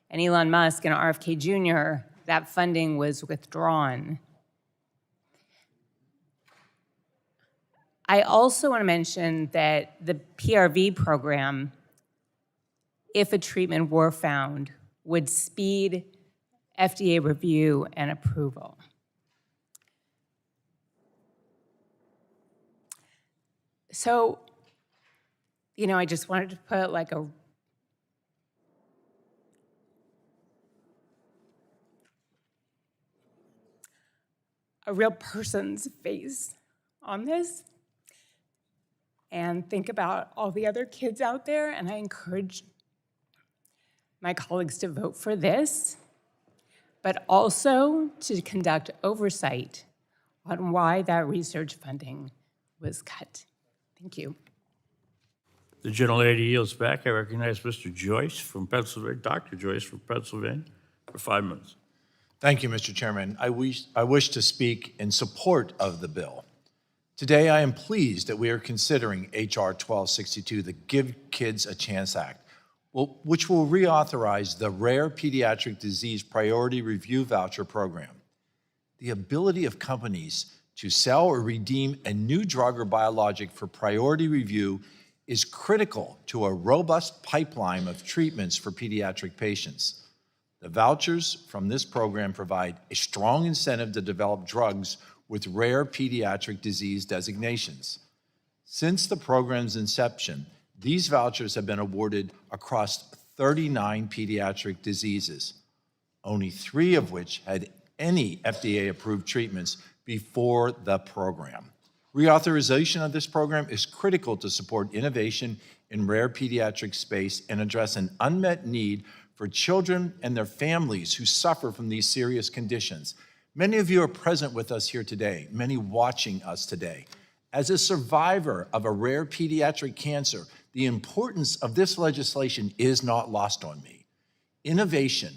and Elon Musk and RFK Jr., that funding was withdrawn. I also want to mention that the PRV program, if a treatment were found, would speed FDA review and approval. So, I just wanted to put like a real person's face on this and think about all the other kids out there. And I encourage my colleagues to vote for this, but also to conduct oversight on why that research funding was cut. Thank you. The gentlelady yields back. I recognize Mr. Joyce from Pennsylvania, Dr. Joyce from Pennsylvania, for 5 minutes. Thank you, Mr. Chairman. I wish to speak in support of the bill. Today, I am pleased that we are considering H.R. 1262, the Give Kids a Chance Act, which will reauthorize the Rare Pediatric Disease Priority Review Voucher Program. The ability of companies to sell or redeem a new drug or biologic for priority review is critical to a robust pipeline of treatments for pediatric patients. The vouchers from this program provide a strong incentive to develop drugs with rare pediatric disease designations. Since the program's inception, these vouchers have been awarded across 39 pediatric diseases, only 3 of which had any FDA-approved treatments before the program. Reauthorization of this program is critical to support innovation in rare pediatric space and address an unmet need for children and their families who suffer from these serious conditions. Many of you are present with us here today, many watching us today. As a survivor of a rare pediatric cancer, the importance of this legislation is not lost on me. Innovation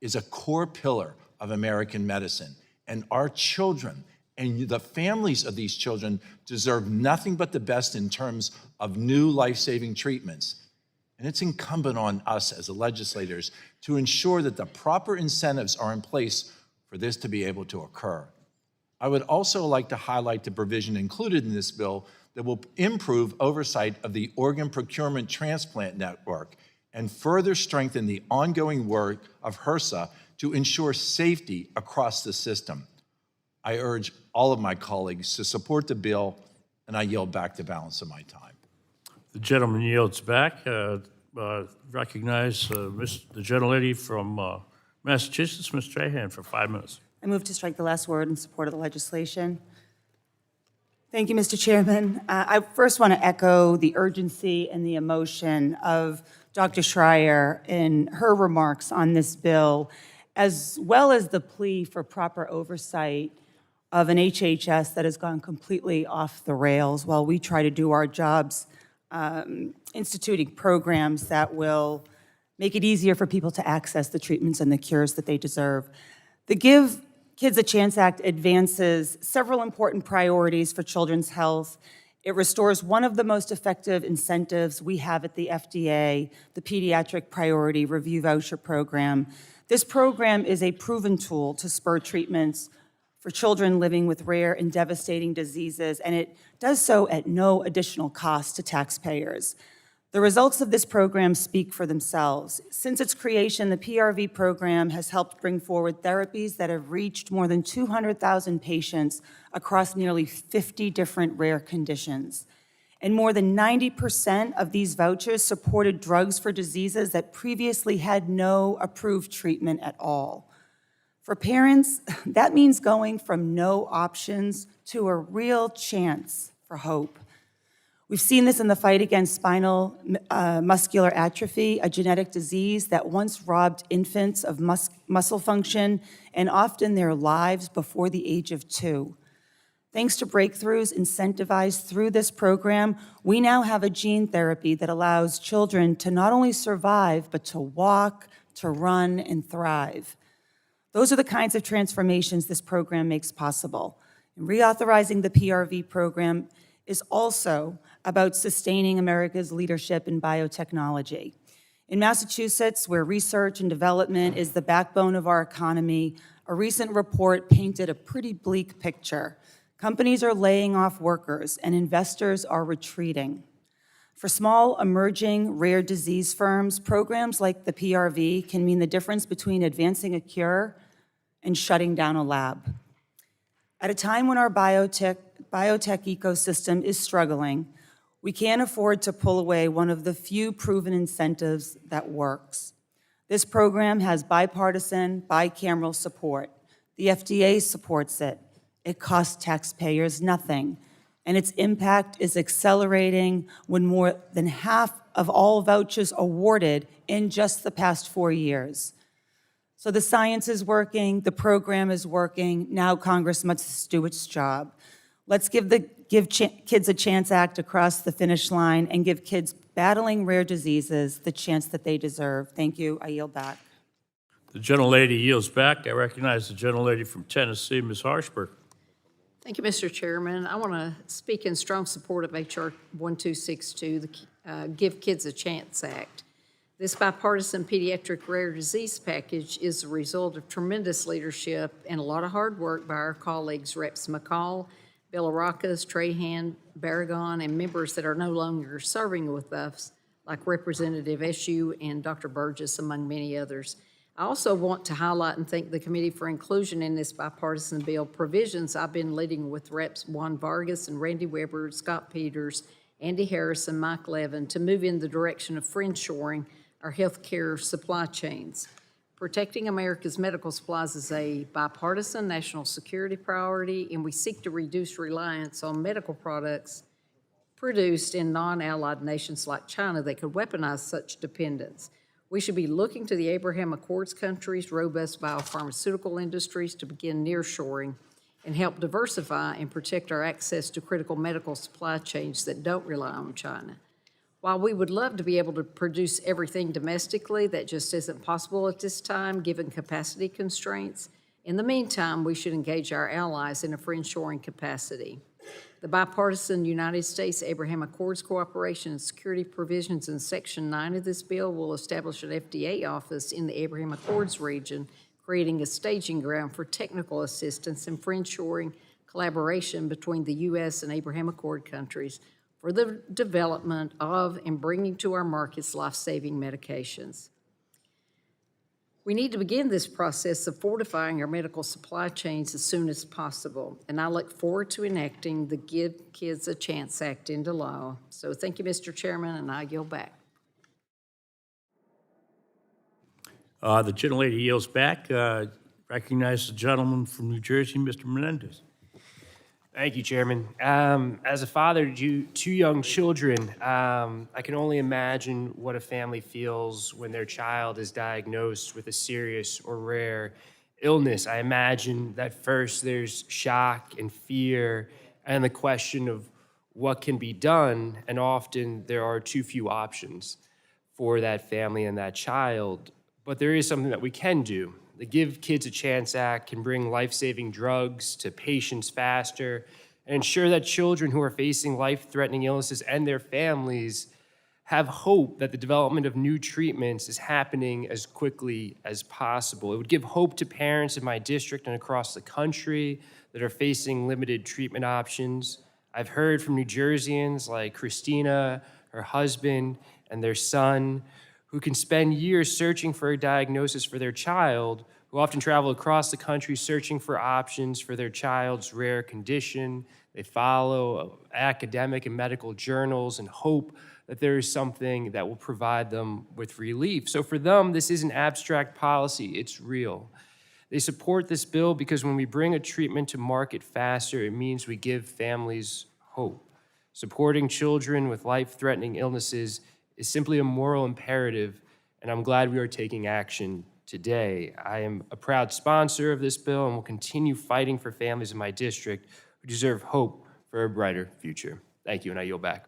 is a core pillar of American medicine, and our children and the families of these children deserve nothing but the best in terms of new life-saving treatments. And it's incumbent on us as legislators to ensure that the proper incentives are in place for this to be able to occur. I would also like to highlight the provision included in this bill that will improve oversight of the organ procurement transplant network and further strengthen the ongoing work of HRSA to ensure safety across the system. I urge all of my colleagues to support the bill, and I yield back the balance of my time. The gentleman yields back. Recognize the gentlelady from Massachusetts, Ms. Trahan, for 5 minutes. I move to strike the last word in support of the legislation. Thank you, Mr. Chairman. I first want to echo the urgency and the emotion of Dr. Schreier in her remarks on this bill, as well as the plea for proper oversight of an HHS that has gone completely off the rails while we try to do our jobs instituting programs that will make it easier for people to access the treatments and the cures that they deserve. The Give Kids a Chance Act advances several important priorities for children's health. It restores one of the most effective incentives we have at the FDA, the Pediatric Priority Review Voucher Program. This program is a proven tool to spur treatments for children living with rare and devastating diseases, and it does so at no additional cost to taxpayers. The results of this program speak for themselves. Since its creation, the PRV program has helped bring forward therapies that have reached more than 200,000 patients across nearly 50 different rare conditions. And more than 90% of these vouchers supported drugs for diseases that previously had no approved treatment at all. For parents, that means going from no options to a real chance for hope. We've seen this in the fight against spinal muscular atrophy, a genetic disease that once robbed infants of muscle function and often their lives before the age of 2. Thanks to breakthroughs incentivized through this program, we now have a gene therapy that allows children to not only survive, but to walk, to run, and thrive. Those are the kinds of transformations this program makes possible. And reauthorizing the PRV program is also about sustaining America's leadership in biotechnology. In Massachusetts, where research and development is the backbone of our economy, a recent report painted a pretty bleak picture. Companies are laying off workers and investors are retreating. For small, emerging, rare disease firms, programs like the PRV can mean the difference between advancing a cure and shutting down a lab. At a time when our biotech ecosystem is struggling, We can't afford to pull away one of the few proven incentives that works. This program has bipartisan, bicameral support. The FDA supports it. It costs taxpayers nothing, and its impact is accelerating when more than half of all vouchers awarded in just the past 4 years. So the science is working, the program is working, now Congress must do its job. Let's give Kids a Chance Act across the finish line and give kids battling rare diseases the chance that they deserve. Thank you. I yield back. The gentlelady yields back. I recognize the gentlelady from Tennessee, Ms. Harshberg. Thank you, Mr. Chairman. I want to speak in strong support of H.R. 1262, the Give Kids a Chance Act. This bipartisan pediatric rare disease package is the result of tremendous leadership and a lot of hard work by our colleagues, Reps. McCall, Billaracas, Trahan, Barragon, and members that are no longer serving with us, like Representative Eshoo and Dr. Burgess, among many others. I also want to highlight and thank the committee for inclusion in this bipartisan bill provisions I've been leading with Reps. Juan Vargas and Randy Weber, Scott Peters, Andy Harris, and Mike Levin to move in the direction of friendshoring our healthcare supply chains. Protecting America's medical supplies is a bipartisan national security priority, and we seek to reduce reliance on medical products produced in non-allied nations like China that could weaponize such dependence. We should be looking to the Abraham Accords countries' robust biopharmaceutical industries to begin nearshoring and help diversify and protect our access to critical medical supply chains that don't rely on China. While we would love to be able to produce everything domestically, that just isn't possible at this time, given capacity constraints. In the meantime, we should engage our allies in a friendshoring capacity. The bipartisan United States-Abraham Accords cooperation and security provisions in Section 9 of this bill will establish an FDA office in the Abraham Accords region, creating a staging ground for technical assistance and friendshoring collaboration between the U.S. and Abraham Accord countries for the development of and bringing to our markets life-saving medications. We need to begin this process of fortifying our medical supply chains as soon as possible, and I look forward to enacting the Give Kids a Chance Act into law. So thank you, Mr. Chairman, and I yield back. The gentlelady yields back. Recognize the gentleman from New Jersey, Mr. Menendez. Thank you, Chairman. As a father to two young children, I can only imagine what a family feels when their child is diagnosed with a serious or rare illness. I imagine that first there's shock and fear and the question of what can be done, and often there are too few options for that family and that child. But there is something that we can do. The Give Kids a Chance Act can bring life-saving drugs to patients faster and ensure that children who are facing life-threatening illnesses and their families have hope that the development of new treatments is happening as quickly as possible. It would give hope to parents in my district and across the country that are facing limited treatment options. I've heard from New Jerseyans like Christina, her husband, and their son, who can spend years searching for a diagnosis for their child, who often travel across the country searching for options for their child's rare condition. They follow academic and medical journals and hope that there is something that will provide them with relief. So for them, this isn't abstract policy, it's real. They support this bill because when we bring a treatment to market faster, it means we give families hope. Supporting children with life-threatening illnesses is simply a moral imperative, and I'm glad we are taking action today. I am a proud sponsor of this bill and will continue fighting for families in my district who deserve hope for a brighter future. Thank you, and I yield back.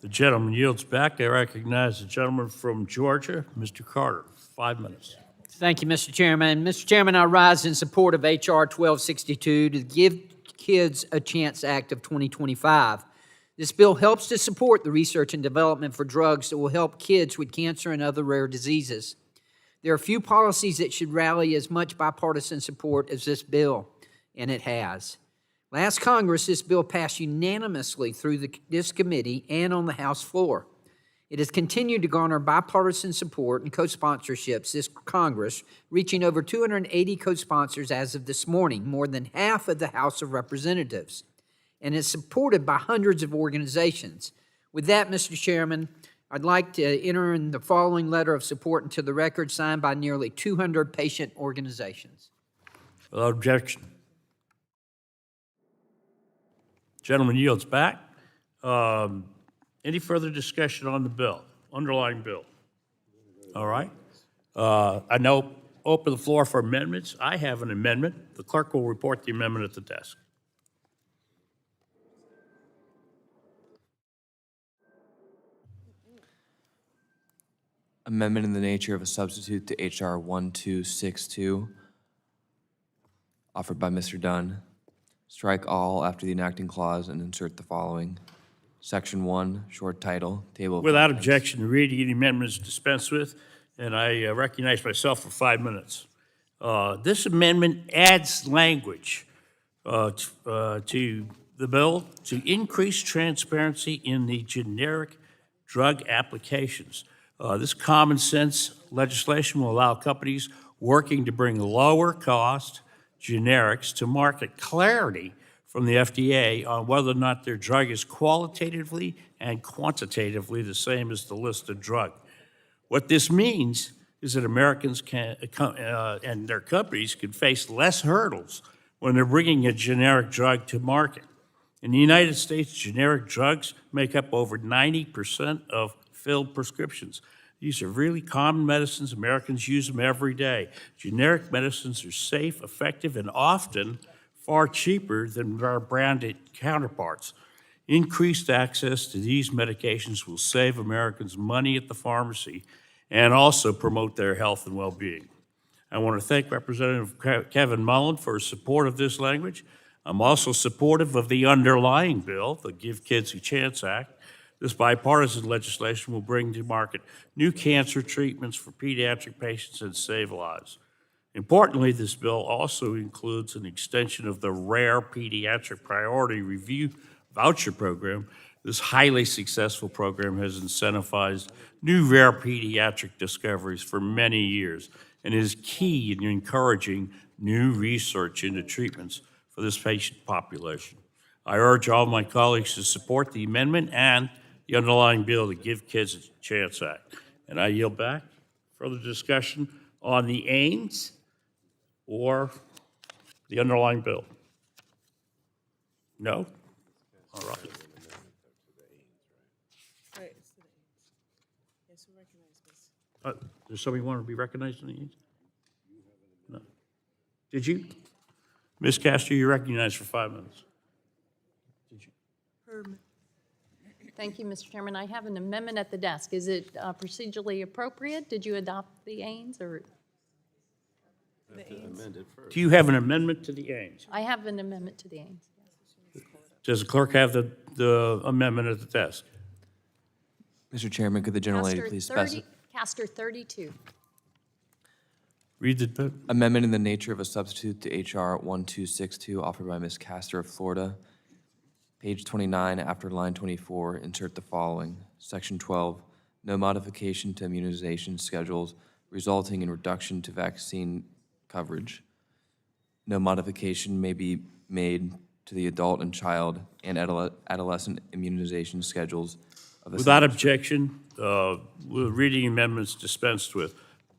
The gentleman yields back. I recognize the gentleman from Georgia, Mr. Carter. 5 minutes. Thank you, Mr. Chairman. Mr. Chairman, I rise in support of H.R. 1262, the Give Kids a Chance Act of 2025. This bill helps to support the research and development for drugs that will help kids with cancer and other rare diseases. There are few policies that should rally as much bipartisan support as this bill, and it has. Last Congress, this bill passed unanimously through this committee and on the House floor. It has continued to garner bipartisan support and co-sponsorships this Congress, reaching over 280 co-sponsors as of this morning, more than half of the House of Representatives. and is supported by hundreds of organizations. With that, Mr. Chairman, I'd like to enter in the following letter of support into the record signed by nearly 200 patient organizations. Without objection. Gentleman yields back. Any further discussion on the bill, underlying bill? All right. I now open the floor for amendments. I have an amendment. The clerk will report the amendment at the desk. Amendment in the nature of a substitute to H.R. 1262, offered by Mr. Dunn. Strike all after the enacting clause and insert the following. Section 1, short title, table of Without contents. objection, the reading of the amendment is dispensed with, and I recognize myself for 5 minutes. This amendment adds language to the bill to increase transparency in the generic drug applications. This common sense legislation will allow companies working to bring lower cost generics to market clarity from the FDA on whether or not their drug is qualitatively and quantitatively the same as the listed drug. What this means is that Americans can, and their companies can face less hurdles when they're bringing a generic drug to market. In the United States, generic drugs make up over 90% of filled prescriptions. These are really common medicines. Americans use them every day. Generic medicines are safe, effective, and often far cheaper than our branded counterparts. Increased access to these medications will save Americans money at the pharmacy and also promote their health and well-being. I want to thank Representative Kevin Mullen for his support of this language. I'm also supportive of the underlying bill, the Give Kids a Chance Act. This bipartisan legislation will bring to market new cancer treatments for pediatric patients and save lives. Importantly, this bill also includes an extension of the Rare Pediatric Priority Review Voucher Program. This highly successful program has incentivized new rare pediatric discoveries for many years and is key in encouraging new research into treatments for this patient population. I urge all my colleagues to support the amendment and the underlying bill, the Give Kids a Chance Act. And I yield back. Further discussion on the aims or the underlying bill? No? All right. Does somebody want to be recognized in the aims? No. Did you? Ms. Castro, you're recognized for 5 minutes. Did you? Thank you, Mr. Chairman. I have an amendment at the desk. Is it procedurally appropriate? Did you adopt the aims or? Do you have an amendment to the aims? I have an amendment to the aims. Does the clerk have the amendment at the desk? Mr. Chairman, could the gentlelady please specify? Castor 32. Read the Amendment in the nature of a substitute to H.R. 1262, offered by Ms. Castor of Florida. Page 29, after line 24, insert the following. Section 12, no modification to immunization schedules resulting in reduction to vaccine coverage. No modification may be made to the adult and child and adolescent immunization schedules of the Without objection, reading amendments dispensed with.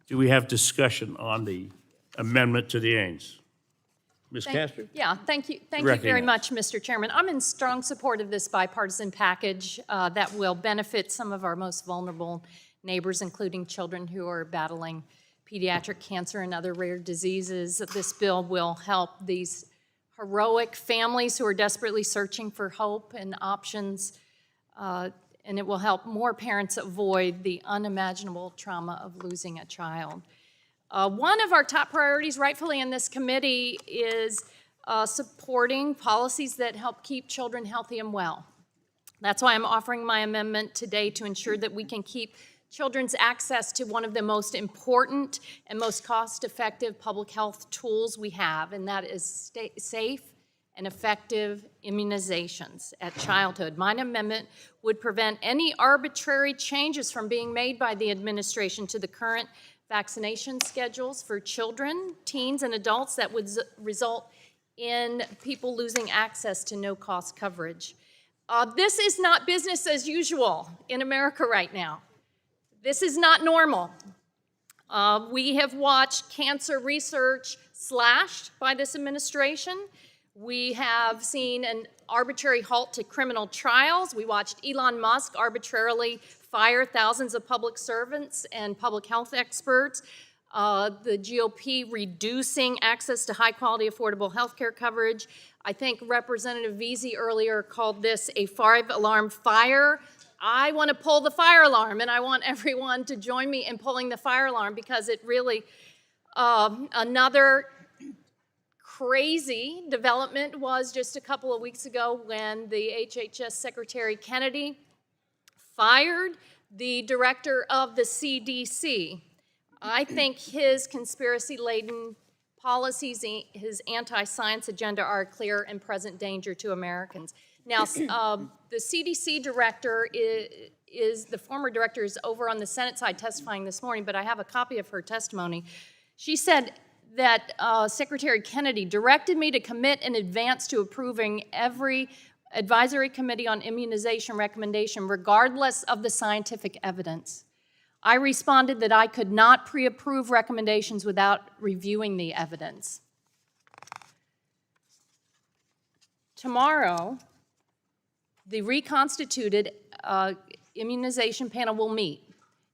Do we have discussion on the amendment to the aims? Ms. Castor? Yeah, thank you very much, Mr. Chairman. I'm in strong support of this bipartisan package that will benefit some of our most vulnerable neighbors, including children who are battling pediatric cancer and other rare diseases. This bill will help these heroic families who are desperately searching for hope and options, and it will help more parents avoid the unimaginable trauma of losing a child. One of our top priorities, rightfully in this committee, is supporting policies that help keep children healthy and well. That's why I'm offering my amendment today to ensure that we can keep children's access to one of the most important and most cost-effective public health tools we have, and that is safe and effective immunizations at childhood. My amendment would prevent any arbitrary changes from being made by the administration to the current vaccination schedules for children, teens, and adults that would result in people losing access to no-cost coverage. This is not business as usual in America right now. This is not normal. We have watched cancer research slashed by this administration. We have seen an arbitrary halt to criminal trials. We watched Elon Musk arbitrarily fire thousands of public servants and public health experts. The GOP reducing access to high-quality, affordable health care coverage. I think Representative Veazey earlier called this a five-alarm fire. I want to pull the fire alarm, and I want everyone to join me in pulling the fire alarm, because it really, another crazy development was just a couple of weeks ago when the HHS Secretary Kennedy fired the director of the CDC. I think his conspiracy-laden policies, his anti-science agenda are a clear and present danger to Americans. Now, the CDC director is the former director is over on the Senate side testifying this morning, but I have a copy of her testimony. She said that Secretary Kennedy directed me to commit in advance to approving every advisory committee on immunization recommendation, regardless of the scientific evidence. I responded that I could not pre-approve recommendations without reviewing the evidence. Tomorrow, the reconstituted immunization panel will meet.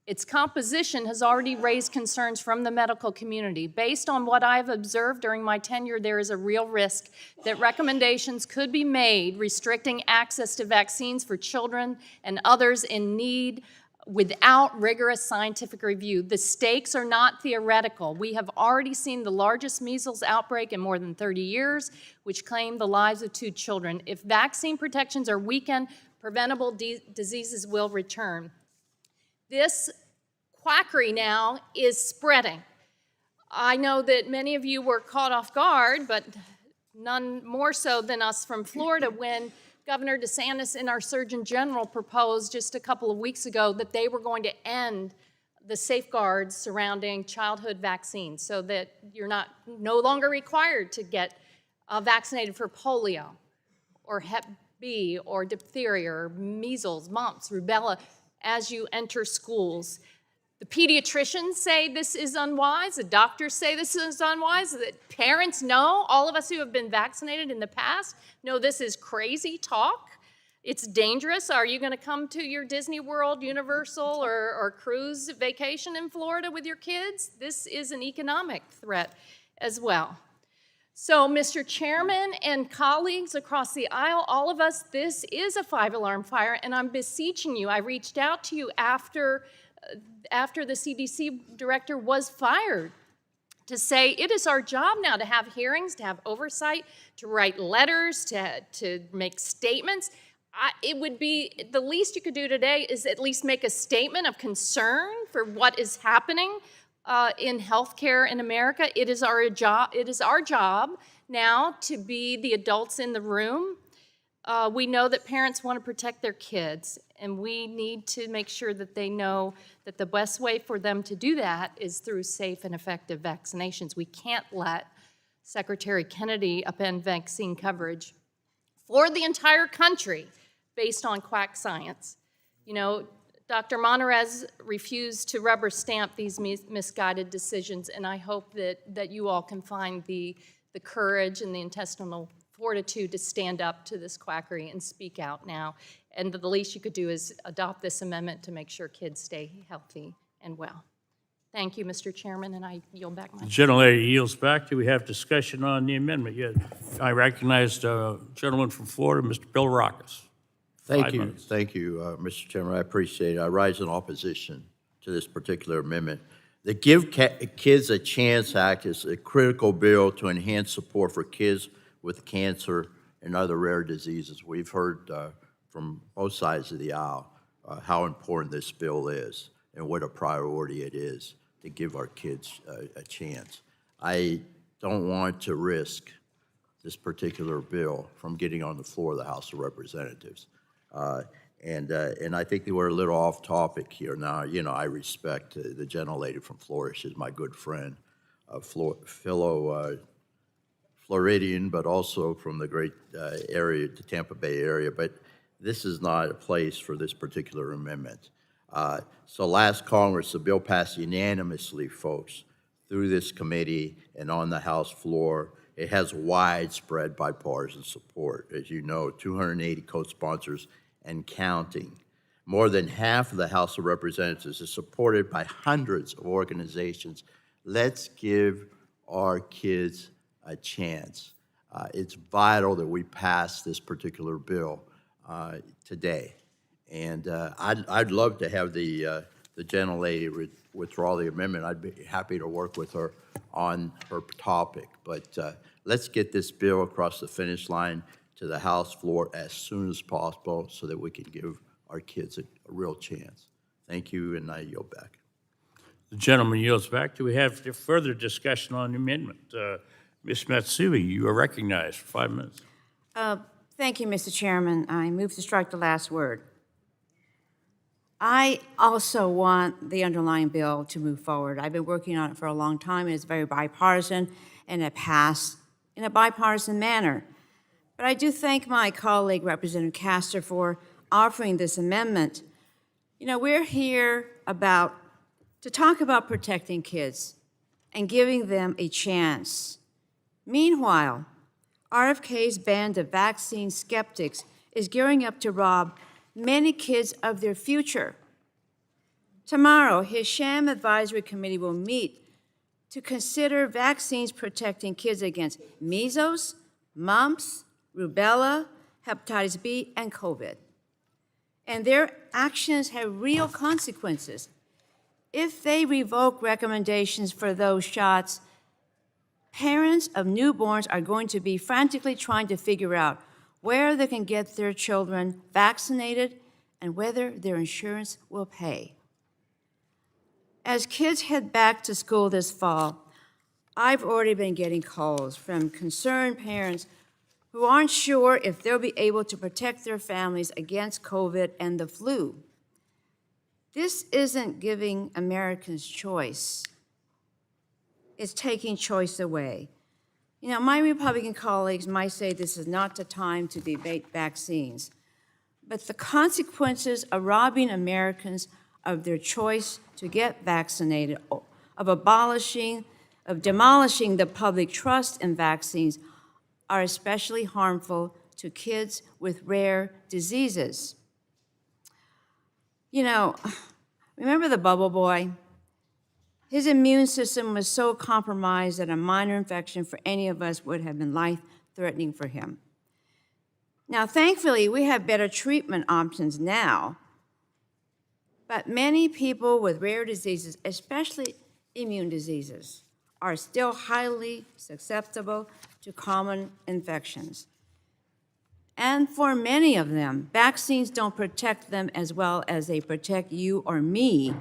Its composition has already raised concerns from the medical community. Based on what I've observed during my tenure, there is a real risk that recommendations could be made restricting access to vaccines for children and others in need without rigorous scientific review. The stakes are not theoretical. We have already seen the largest measles outbreak in more than 30 years, which claimed the lives of 2 children. If vaccine protections are weakened, preventable diseases will return. This quackery now is spreading. I know that many of you were caught off guard, but none more so than us from Florida when Governor DeSantis and our Surgeon General proposed just a couple of weeks ago that they were going to end the safeguards surrounding childhood vaccines so that you're no longer required to get vaccinated for polio or Hep B or diphtheria or measles, mumps, rubella as you enter schools. The pediatricians say this is unwise. The doctors say this is unwise. The parents know, all of us who have been vaccinated in the past know this is crazy talk. It's dangerous. Are you going to come to your Disney World, Universal, or cruise vacation in Florida with your kids? This is an economic threat as well. So, Mr. Chairman and colleagues across the aisle, all of us, this is a 5-alarm fire, and I'm beseeching you. I reached out to you after the CDC director was fired to say it is our job now to have hearings, to have oversight, to write letters, to make statements. It would be, the least you could do today is at least make a statement of concern for what is happening in healthcare in America. It is our job now to be the adults in the room. We know that parents want to protect their kids, and we need to make sure that they know that the best way for them to do that is through safe and effective vaccinations. We can't let Secretary Kennedy upend vaccine coverage for the entire country based on quack science. You know, Dr. Monterez refused to rubber stamp these misguided decisions, and I hope that you all can find the courage and the intestinal fortitude to stand up to this quackery and speak out now. And the least you could do is adopt this amendment to make sure kids stay healthy and well. Thank you, Mr. Chairman, and I yield back my time. The gentlelady yields back. Do we have discussion on the amendment yet? I recognize the gentleman from Florida, Mr. Bill Rockus. Thank 5 you, minutes. Mr. Chairman. I appreciate it. I rise in opposition to this particular amendment. The Give Kids a Chance Act is a critical bill to enhance support for kids with cancer and other rare diseases. We've heard from both sides of the aisle how important this bill is and what a priority it is to give our kids a chance. I don't want to risk this particular bill from getting on the floor of the House of Representatives. And I think that we're a little off topic here. Now, you know, I respect the gentlelady from Florida. She's my good friend, fellow Floridian, but also from the great area, the Tampa Bay area, but this is not a place for this particular amendment. So last Congress, the bill passed unanimously, folks, through this committee and on the House floor. It has widespread bipartisan support. As you know, 280 co-sponsors and counting. More than half of the House of Representatives is supported by hundreds of organizations. Let's give our kids a chance. It's vital that we pass this particular bill today. And I'd love to have the gentlelady withdraw the amendment. I'd be happy to work with her on her topic. But let's get this bill across the finish line to the House floor as soon as possible so that we can give our kids a real chance. Thank you, and I yield back. The gentleman yields back. Do we have further discussion on the amendment? Ms. Matsui, you are recognized for 5 minutes. Thank you, Mr. Chairman. I move to strike the last word. I also want the underlying bill to move forward. I've been working on it for a long time, and it's very bipartisan, and it passed in a bipartisan manner. But I do thank my colleague, Representative Castor, for offering this amendment. You know, we're here to talk about protecting kids and giving them a chance. Meanwhile, RFK's band of vaccine skeptics is gearing up to rob many kids of their future. Tomorrow, his sham advisory committee will meet to consider vaccines protecting kids against measles, mumps, rubella, hepatitis B, and COVID. And their actions have real consequences. If they revoke recommendations for those shots, parents of newborns are going to be frantically trying to figure out where they can get their children vaccinated and whether their insurance will pay. As kids head back to school this fall, I've already been getting calls from concerned parents who aren't sure if they'll be able to protect their families against COVID and the flu. This isn't giving Americans choice. It's taking choice away. You know, my Republican colleagues might say this is not the time to debate vaccines, but the consequences of robbing Americans of their choice to get vaccinated, of demolishing the public trust in vaccines, are especially harmful to kids with rare diseases. You know, remember the bubble boy? His immune system was so compromised that a minor infection for any of us would have been life-threatening for him. Now, thankfully, we have better treatment options now, but many people with rare diseases, especially immune diseases, are still highly susceptible to common infections. And for many of them, vaccines don't protect them as well as they protect you or me.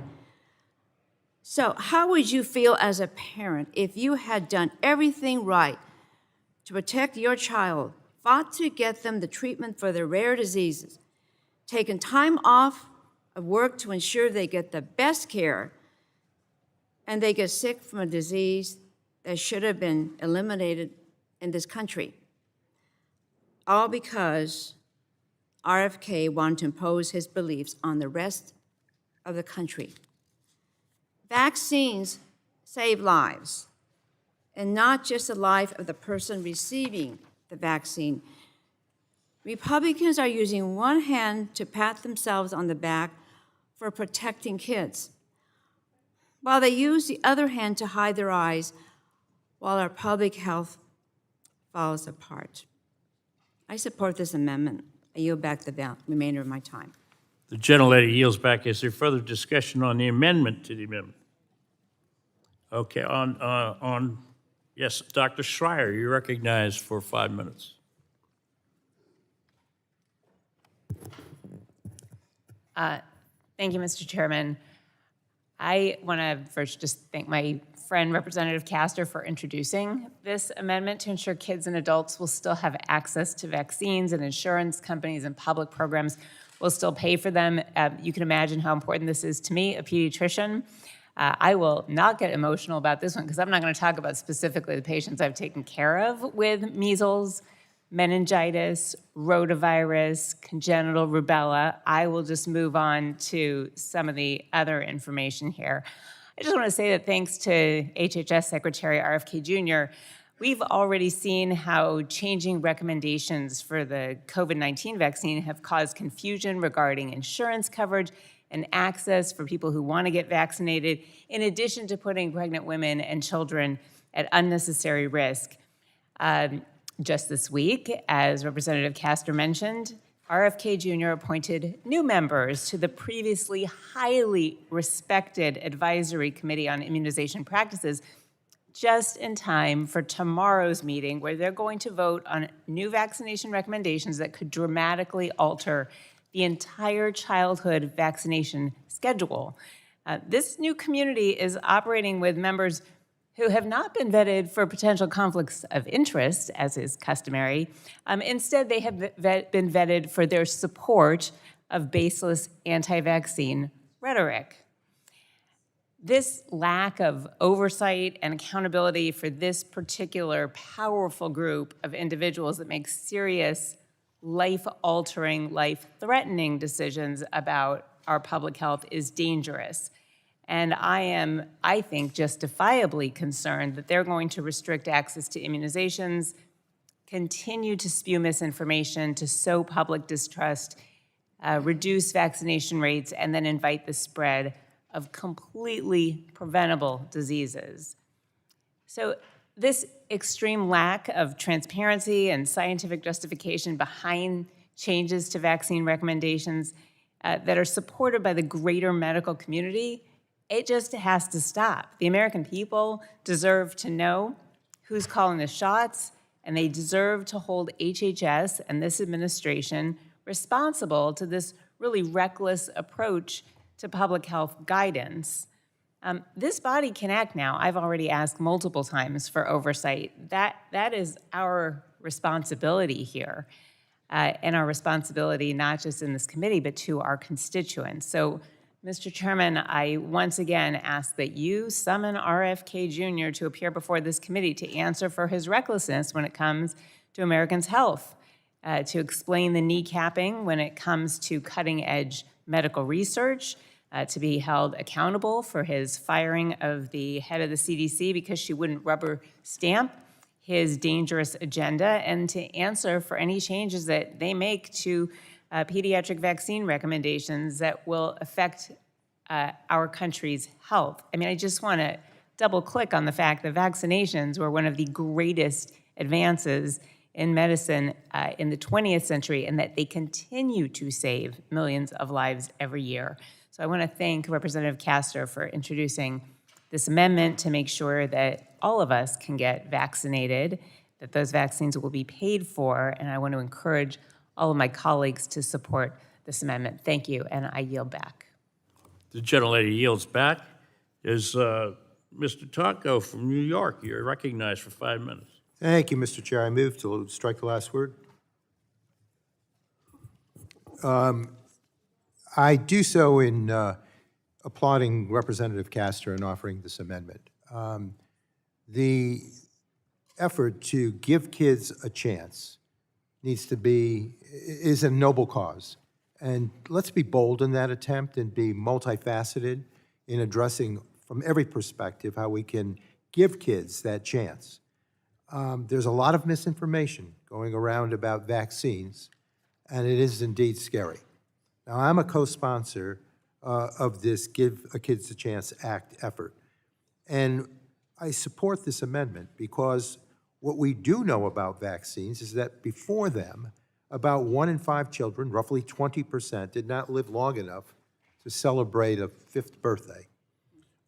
So how would you feel as a parent if you had done everything right to protect your child, fought to get them the treatment for their rare diseases, taken time off of work to ensure they get the best care, and they get sick from a disease that should have been eliminated in this country? All because RFK wanted to impose his beliefs on the rest of the country. Vaccines save lives, and not just the life of the person receiving the vaccine. Republicans are using one hand to pat themselves on the back for protecting kids, while they use the other hand to hide their eyes while our public health falls apart. I support this amendment. I yield back the remainder of my time. The gentlelady yields back. Is there further discussion on the amendment to the amendment? Okay, yes, Dr. Schreier, you're recognized for 5 minutes. Thank you, Mr. Chairman. I want to first just thank my friend, Representative Castor, for introducing this amendment to ensure kids and adults will still have access to vaccines, and insurance companies and public programs will still pay for them. You can imagine how important this is to me, a pediatrician. I will not get emotional about this one because I'm not going to talk about specifically the patients I've taken care of with measles, meningitis, rotavirus, congenital rubella. I will just move on to some of the other information here. I just want to say that thanks to HHS Secretary RFK Jr., we've already seen how changing recommendations for the COVID-19 vaccine have caused confusion regarding insurance coverage and access for people who want to get vaccinated, in addition to putting pregnant women and children at unnecessary risk. Just this week, as Representative Castor mentioned, RFK Jr. appointed new members to the previously highly respected Advisory Committee on Immunization Practices just in time for tomorrow's meeting, where they're going to vote on new vaccination recommendations that could dramatically alter the entire childhood vaccination schedule. This new community is operating with members who have not been vetted for potential conflicts of interest, as is customary. Instead, they have been vetted for their support of baseless anti-vaccine rhetoric. This lack of oversight and accountability for this particular powerful group of individuals that make serious, life-altering, life-threatening decisions about our public health is dangerous. And I am, I think, justifiably concerned that they're going to restrict access to immunizations, continue to spew misinformation, to sow public distrust, reduce vaccination rates, and then invite the spread of completely preventable diseases. So this extreme lack of transparency and scientific justification behind changes to vaccine recommendations that are supported by the greater medical community, it just has to stop. The American people deserve to know who's calling the shots, and they deserve to hold HHS and this administration responsible to this really reckless approach to public health guidance. This body can act now. I've already asked multiple times for oversight. That is our responsibility here, and our responsibility not just in this committee, but to our constituents. So, Mr. Chairman, I once again ask that you summon RFK Jr. to appear before this committee to answer for his recklessness when it comes to Americans' health, to explain the kneecapping when it comes to cutting-edge medical research, to be held accountable for his firing of the head of the CDC because she wouldn't rubber stamp his dangerous agenda, and to answer for any changes that they make to pediatric vaccine recommendations that will affect our country's health. I mean, I just want to double click on the fact that vaccinations were one of the greatest advances in medicine in the 20th century, and that they continue to save millions of lives every year. So I want to thank Representative Castor for introducing this amendment to make sure that all of us can get vaccinated, that those vaccines will be paid for, and I want to encourage all of my colleagues to support this amendment. Thank you, and I yield back. The gentlelady yields back. Is Mr. Taco from New York. You're recognized for 5 minutes. Thank you, Mr. Chair. I move to strike the last word. I do so in applauding Representative Castor in offering this amendment. The effort to give kids a chance is a noble cause. And let's be bold in that attempt and be multifaceted in addressing from every perspective how we can give kids that chance. There's a lot of misinformation going around about vaccines, and it is indeed scary. Now, I'm a co-sponsor of this Give a Kids a Chance Act effort, and I support this amendment because what we do know about vaccines is that before them, about 1 in 5 children, roughly 20%, did not live long enough to celebrate a 5th birthday.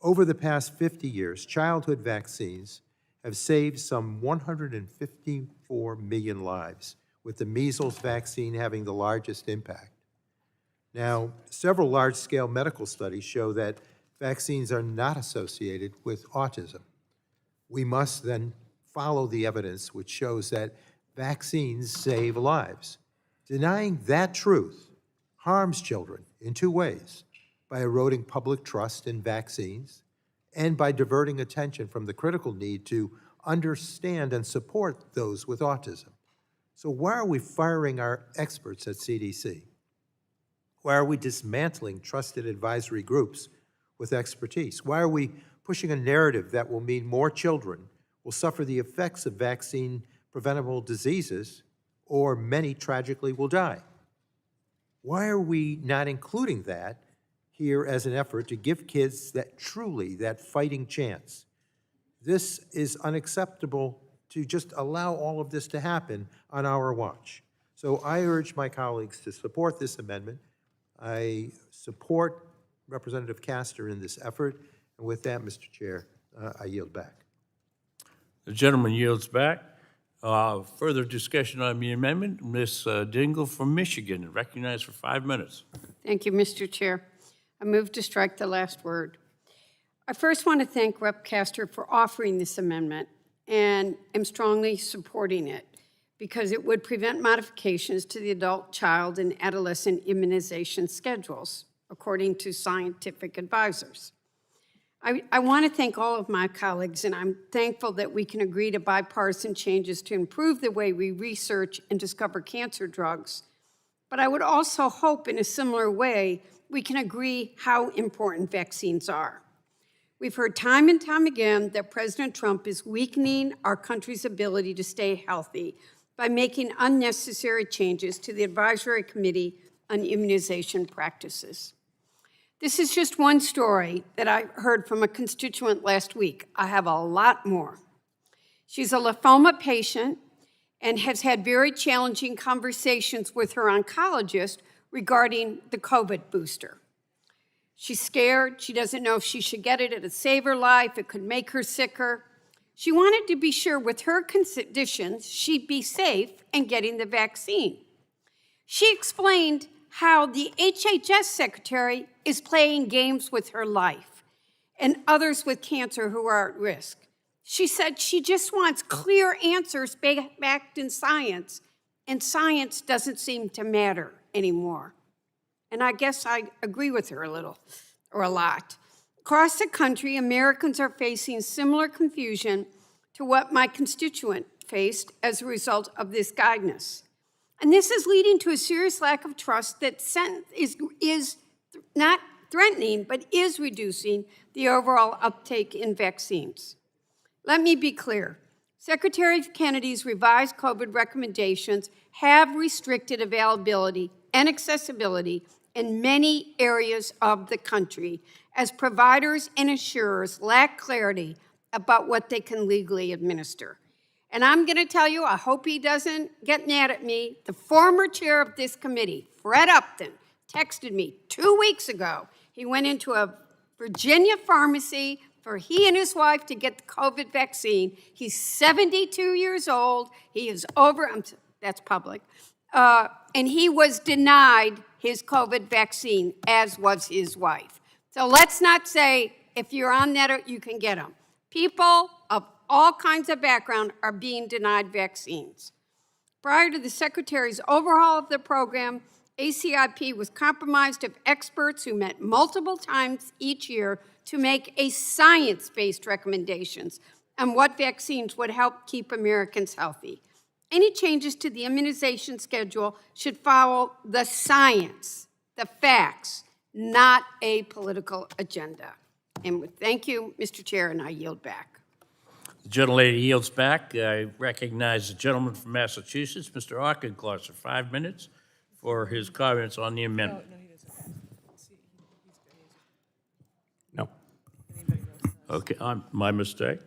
Over the past 50 years, childhood vaccines have saved some 154 million lives, with the measles vaccine having the largest impact. Now, several large-scale medical studies show that vaccines are not associated with autism. We must then follow the evidence which shows that vaccines save lives. Denying that truth harms children in 2 ways: by eroding public trust in vaccines, and by diverting attention from the critical need to understand and support those with autism. So why are we firing our experts at CDC? Why are we dismantling trusted advisory groups with expertise? Why are we pushing a narrative that will mean more children will suffer the effects of vaccine-preventable diseases, or many tragically will die? Why are we not including that here as an effort to give kids that fighting chance? This is unacceptable to just allow all of this to happen on our watch. So I urge my colleagues to support this amendment. I support Representative Castor in this effort. And with that, Mr. Chair, I yield back. The gentleman yields back. Further discussion on the amendment. Ms. Dingle from Michigan, recognized for 5 minutes. Thank you, Mr. Chair. I move to strike the last word. I first want to thank Rep. Castor for offering this amendment and am strongly supporting it because it would prevent modifications to the adult, child, and adolescent immunization schedules, according to scientific advisors. I want to thank all of my colleagues, and I'm thankful that we can agree to bipartisan changes to improve the way we research and discover cancer drugs. But I would also hope in a similar way we can agree how important vaccines are. We've heard time and time again that President Trump is weakening our country's ability to stay healthy by making unnecessary changes to the Advisory Committee on Immunization Practices. This is just one story that I heard from a constituent last week. I have a lot more. She's a lymphoma patient and has had very challenging conversations with her oncologist regarding the COVID booster. She's scared. She doesn't know if she should get it. It'd save her life. It could make her sicker. She wanted to be sure with her conditions she'd be safe in getting the vaccine. She explained how the HHS secretary is playing games with her life and others with cancer who are at risk. She said she just wants clear answers backed in science, and science doesn't seem to matter anymore. And I guess I agree with her a little, or a lot. Across the country, Americans are facing similar confusion to what my constituent faced as a result of this guidance. And this is leading to a serious lack of trust that is not threatening, but is reducing the overall uptake in vaccines. Let me be clear. Secretary Kennedy's revised COVID recommendations have restricted availability and accessibility in many areas of the country as providers and insurers lack clarity about what they can legally administer. And I'm going to tell you, I hope he doesn't get mad at me, the former chair of this committee, Fred Upton, texted me 2 weeks ago. He went into a Virginia pharmacy for he and his wife to get the COVID vaccine. He's 72 years old. He is over, that's public, and he was denied his COVID vaccine, as was his wife. So let's not say if you're on that, you can get them. People of all kinds of background are being denied vaccines. Prior to the Secretary's overhaul of the program, ACIP was comprised of experts who met multiple times each year to make a science-based recommendations on what vaccines would help keep Americans healthy. Any changes to the immunization schedule should follow the science, the facts, not a political agenda. And thank you, Mr. Chair, and I yield back. The gentlelady yields back. I recognize the gentleman from Massachusetts, Mr. Auchincloss, for 5 minutes for his comments on the amendment. No. Okay, my mistake.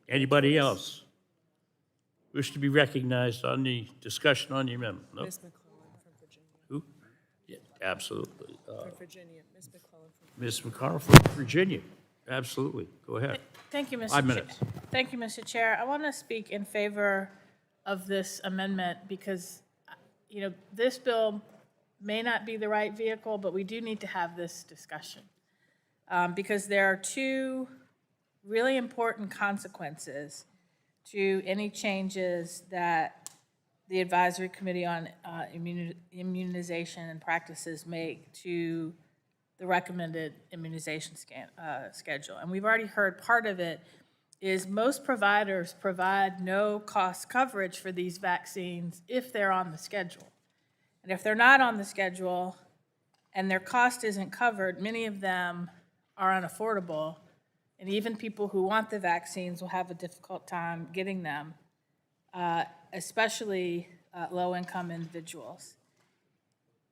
Anybody else wish to be recognized on the discussion on the amendment? No? Ms. McClellan from Virginia. Who? Yeah, absolutely. From Virginia, Ms. McClellan from Ms. McConnell from Virginia. Absolutely. Go ahead. Thank you, Mr. 5 minutes. Thank you, Mr. Chair. I want to speak in favor of this amendment because, you know, this bill may not be the right vehicle, but we do need to have this discussion because there are two really important consequences to any changes that the Advisory Committee on Immunization and Practices make to the recommended immunization schedule. And we've already heard part of it is most providers provide no cost coverage for these vaccines if they're on the schedule. And if they're not on the schedule and their cost isn't covered, many of them are unaffordable. And even people who want the vaccines will have a difficult time getting them, especially low-income individuals.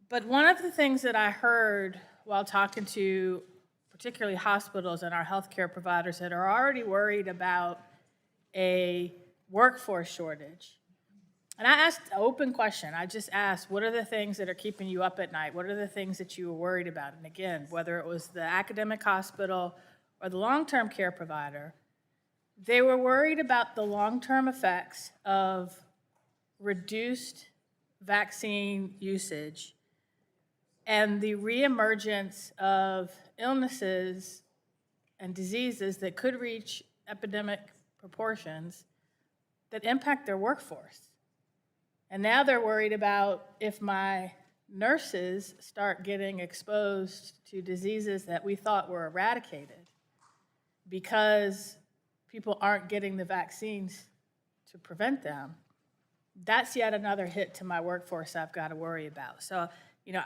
But one of the things that I heard while talking to particularly hospitals and our healthcare providers that are already worried about a workforce shortage, and I asked an open question. I just asked, what are the things that are keeping you up at night? What are the things that you were worried about? And again, whether it was the academic hospital or the long-term care provider, they were worried about the long-term effects of reduced vaccine usage and the reemergence of illnesses and diseases that could reach epidemic proportions that impact their workforce. And now they're worried about if my nurses start getting exposed to diseases that we thought were eradicated because people aren't getting the vaccines to prevent them, that's yet another hit to my workforce I've got to worry about. So, you know,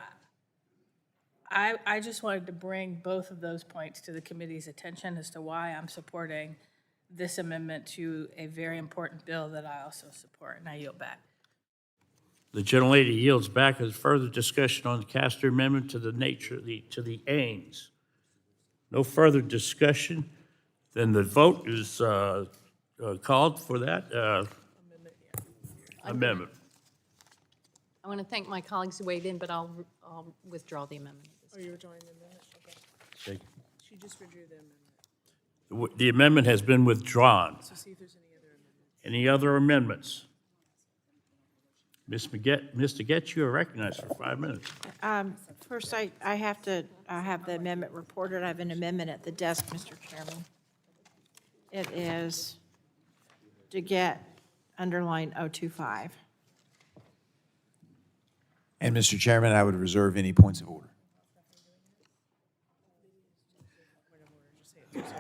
I just wanted to bring both of those points to the committee's attention as to why I'm supporting this amendment to a very important bill that I also support, and I yield back. The gentlelady yields back as further discussion on the Castor Amendment to the Ains. No further discussion, then the vote is called for that amendment. I want to thank my colleagues who weighed in, but I'll withdraw the amendment. Oh, you're withdrawing the amendment? Okay. Okay. She just withdrew the amendment. The amendment has been withdrawn. So see if there's any other amendments. Any other amendments? Mr. Getz, you are recognized for 5 minutes. First, I have to have the amendment reported. I have an amendment at the desk, Mr. Chairman. It is to get underline 025. And Mr. Chairman, I would reserve any points of order.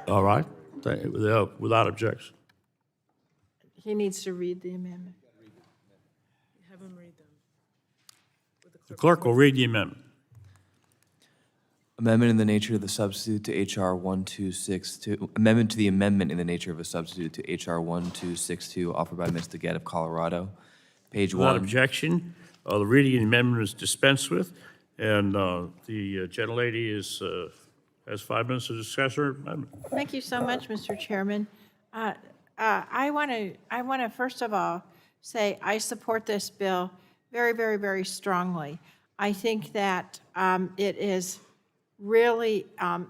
All right, without objection. He needs to read the amendment. Have them read them. The clerk will read the amendment. Amendment in the nature of the substitute to H.R. 1262, amendment to the amendment in the nature of a substitute to H.R. 1262, offered by Ms. DeGette of Colorado. Page Without 1. objection, the reading of the amendment is dispensed with, and the gentlelady has 5 minutes to discuss her amendment. Thank you so much, Mr. Chairman. I want to first of all say I support this bill very, very, very strongly. I think that it is really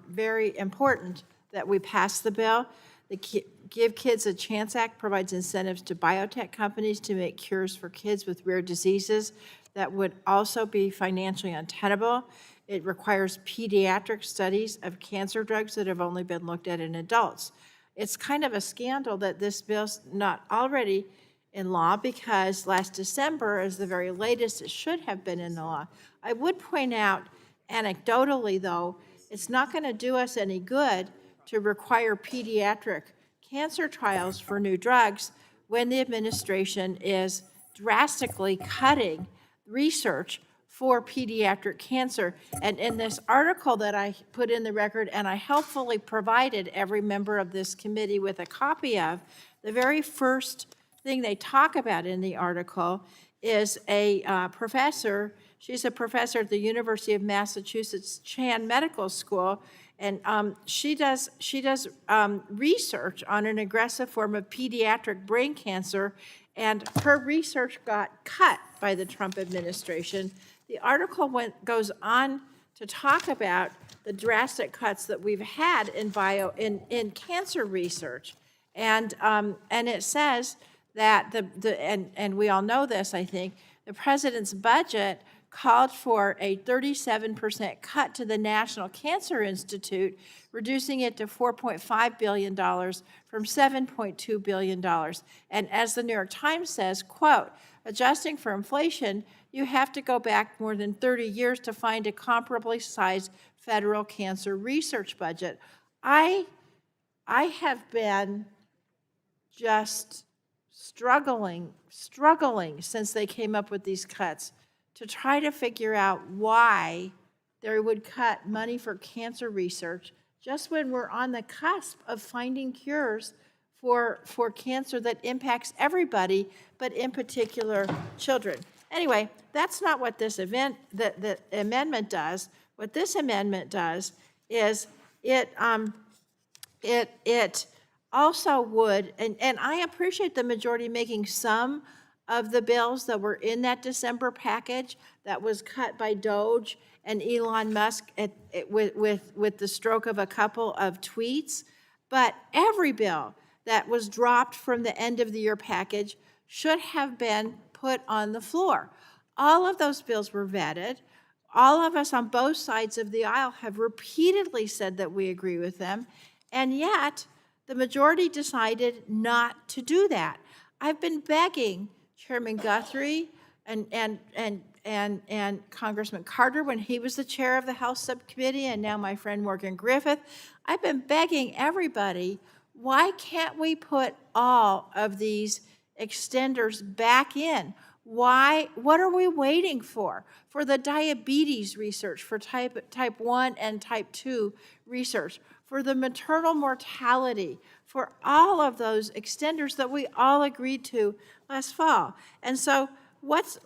very important that we pass the bill. The Give Kids a Chance Act provides incentives to biotech companies to make cures for kids with rare diseases that would also be financially untenable. It requires pediatric studies of cancer drugs that have only been looked at in adults. It's kind of a scandal that this bill's not already in law because last December, as the very latest, it should have been in the law. I would point out, anecdotally though, it's not going to do us any good to require pediatric cancer trials for new drugs when the administration is drastically cutting research for pediatric cancer. And in this article that I put in the record, and I helpfully provided every member of this committee with a copy of, the very first thing they talk about in the article is a professor. She's a professor at the University of Massachusetts Chan Medical School, and she does research on an aggressive form of pediatric brain cancer, and her research got cut by the Trump administration. The article goes on to talk about the drastic cuts that we've had in cancer research, and it says that and we all know this, I think, the president's budget called for a 37% cut to the National Cancer Institute, reducing it to $4.5 billion from $7.2 billion. And as the New York Times says, quote, adjusting for inflation, you have to go back more than 30 years to find a comparably sized federal cancer research budget. I have been just struggling since they came up with these cuts to try to figure out why they would cut money for cancer research just when we're on the cusp of finding cures for cancer that impacts everybody, but in particular children. Anyway, that's not what this the amendment does. What this amendment does is it also would, and I appreciate the majority making some of the bills that were in that December package that was cut by DOGE and Elon Musk with the stroke of a couple of tweets. But every bill that was dropped from the end of the year package should have been put on the floor. All of those bills were vetted. All of us on both sides of the aisle have repeatedly said that we agree with them, and yet the majority decided not to do that. I've been begging Chairman Guthrie and Congressman Carter when he was the chair of the Health Subcommittee, and now my friend Morgan Griffith. I've been begging everybody, why can't we put all of these extenders back in? Why? What are we waiting for? For the diabetes research, for type 1 and type 2 research, for the maternal mortality, for all of those extenders that we all agreed to last fall. And so what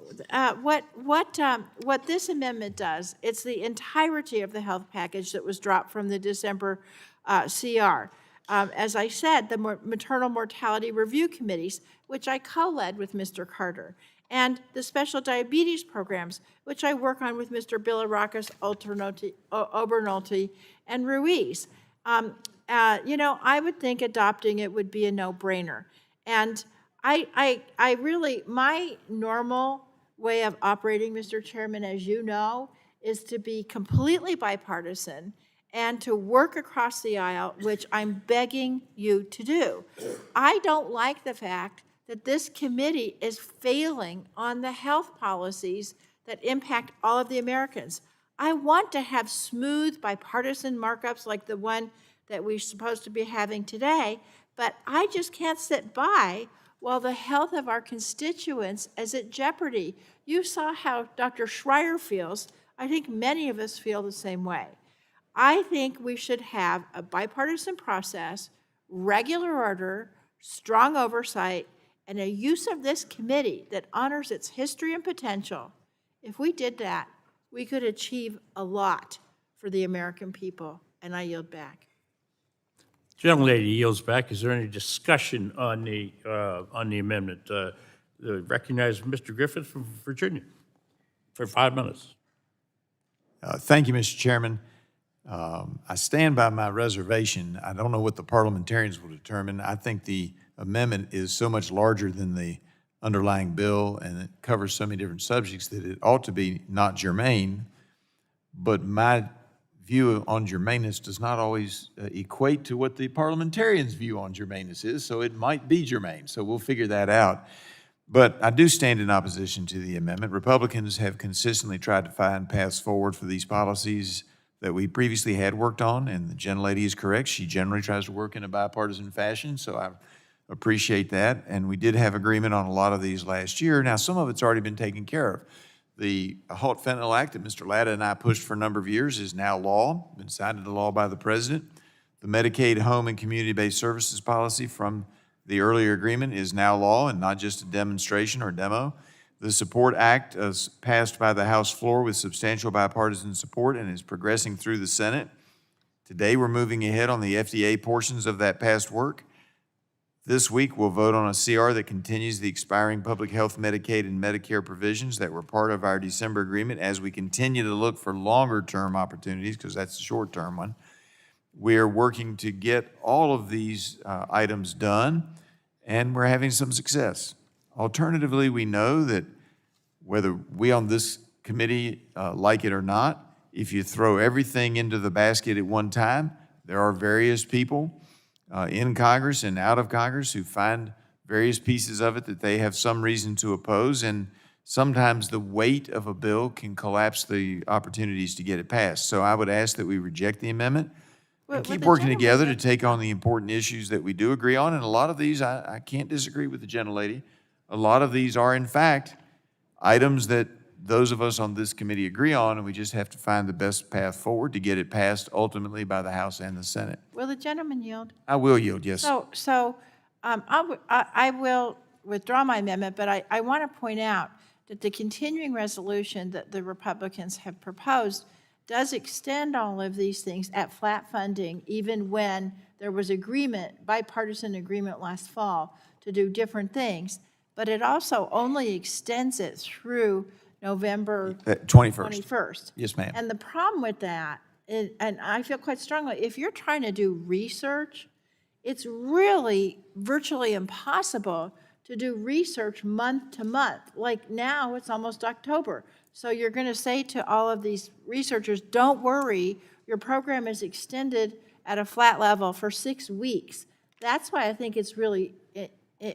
this amendment does, it's the entirety of the health package that was dropped from the December CR. As I said, the maternal mortality review committees, which I co-led with Mr. Carter, and the special diabetes programs, which I work on with Mr. Bilirakis, Obernolte, and Ruiz. I would think adopting it would be a no-brainer. And I really, my normal way of operating, Mr. Chairman, as you know, is to be completely bipartisan and to work across the aisle, which I'm begging you to do. I don't like the fact that this committee is failing on the health policies that impact all of the Americans. I want to have smooth bipartisan markups like the one that we're supposed to be having today, but I just can't sit by while the health of our constituents is at jeopardy. You saw how Dr. Schreier feels. I think many of us feel the same way. I think we should have a bipartisan process, regular order, strong oversight, and a use of this committee that honors its history and potential. If we did that, we could achieve a lot for the American people, and I yield back. Gentlelady yields back. Is there any discussion on the amendment? Recognize Mr. Griffith from Virginia for 5 minutes. Thank you, Mr. Chairman. I stand by my reservation. I don't know what the parliamentarians will determine. I think the amendment is so much larger than the underlying bill, and it covers so many different subjects that it ought to be not germane. But my view on germaneness does not always equate to what the parliamentarians' view on germaneness is, so it might be germane. So we'll figure that out. But I do stand in opposition to the amendment. Republicans have consistently tried to find paths forward for these policies that we previously had worked on, and the gentlelady is correct. She generally tries to work in a bipartisan fashion, so I appreciate that. And we did have agreement on a lot of these last year. Now, some of it's already been taken care of. The Halt Fentanyl Act that Mr. Latta and I pushed for a number of years is now law, been signed into law by the president. The Medicaid home and community-based services policy from the earlier agreement is now law and not just a demonstration or demo. The Support Act is passed by the House floor with substantial bipartisan support and is progressing through the Senate. Today, we're moving ahead on the FDA portions of that past work. This week, we'll vote on a CR that continues the expiring public health, Medicaid, and Medicare provisions that were part of our December agreement as we continue to look for longer-term opportunities, because that's the short-term one. We're working to get all of these items done, and we're having some success. Alternatively, we know that whether we on this committee like it or not, if you throw everything into the basket at one time, there are various people in Congress and out of Congress who find various pieces of it that they have some reason to oppose, and sometimes the weight of a bill can collapse the opportunities to get it passed. So I would ask that we reject the amendment and Would keep the working gentleman together to like- take on the important issues that we do agree on. And a lot of these, I can't disagree with the gentlelady. A lot of these are, in fact, items that those of us on this committee agree on, and we just have to find the best path forward to get it passed ultimately by the House and the Senate. Will the gentleman yield? I will yield, yes. I will withdraw my amendment, but I want to point out that the continuing resolution that the Republicans have proposed does extend all of these things at flat funding, even when there was agreement, bipartisan agreement last fall to do different things. But it also only extends it through November 21st. Yes, ma'am. And the problem with that, and I feel quite strongly, if you're trying to do research, it's really virtually impossible to do research month to month. Like now, it's almost October. So you're going to say to all of these researchers, don't worry, your program is extended at a flat level for 6 weeks. That's why I think it's really,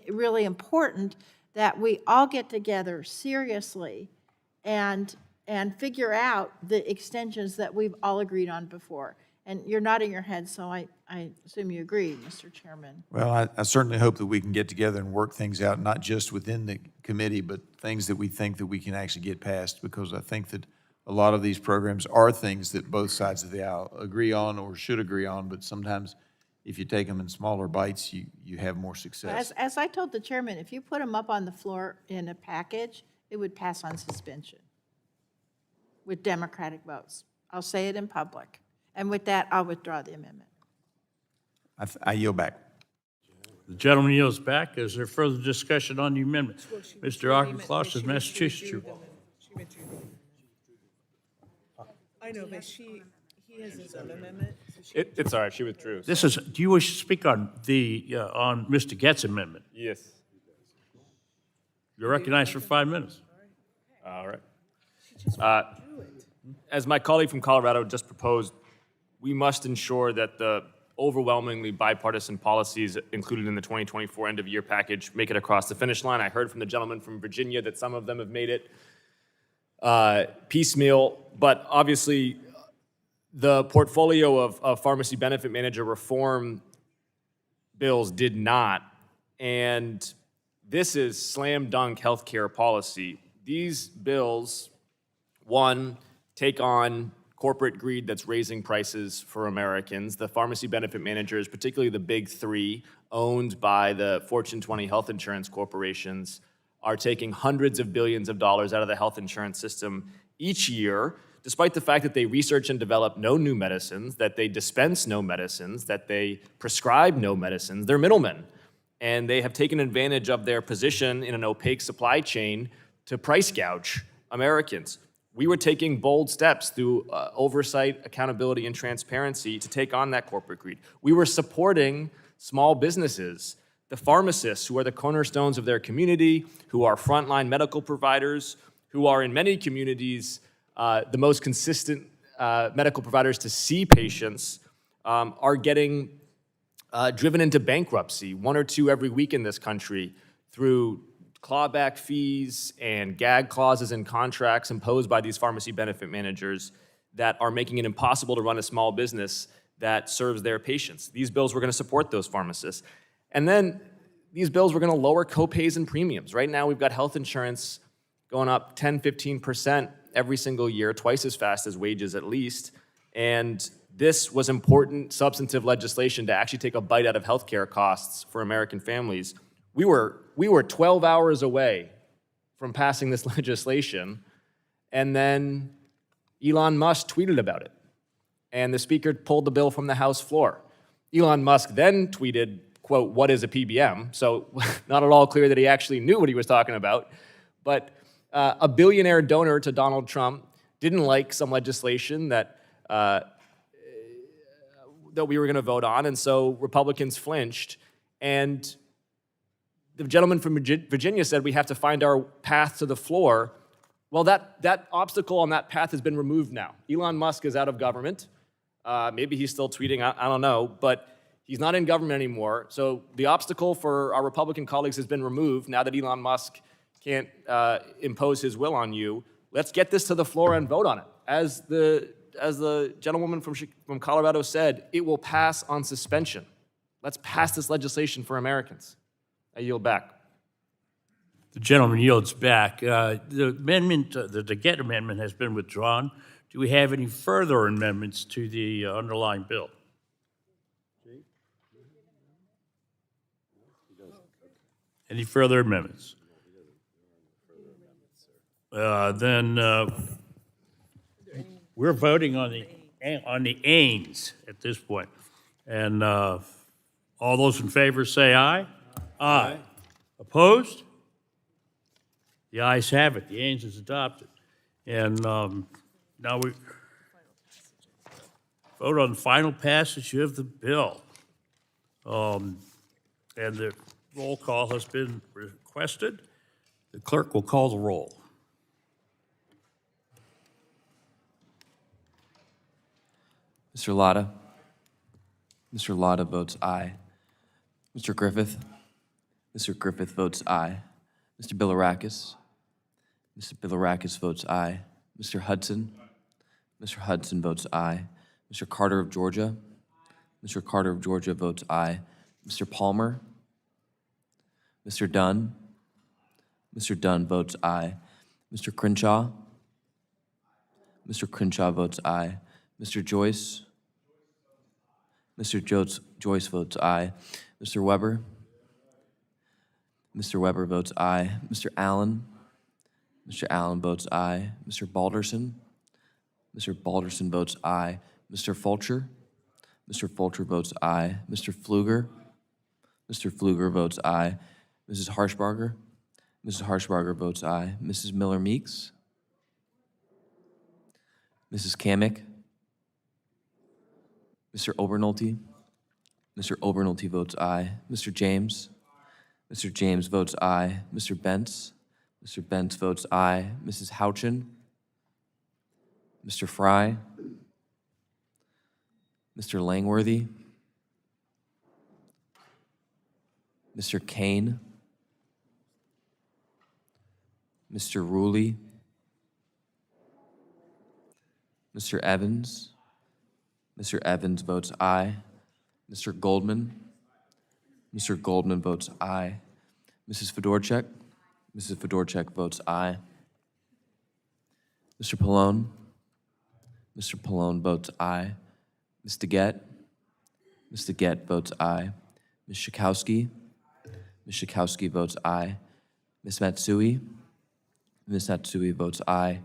really important that we all get together seriously and figure out the extensions that we've all agreed on before. And you're nodding your head, so I assume you agree, Mr. Chairman. Well, I certainly hope that we can get together and work things out, not just within the committee, but things that we think that we can actually get passed, because I think that a lot of these programs are things that both sides of the aisle agree on or should agree on, but sometimes if you take them in smaller bites, you have more success. As I told the chairman, if you put them up on the floor in a package, it would pass on suspension with Democratic votes. I'll say it in public. And with that, I'll withdraw the amendment. I yield back. The gentleman yields back. Is there further discussion on the amendment? Mr. Auchincloss of Massachusetts. She withdrew the amendment. I know, but he has his own amendment. So she- It's all right, she withdrew. This is, do you wish to speak on on Mr. Getz's amendment? Yes. You're recognized for 5 minutes. All right. As my colleague from Colorado just proposed, we must ensure that the overwhelmingly bipartisan policies included in the 2024 end-of-year package make it across the finish line. I heard from the gentleman from Virginia that some of them have made it piecemeal, but obviously the portfolio of pharmacy benefit manager reform bills did not. And this is slam dunk healthcare policy. These bills, one, take on corporate greed that's raising prices for Americans. The pharmacy benefit managers, particularly the big three, owned by the Fortune 20 health insurance corporations, are taking hundreds of billions of dollars out of the health insurance system each year, despite the fact that they research and develop no new medicines, that they dispense no medicines, that they prescribe no medicines. They're middlemen. And they have taken advantage of their position in an opaque supply chain to price gouge Americans. We were taking bold steps through oversight, accountability, and transparency to take on that corporate greed. We were supporting small businesses, the pharmacists who are the cornerstones of their community, who are frontline medical providers, who are in many communities the most consistent medical providers to see patients, are getting driven into bankruptcy, 1 or 2 every week in this country, through clawback fees and gag clauses in contracts imposed by these pharmacy benefit managers that are making it impossible to run a small business that serves their patients. These bills were going to support those pharmacists. And then these bills were going to lower copays and premiums. Right now, we've got health insurance going up 10, 15% every single year, twice as fast as wages at least. And this was important substantive legislation to actually take a bite out of healthcare costs for American families. We were 12 hours away from passing this legislation, and then Elon Musk tweeted about it, and the speaker pulled the bill from the House floor. Elon Musk then tweeted, quote, "What is a PBM?" So not at all clear that he actually knew what he was talking about, but a billionaire donor to Donald Trump didn't like some legislation that we were going to vote on, and so Republicans flinched, and the gentleman from Virginia said we have to find our path to the floor. Well, that obstacle on that path has been removed now. Elon Musk is out of government. Maybe he's still tweeting, I don't know, but He's not in government anymore. So the obstacle for our Republican colleagues has been removed now that Elon Musk can't impose his will on you. Let's get this to the floor and vote on it. As the gentlewoman from Colorado said, it will pass on suspension. Let's pass this legislation for Americans. I yield back. The gentleman yields back. The amendment, the Get amendment has been withdrawn. Do we have any further amendments to the underlying bill? Any further amendments? Then we're voting on the ains at this point. And all those in favor say aye. Aye. Opposed? The ayes have it. The ains is adopted. And now we vote on the final passage of the bill. And the roll call has been requested. The clerk will call the roll. Mr. Latta. Mr. Latta votes aye. Mr. Griffith. Mr. Griffith votes aye. Mr. Bilirakis. Mr. Bilirakis votes aye. Mr. Hudson. Mr. Hudson votes aye. Mr. Carter of Georgia. Mr. Carter of Georgia votes aye. Mr. Palmer. Mr. Dunn. Mr. Dunn votes aye. Mr. Crenshaw. Mr. Crenshaw votes aye. Mr. Joyce. Mr. Joyce votes aye. Mr. Weber. Mr. Weber votes aye. Mr. Allen. Mr. Allen votes aye. Mr. Balderson. Mr. Balderson votes aye. Mr. Fulcher. Mr. Fulcher votes aye. Mr. Pfluger. Mr. Pfluger votes aye. Mrs. Harshbarger. Mrs. Harshbarger votes aye. Mrs. Miller-Meeks. Mrs. Kamick. Mr. Obernolte. Mr. Obernolte votes aye. Mr. James. Mr. James votes aye. Mr. Bentz. Mr. Bentz votes aye. Mrs. Houchin. Mr. Fry. Mr. Langworthy. Mr. Kane. Mr. Ruley. Mr. Evans. Mr. Evans votes aye. Mr. Goldman. Mr. Goldman votes aye. Mrs. Fedorchak. Mrs. Fedorchak votes aye. Mr. Pallone. Mr. Pallone votes aye. Ms. DeGette. Ms. DeGette votes aye. Ms. Schakowsky. Ms. Schakowsky votes aye. Ms. Matsui. Ms. Matsui votes aye.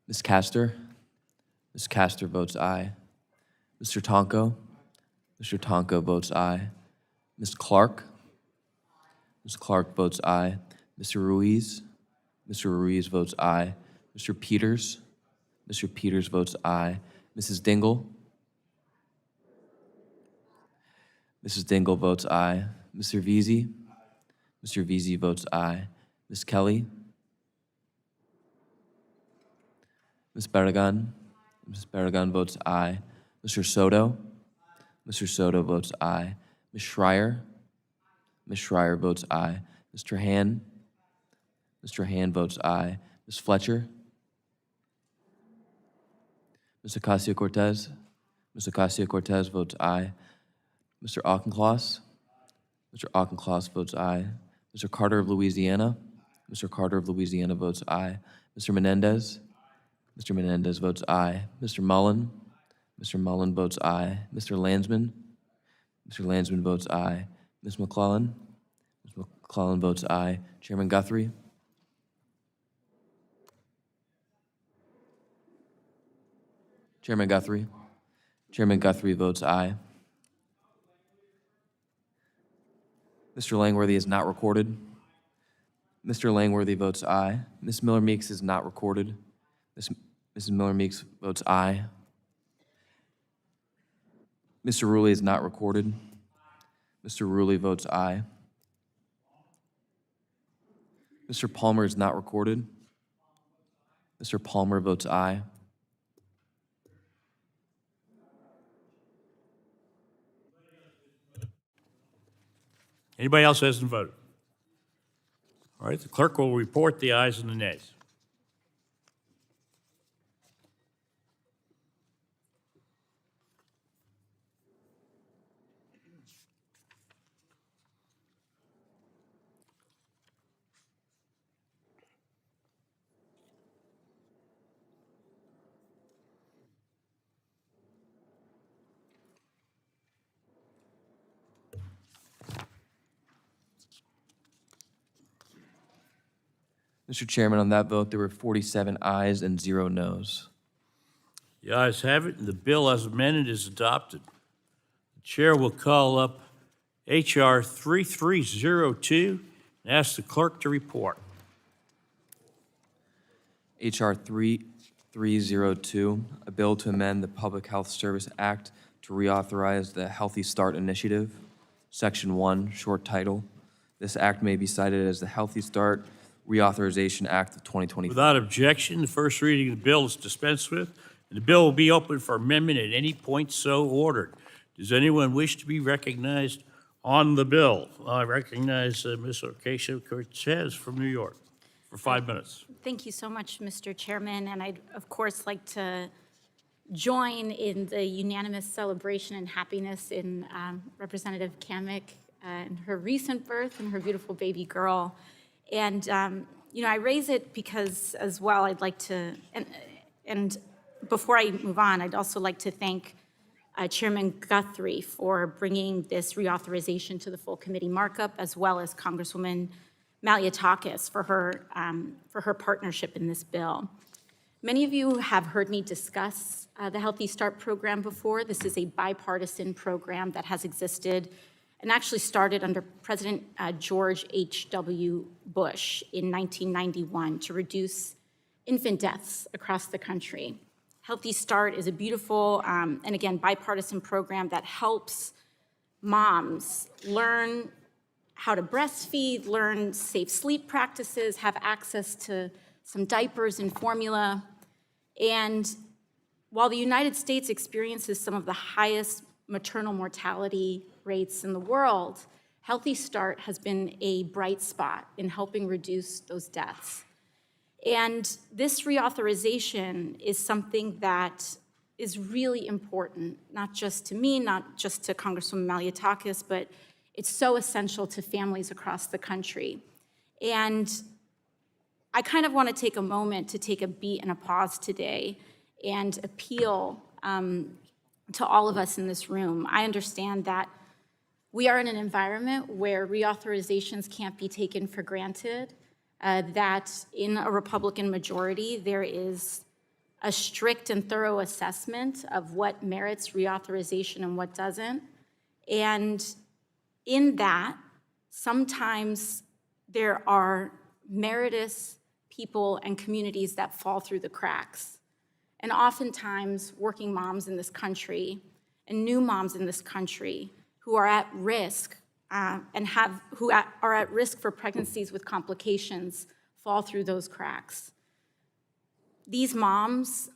Ms. Castor. Ms. Castor votes aye. Mr. Tonko. Mr. Tonko votes aye. Ms. Clark. Ms. Clark votes aye. Mr. Ruiz. Mr. Ruiz votes aye. Mr. Peters. Mr. Peters votes aye. Mrs. Dingle. Mrs. Dingle votes aye. Mr. Veazey. Mr. Veazey votes aye. Ms. Kelly. Ms. Barragan. Ms. Barragan votes aye. Mr. Soto. Mr. Soto votes aye. Ms. Schreier. Ms. Schreier votes aye. Mr. Han. Mr. Han votes aye. Ms. Fletcher. Ms. Ocasio-Cortez. Ms. Ocasio-Cortez votes aye. Mr. Auchincloss. Mr. Auchincloss votes aye. Mr. Carter of Louisiana. Mr. Carter of Louisiana votes aye. Mr. Menendez. Mr. Menendez votes aye. Mr. Mullen. Mr. Mullen votes aye. Mr. Landsman. Mr. Landsman votes aye. Ms. McClellan. Ms. McClellan votes aye. Chairman Guthrie. Chairman Guthrie. Chairman Guthrie votes aye. Mr. Langworthy is not recorded. Mr. Langworthy votes aye. Ms. Miller-Meeks is not recorded. Mrs. Miller-Meeks votes aye. Mr. Ruley is not recorded. Mr. Ruley votes aye. Mr. Palmer is not recorded. Mr. Palmer votes aye. Anybody else hasn't voted? All right, the clerk will report the ayes and the nays. Mr. Chairman, on that vote, there were 47 ayes and 0 noes. The ayes have it, and the bill as amended is adopted. The chair will call up H.R. 3302 and ask the clerk to report. H.R. 3302, a bill to amend the Public Health Service Act to reauthorize the Healthy Start Initiative, Section 1, short title. This act may be cited as the Healthy Start Reauthorization Act of 2025. Without objection, the first reading of the bill is dispensed with, and the bill will be open for amendment at any point so ordered. Does anyone wish to be recognized on the bill? I recognize Ms. Ocasio-Cortez from New York for 5 minutes. Thank you so much, Mr. Chairman, and I'd, of course, like to join in the unanimous celebration and happiness in Representative Kamick and her recent birth and her beautiful baby girl. And, you know, I raise it because, as well, I'd like to, and before I move on, I'd also like to thank Chairman Guthrie for bringing this reauthorization to the full committee markup, as well as Congresswoman Malliotakis for her partnership in this bill. Many of you have heard me discuss the Healthy Start program before. This is a bipartisan program that has existed and actually started under President George H.W. Bush in 1991 to reduce infant deaths across the country. Healthy Start is a beautiful and again, bipartisan program that helps moms learn how to breastfeed, learn safe sleep practices, have access to some diapers and formula. And while the United States experiences some of the highest maternal mortality rates in the world, Healthy Start has been a bright spot in helping reduce those deaths. And this reauthorization is something that is really important, not just to me, not just to Congresswoman Malliotakis, but it's so essential to families across the country. And I kind of want to take a moment to take a beat and a pause today and appeal to all of us in this room. I understand that we are in an environment where reauthorizations can't be taken for granted, that in a Republican majority, there is a strict and thorough assessment of what merits reauthorization and what doesn't. And in that, sometimes there are meritorious people and communities that fall through the cracks. And oftentimes, working moms in this country and new moms in this country who are at risk are at risk for pregnancies with complications fall through those cracks. These moms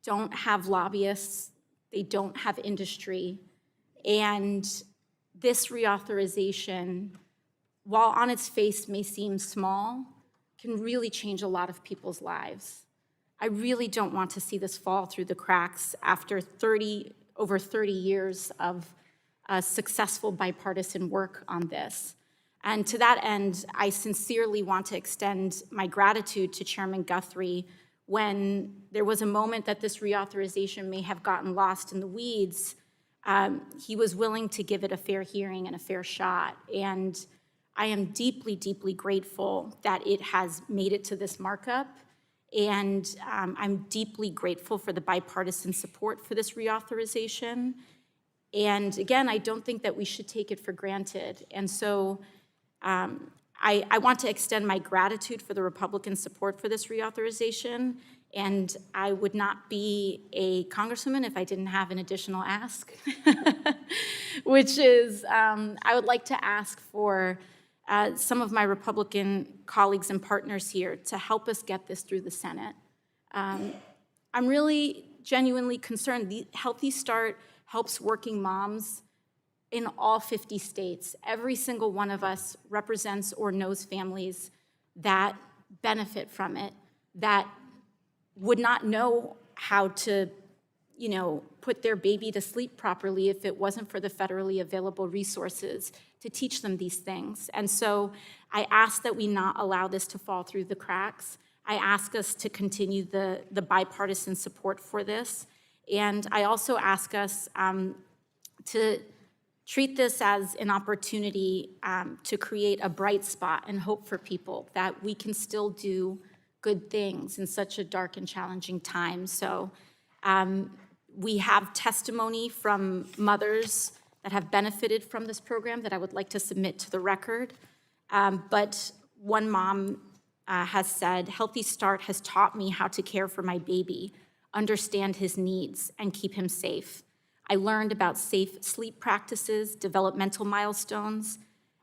don't have lobbyists, they don't have industry, and this reauthorization, while on its face may seem small, can really change a lot of people's lives. I really don't want to see this fall through the cracks after over 30 years of successful bipartisan work on this. And to that end, I sincerely want to extend my gratitude to Chairman Guthrie when there was a moment that this reauthorization may have gotten lost in the weeds. He was willing to give it a fair hearing and a fair shot. And I am deeply, deeply grateful that it has made it to this markup. And I'm deeply grateful for the bipartisan support for this reauthorization. And again, I don't think that we should take it for granted. And so I want to extend my gratitude for the Republican support for this reauthorization. And I would not be a congresswoman if I didn't have an additional ask, which is I would like to ask for some of my Republican colleagues and partners here to help us get this through the Senate. I'm really genuinely concerned. The Healthy Start helps working moms in all 50 states. Every single one of us represents or knows families that benefit from it, that would not know how to, put their baby to sleep properly if it wasn't for the federally available resources to teach them these things. And so I ask that we not allow this to fall through the cracks. I ask us to continue the bipartisan support for this. And I also ask us to treat this as an opportunity to create a bright spot and hope for people that we can still do good things in such a dark and challenging time. So we have testimony from mothers that have benefited from this program that I would like to submit to the record. But one mom has said, Healthy Start has taught me how to care for my baby, understand his needs, and keep him safe. I learned about safe sleep practices, developmental milestones,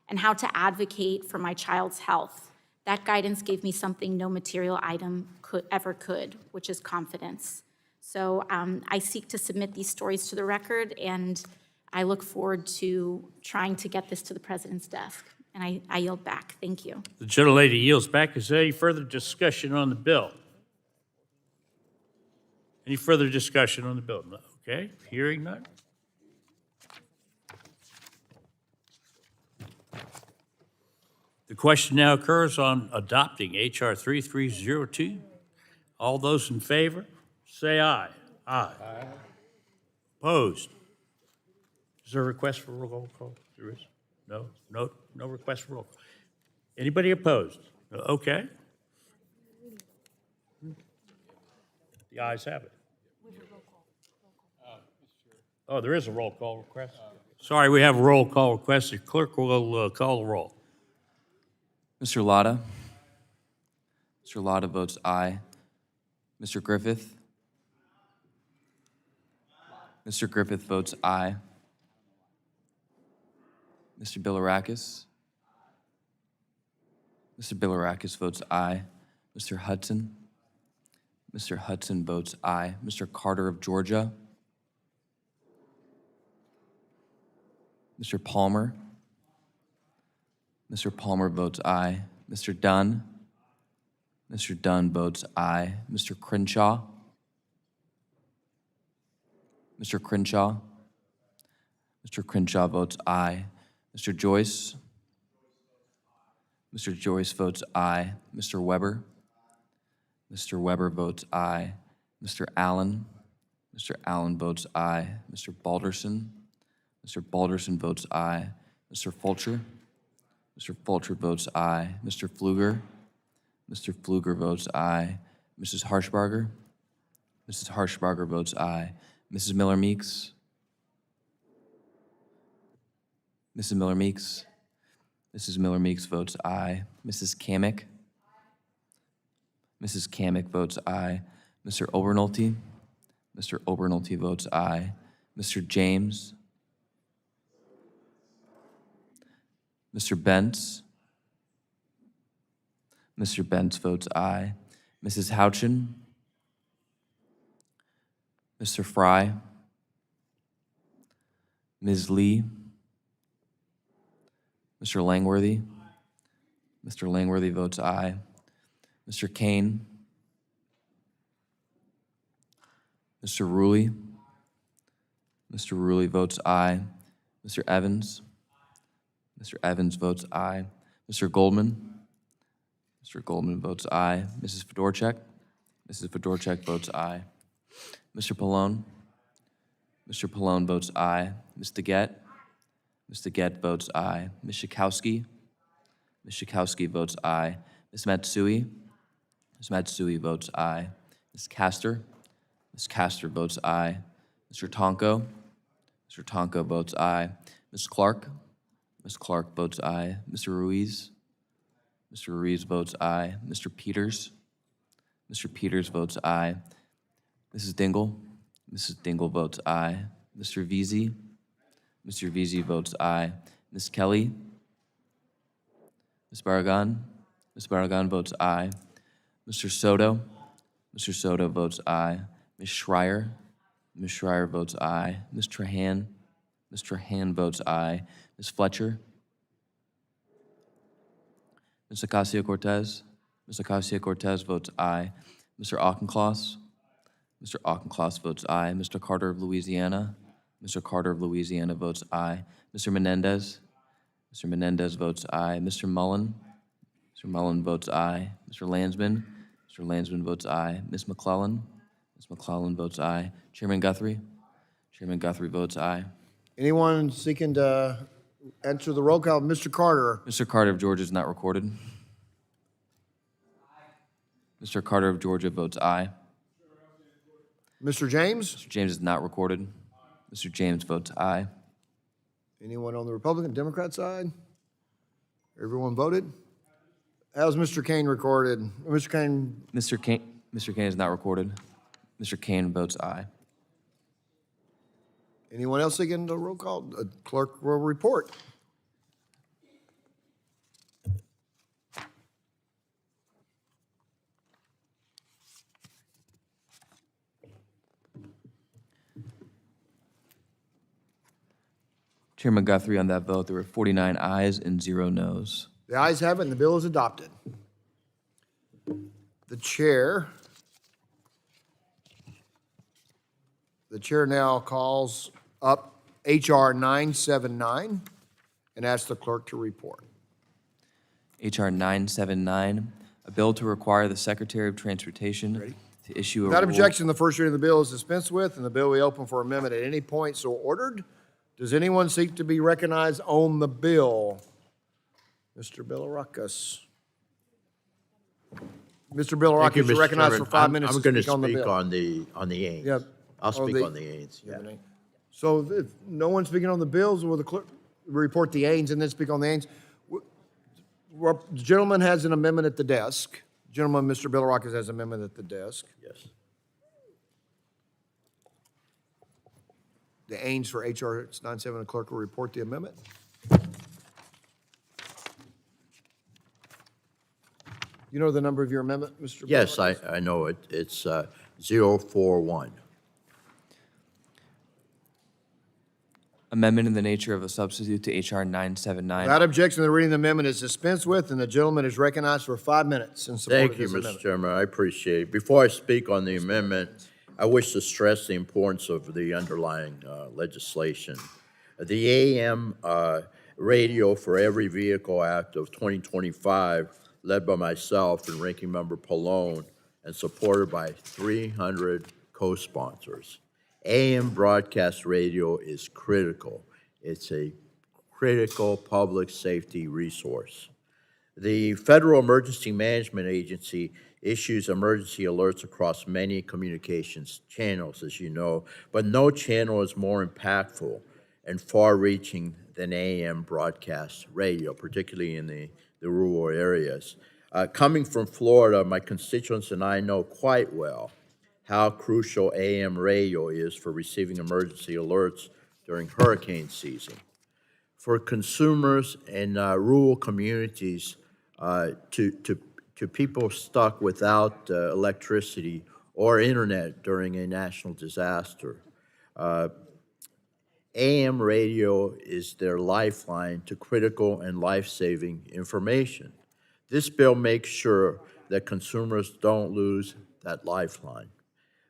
and how to advocate for my child's health. That guidance gave me something no material item ever could, which is confidence. So I seek to submit these stories to the record, and I look forward to trying to get this to the president's desk. And I yield back. Thank you. The gentlelady yields back. Is there any further discussion on the bill? Any further discussion on the bill? No. Okay, hearing none. The question now occurs on adopting H.R. 3302. All those in favor, say aye. Aye. Opposed? Is there a request for roll call? There is? No request for roll call. Anybody opposed? Okay. The ayes have it. Oh, there is a roll call request. Sorry, we have a roll call request. The clerk will call the roll. Mr. Latta? Mr. Latta votes aye. Mr. Griffith? Mr. Griffith votes aye. Mr. Bilirakis? Mr. Bilirakis votes aye. Mr. Hudson? Mr. Hudson votes aye. Mr. Carter of Georgia? Mr. Palmer? Mr. Palmer votes aye. Mr. Dunn? Mr. Dunn votes aye. Mr. Crenshaw? Mr. Crenshaw? Mr. Crenshaw votes aye. Mr. Joyce? Mr. Joyce votes aye. Mr. Weber? Mr. Weber votes aye. Mr. Allen? Mr. Allen votes aye. Mr. Balderson? Mr. Balderson votes aye. Mr. Fulcher? Mr. Fulcher votes aye. Mr. Pfluger? Mr. Pfluger votes aye. Mrs. Harshbarger? Mrs. Harshbarger votes aye. Mrs. Miller-Meeks? Mrs. Miller-Meeks? Mrs. Miller-Meeks votes aye. Mrs. Kamick? Mrs. Kamick votes aye. Mr. Obernolte? Mr. Obernolte votes aye. Mr. James? Mr. Bentz? Mr. Bentz votes aye. Mrs. Houchin? Mr. Fry? Ms. Lee? Mr. Langworthy? Mr. Langworthy votes aye. Mr. Kane? Mr. Ruley? Mr. Ruley votes aye. Mr. Evans? Mr. Evans votes aye. Mr. Goldman? Mr. Goldman votes aye. Mrs. Fedorchak? Mrs. Fedorchak votes aye. Mr. Pallone? Mr. Pallone votes aye. Ms. DeGette? Ms. DeGette votes aye. Ms. Schakowsky? Ms. Schakowsky votes aye. Ms. Matsui? Ms. Matsui votes aye. Ms. Castor? Ms. Castor votes aye. Mr. Tonko? Mr. Tonko votes aye. Ms. Clark? Ms. Clark votes aye. Mr. Ruiz? Mr. Ruiz votes aye. Mr. Peters? Mr. Peters votes aye. Mrs. Dingle? Mrs. Dingle votes aye. Mr. Veazey? Mr. Veazey votes aye. Ms. Kelly? Ms. Barragan? Ms. Barragan votes aye. Mr. Soto? Mr. Soto votes aye. Ms. Schreier? Ms. Schreier votes aye. Ms. Trahan? Mr. Hand votes aye. Ms. Fletcher? Ms. Ocasio-Cortez? Ms. Ocasio-Cortez votes aye. Mr. Auchincloss? Mr. Auchincloss votes aye. Mr. Carter of Louisiana? Mr. Carter of Louisiana votes aye. Mr. Menendez? Mr. Menendez votes aye. Mr. Mullen? Mr. Mullen votes aye. Mr. Landsman? Mr. Landsman votes aye. Ms. McClellan? Ms. McClellan votes aye. Chairman Guthrie? Chairman Guthrie votes aye. Anyone seeking to enter the roll call? Mr. Carter. Mr. Carter of Georgia is not recorded. Mr. Carter of Georgia votes aye. Mr. James. Mr. James is not recorded. Mr. James votes aye. Anyone on the Republican, Democrat side? Everyone voted? How's Mr. Kane recorded? Mr. Kane, Mr. Kane is not recorded. Mr. Kane votes aye. anyone else seeking the roll call? Clerk will report. Chairman Guthrie, on that vote, there were 49 ayes and 0 noes. The ayes have it, and the bill is adopted. The chair now calls up H.R. 979 and asks the clerk to report. H.R. 979, a bill to require the Secretary of Transportation to issue a Without rule. objection, the first reading of the bill is dispensed with, and the bill will be open for amendment at any point so ordered. Does anyone seek to be recognized on the bill? Mr. Bilirakis. Mr. Bilirakis, you're recognized for 5 minutes I'm to going to speak on the speak bill. on the Ains. Yep. I'll Oh, speak on the Ains, yeah. So if no one's speaking on the bills, will the clerk report the Ains and then speak on the Ains? The gentleman has an amendment at the desk. Gentleman, Mr. Bilirakis has an amendment at the desk. Yes. The Ains for HR 97, the clerk will report the amendment. You know the number of your amendment, Mr. Yes, Bilirakis? I know it. It's 041. Amendment in the nature of a substitute to H.R. 979. Without objection, the reading of the amendment is dispensed with, and the gentleman is recognized for 5 minutes in support of Thank you, this Mr. amendment. Chairman. I appreciate it. Before I speak on the amendment, I wish to stress the importance of the underlying legislation. The AM Radio for Every Vehicle Act of 2025, led by myself and Ranking Member Pallone, and supported by 300 co-sponsors. AM broadcast radio is critical. It's a critical public safety resource. The Federal Emergency Management Agency issues emergency alerts across many communications channels, as you know, but no channel is more impactful and far-reaching than AM broadcast radio, particularly in the rural areas. Coming from Florida, my constituents and I know quite well how crucial AM radio is for receiving emergency alerts during hurricane season. For consumers in rural communities, to people stuck without electricity or internet during a national disaster, AM radio is their lifeline to critical and life-saving information. This bill makes sure that consumers don't lose that lifeline.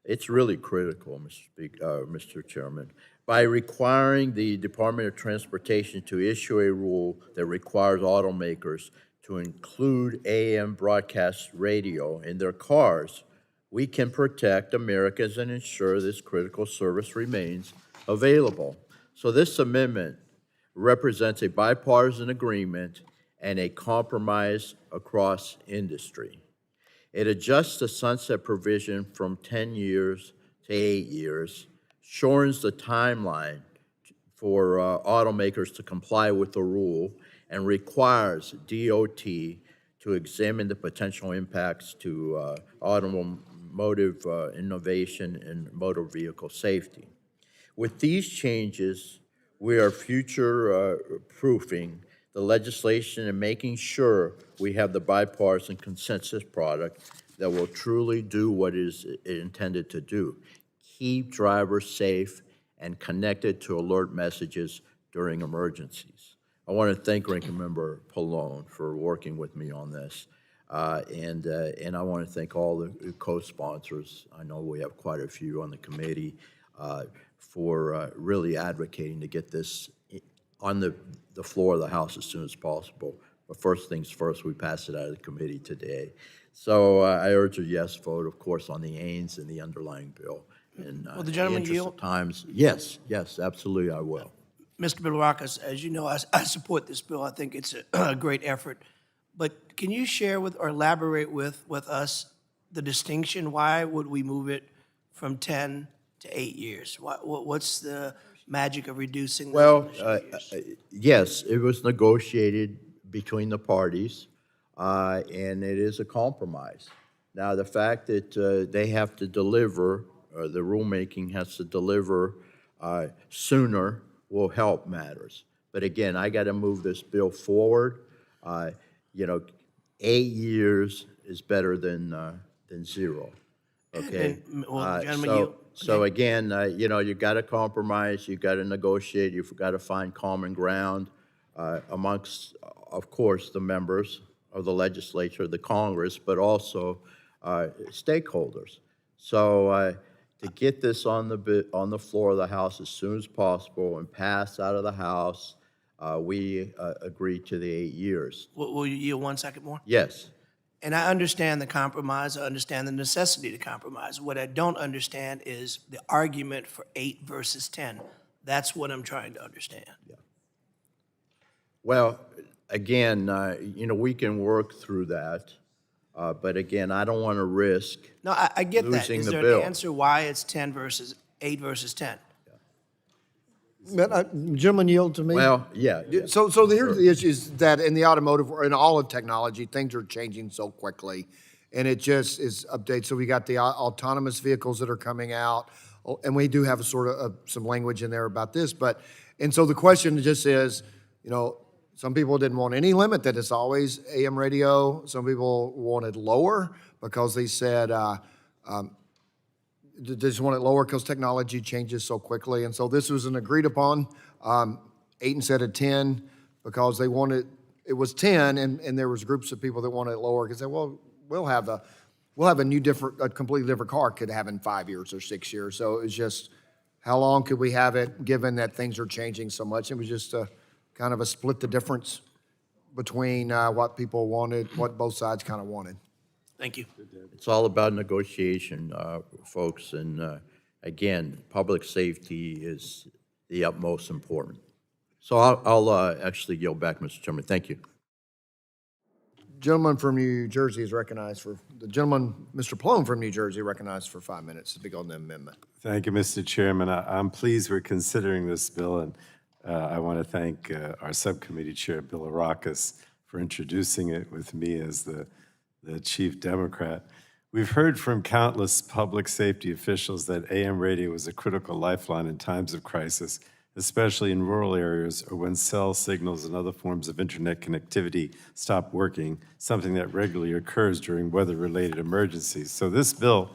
It's really critical, Mr. Chairman. By requiring the Department of Transportation to issue a rule that requires automakers to include AM broadcast radio in their cars, we can protect Americans and ensure this critical service remains available. So this amendment represents a bipartisan agreement and a compromise across industry. It adjusts the sunset provision from 10 years to 8 years, shortens the timeline for automakers to comply with the rule, and requires DOT to examine the potential impacts to automotive innovation and motor vehicle safety. With these changes, we are future-proofing the legislation and making sure we have the bipartisan consensus product that will truly do what it is intended to do: keep drivers safe and connected to alert messages during emergencies. I want to thank Ranking Member Pallone for working with me on this. And I want to thank all the co-sponsors. I know we have quite a few on the committee for really advocating to get this on the floor of the House as soon as possible. But first things first, we pass it out of the committee today. So I urge a yes vote, of course, on the Ains and the underlying bill. And Will the gentleman in the interest yield? of times, yes, absolutely, I will. Mr. Bilirakis, as you know, I support this bill. I think it's a great effort. But can you share with or elaborate with us the distinction? Why would we move it from 10 to 8 years? What's the magic of reducing the Well, initial years? yes, it was negotiated between the parties, and it is a compromise. Now, the fact that they have to deliver, the rulemaking has to deliver sooner will help matters. But again, I got to move this bill forward. 8 years is better than 0. Okay. Then, well, the gentleman yield. So again, you got to compromise, you got to negotiate, you've got to find common ground amongst, of course, the members of the legislature, the Congress, but also stakeholders. So to get this on the floor of the House as soon as possible and pass out of the House, we agreed to the 8 years. Will you yield 1 second more? Yes. And I understand the compromise. I understand the necessity to compromise. What I don't understand is the argument for 8 versus 10. That's what I'm trying to understand. Well, again, we can work through that, but again, I don't want to risk No, I get that. losing Is the there bill. an answer why it's 10 versus 8 versus 10? Gentleman yield to me? Well, yeah. So here's the issue is that in the automotive, or in all of technology, things are changing so quickly, and it just is updated. So we got the autonomous vehicles that are coming out, and we do have a sort of some language in there about this. And so the question just is, some people didn't want any limit, that it's always AM radio. Some people wanted lower because they said, they just want it lower because technology changes so quickly. And so this was an agreed upon 8 instead of 10 because they wanted, it was 10 and there was groups of people that wanted it lower because they said, well, we'll have a completely different car could have in 5 years or 6 years. So it was just, how long could we have it given that things are changing so much? It was just kind of a split the difference between what people wanted, what both sides kind of wanted. Thank you. It's all about negotiation, folks, and again, public safety is the utmost important. So I'll actually yield back, Mr. Chairman. Thank you. Gentleman from New Jersey is recognized Mr. Pallone from New Jersey, recognized for 5 minutes to speak on the amendment. Thank you, Mr. Chairman. I'm pleased we're considering this bill, and I want to thank our subcommittee chair, Bill Arakis, for introducing it with me as the chief Democrat. We've heard from countless public safety officials that AM radio is a critical lifeline in times of crisis, especially in rural areas or when cell signals and other forms of internet connectivity stop working, something that regularly occurs during weather-related emergencies. So this bill,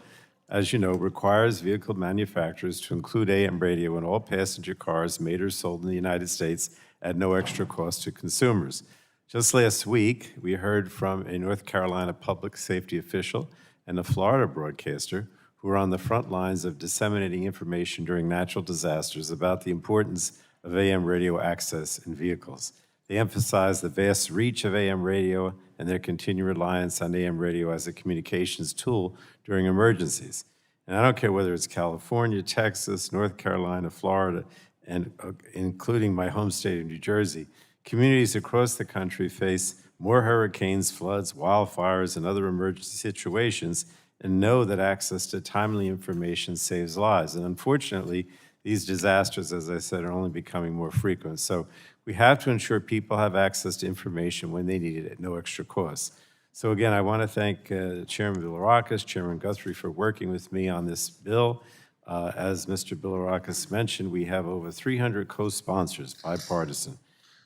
as you know, requires vehicle manufacturers to include AM radio in all passenger cars made or sold in the United States at no extra cost to consumers. Just last week, we heard from a North Carolina public safety official and a Florida broadcaster who are on the front lines of disseminating information during natural disasters about the importance of AM radio access in vehicles. They emphasize the vast reach of AM radio and their continued reliance on AM radio as a communications tool during emergencies. And I don't care whether it's California, Texas, North Carolina, Florida, and including my home state of New Jersey, communities across the country face more hurricanes, floods, wildfires, and other emergency situations, and know that access to timely information saves lives. And unfortunately, these disasters, as I said, are only becoming more frequent. So we have to ensure people have access to information when they need it at no extra cost. So again, I want to thank Chairman Bilirakis, Chairman Guthrie for working with me on this bill. As Mr. Bilirakis mentioned, we have over 300 co-sponsors, bipartisan.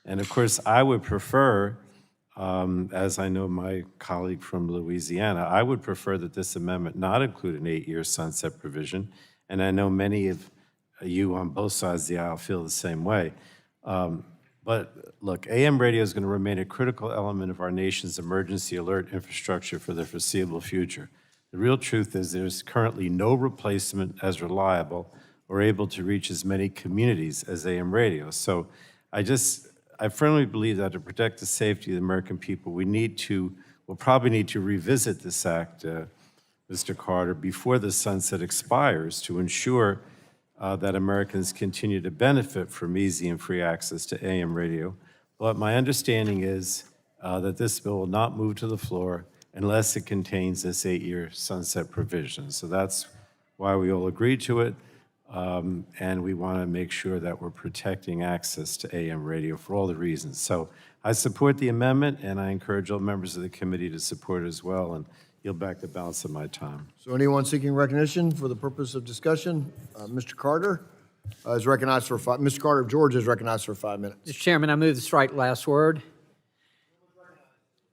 And of course, I would prefer, as I know my colleague from Louisiana, I would prefer that this amendment not include an 8-year sunset provision. And I know many of you on both sides of the aisle feel the same way. But look, AM radio is going to remain a critical element of our nation's emergency alert infrastructure for the foreseeable future. The real truth is there's currently no replacement as reliable or able to reach as many communities as AM radio. So I firmly believe that to protect the safety of the American people, we'll probably need to revisit this act, Mr. Carter, before the sunset expires to ensure that Americans continue to benefit from easy and free access to AM radio. But my understanding is that this bill will not move to the floor unless it contains this 8-year sunset provision. So that's why we all agreed to it, and we want to make sure that we're protecting access to AM radio for all the reasons. So I support the amendment, and I encourage all members of the committee to support it as well, and yield back the balance of my time. So anyone seeking recognition for the purpose of discussion? Mr. Carter is recognized for Mr. Carter of Georgia is recognized for 5 minutes. Mr. Chairman, I move to strike last word.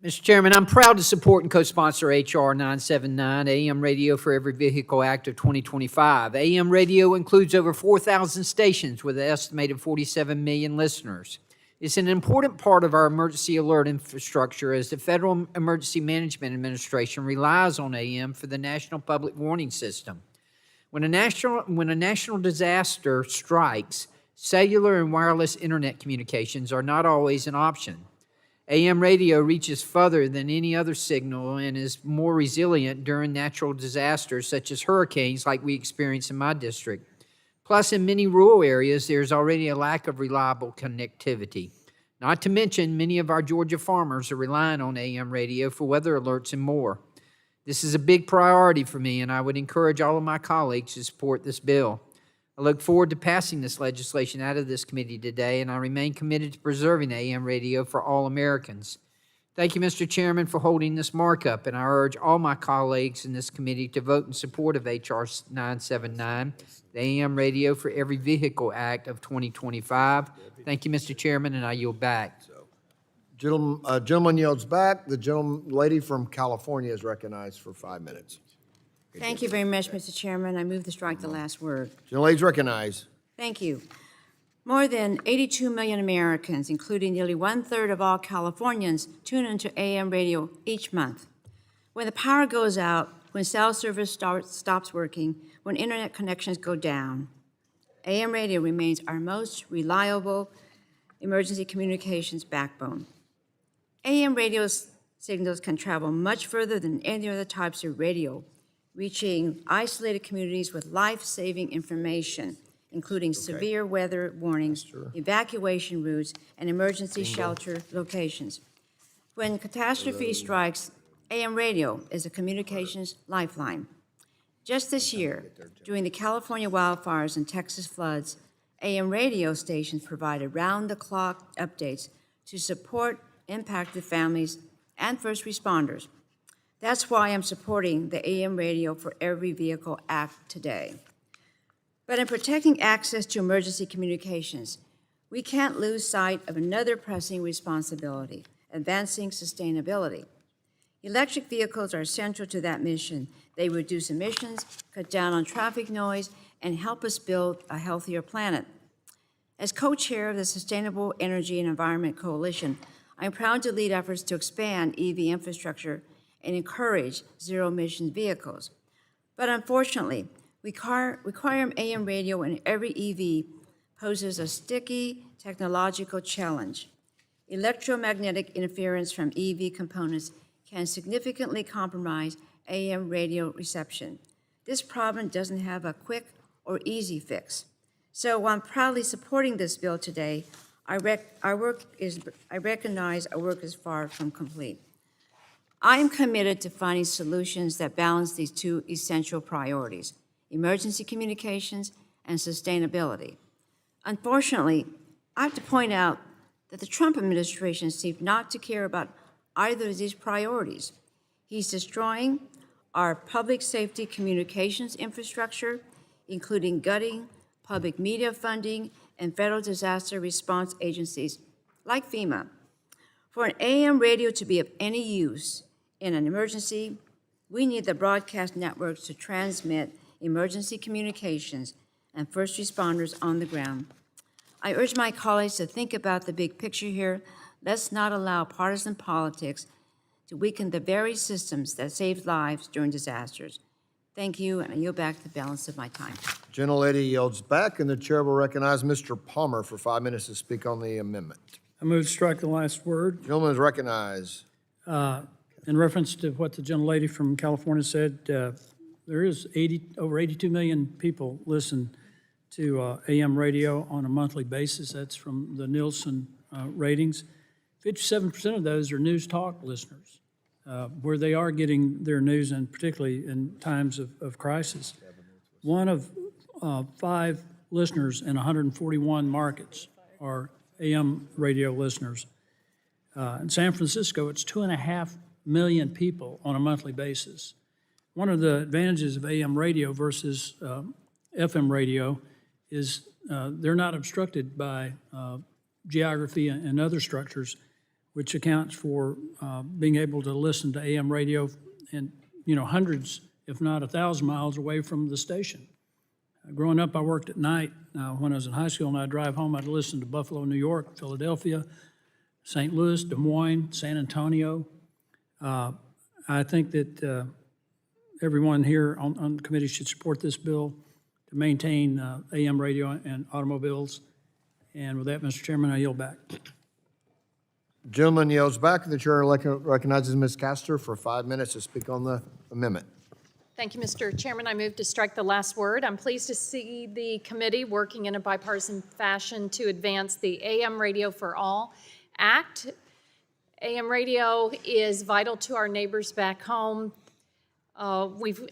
Mr. Chairman, I'm proud to support and co-sponsor H.R. 979, AM Radio for Every Vehicle Act of 2025. AM radio includes over 4,000 stations with an estimated 47 million listeners. It's an important part of our emergency alert infrastructure as the Federal Emergency Management Administration relies on AM for the National Public Warning System. When a national disaster strikes, cellular and wireless internet communications are not always an option. AM radio reaches further than any other signal and is more resilient during natural disasters such as hurricanes like we experience in my district. Plus, in many rural areas, there's already a lack of reliable connectivity. Not to mention, many of our Georgia farmers are relying on AM radio for weather alerts and more. This is a big priority for me, and I would encourage all of my colleagues to support this bill. I look forward to passing this legislation out of this committee today, and I remain committed to preserving AM radio for all Americans. Thank you, Mr. Chairman, for holding this markup, and I urge all my colleagues in this committee to vote in support of H.R. 979, the AM Radio for Every Vehicle Act of 2025. Thank you, Mr. Chairman, and I yield back. Gentleman yields back. The lady from California is recognized for 5 minutes. Thank you very much, Mr. Chairman. I move to strike the last word. Gentlelady's recognized. Thank you. More than 82 million Americans, including nearly 1/3 of all Californians, tune into AM radio each month. When the power goes out, when cell service stops working, when internet connections go down, AM radio remains our most reliable emergency communications backbone. AM radio signals can travel much further than any other types of radio, reaching isolated communities with life-saving information, including severe weather warnings, evacuation routes, and emergency shelter locations. When catastrophe strikes, AM radio is a communications lifeline. Just this year, during the California wildfires and Texas floods, AM radio stations provided round-the-clock updates to support impacted families and first responders. That's why I'm supporting the AM Radio for Every Vehicle Act today. But in protecting access to emergency communications, we can't lose sight of another pressing responsibility, advancing sustainability. Electric vehicles are central to that mission. They reduce emissions, cut down on traffic noise, and help us build a healthier planet. As co-chair of the Sustainable Energy and Environment Coalition, I'm proud to lead efforts to expand EV infrastructure and encourage zero-emission vehicles. But unfortunately, requiring AM radio in every EV poses a sticky technological challenge. Electromagnetic interference from EV components can significantly compromise AM radio reception. This problem doesn't have a quick or easy fix. So while I'm proudly supporting this bill today, I recognize our work is far from complete. I am committed to finding solutions that balance these two essential priorities, emergency communications and sustainability. Unfortunately, I have to point out that the Trump administration seems not to care about either of these priorities. He's destroying our public safety communications infrastructure, including gutting public media funding and federal disaster response agencies like FEMA. For an AM radio to be of any use in an emergency, we need the broadcast networks to transmit emergency communications, and first responders on the ground. I urge my colleagues to think about the big picture here. Let's not allow partisan politics to weaken the very systems that save lives during disasters. Thank you, and I yield back the balance of my time. Gentlelady yields back, and the chair will recognize Mr. Palmer for 5 minutes to speak on the amendment. I move to strike the last word. Gentleman is recognized. In reference to what the gentlelady from California said, there is over 82 million people listen to AM radio on a monthly basis. That's from the Nielsen ratings. 57% of those are news talk listeners, where they are getting their news, and particularly in times of crisis. One of 5 listeners in 141 markets are AM radio listeners. In San Francisco, it's 2.5 million people on a monthly basis. One of the advantages of AM radio versus FM radio is they're not obstructed by geography and other structures, which accounts for being able to listen to AM radio and, hundreds, if not 1,000 miles away from the station. Growing up, I worked at night. When I was in high school and I'd drive home, I'd listen to Buffalo, New York, Philadelphia, St. Louis, Des Moines, San Antonio. I think that everyone here on the committee should support this bill to maintain AM radio and automobiles. And with that, Mr. Chairman, I yield back. Gentleman yields back, and the chair recognizes Ms. Castor for 5 minutes to speak on the amendment. Thank you, Mr. Chairman. I move to strike the last word. I'm pleased to see the committee working in a bipartisan fashion to advance the AM Radio for All Act. AM radio is vital to our neighbors back home.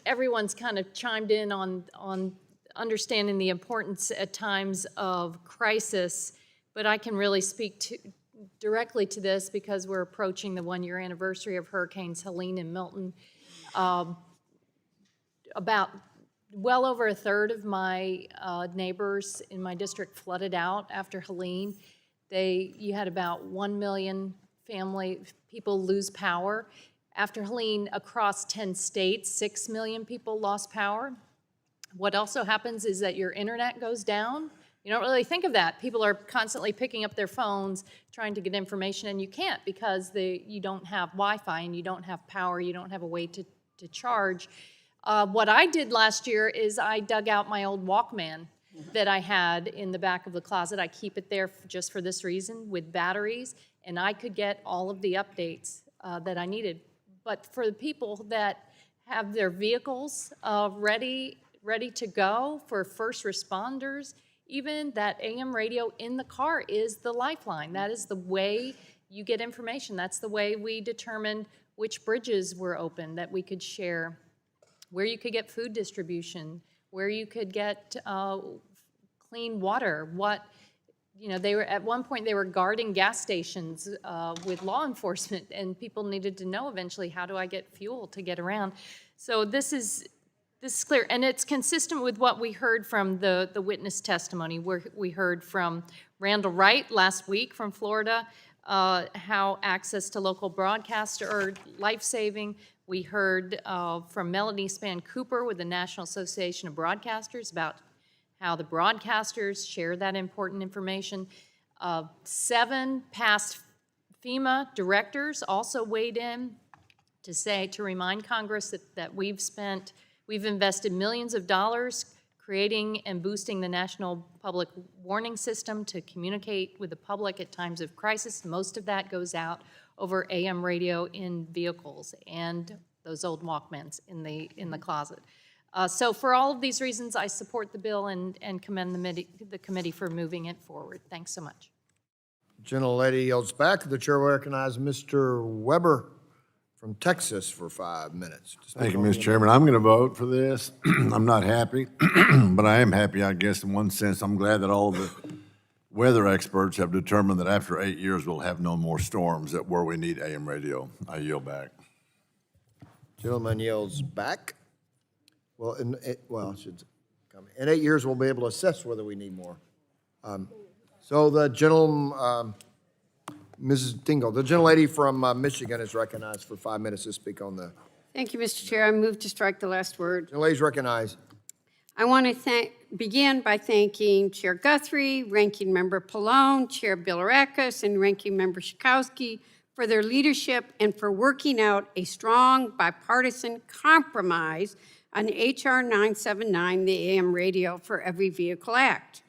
Everyone's kind of chimed in on understanding the importance at times of crisis, but I can really speak directly to this because we're approaching the 1-year anniversary of Hurricanes Helene and Milton. About well over a third of my neighbors in my district flooded out after Helene. You had about 1 million people lose power. After Helene, across 10 states, 6 million people lost power. What also happens is that your internet goes down. You don't really think of that. People are constantly picking up their phones, trying to get information, and you can't because you don't have Wi-Fi and you don't have power, you don't have a way to charge. What I did last year is I dug out my old Walkman that I had in the back of the closet. I keep it there just for this reason, with batteries, and I could get all of the updates that I needed. But for the people that have their vehicles ready to go, for first responders, even that AM radio in the car is the lifeline. That is the way you get information. That's the way we determined which bridges were open that we could share, where you could get food distribution, where you could get clean water. They were at one point they were guarding gas stations with law enforcement, and people needed to know eventually, how do I get fuel to get around? So this is clear, and it's consistent with what we heard from the witness testimony, where we heard from Randall Wright last week from Florida, how access to local broadcasts are life-saving. We heard from Melanie Span Cooper with the National Association of Broadcasters about how the broadcasters share that important information. 7 past FEMA directors also weighed in to remind Congress that we've invested millions of dollars creating and boosting the National Public Warning System to communicate with the public at times of crisis. Most of that goes out over AM radio in vehicles and those old Walkmans in the closet. So for all of these reasons, I support the bill and commend the committee for moving it forward. Thanks so much. Gentlelady yields back. The chair will recognize Mr. Weber from Texas for 5 minutes. Thank you, Mr. Chairman. I'm going to vote for this. I'm not happy, but I am happy, I guess, in one sense. I'm glad that all the weather experts have determined that after 8 years, we'll have no more storms where we need AM radio. I yield back. Gentleman yields back. Well, in 8 years, we'll be able to assess whether we need more. So the gentleman, Mrs. Tingle, the gentlelady from Michigan is recognized for 5 minutes to speak on the. Thank you, Mr. Chair. I move to strike the last word. Gentlelady's recognized. I want to begin by thanking Chair Guthrie, Ranking Member Pallone, Chair Bilirakis, and Ranking Member Schakowsky for their leadership and for working out a strong bipartisan compromise on H.R. 979, the AM Radio for Every Vehicle Act.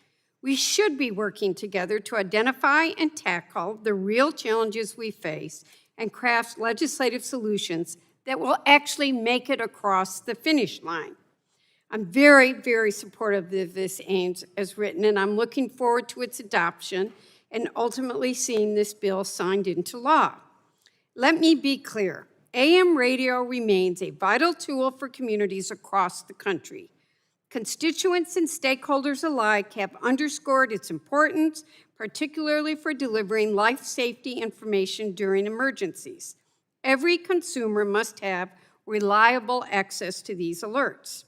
We should be working together to identify and tackle the real challenges we face and craft legislative solutions that will actually make it across the finish line. I'm very, very supportive of this Ames as written, and I'm looking forward to its adoption and ultimately seeing this bill signed into law. Let me be clear. AM radio remains a vital tool for communities across the country. Constituents and stakeholders alike have underscored its importance, particularly for delivering life safety information during emergencies. Every consumer must have reliable access to these alerts.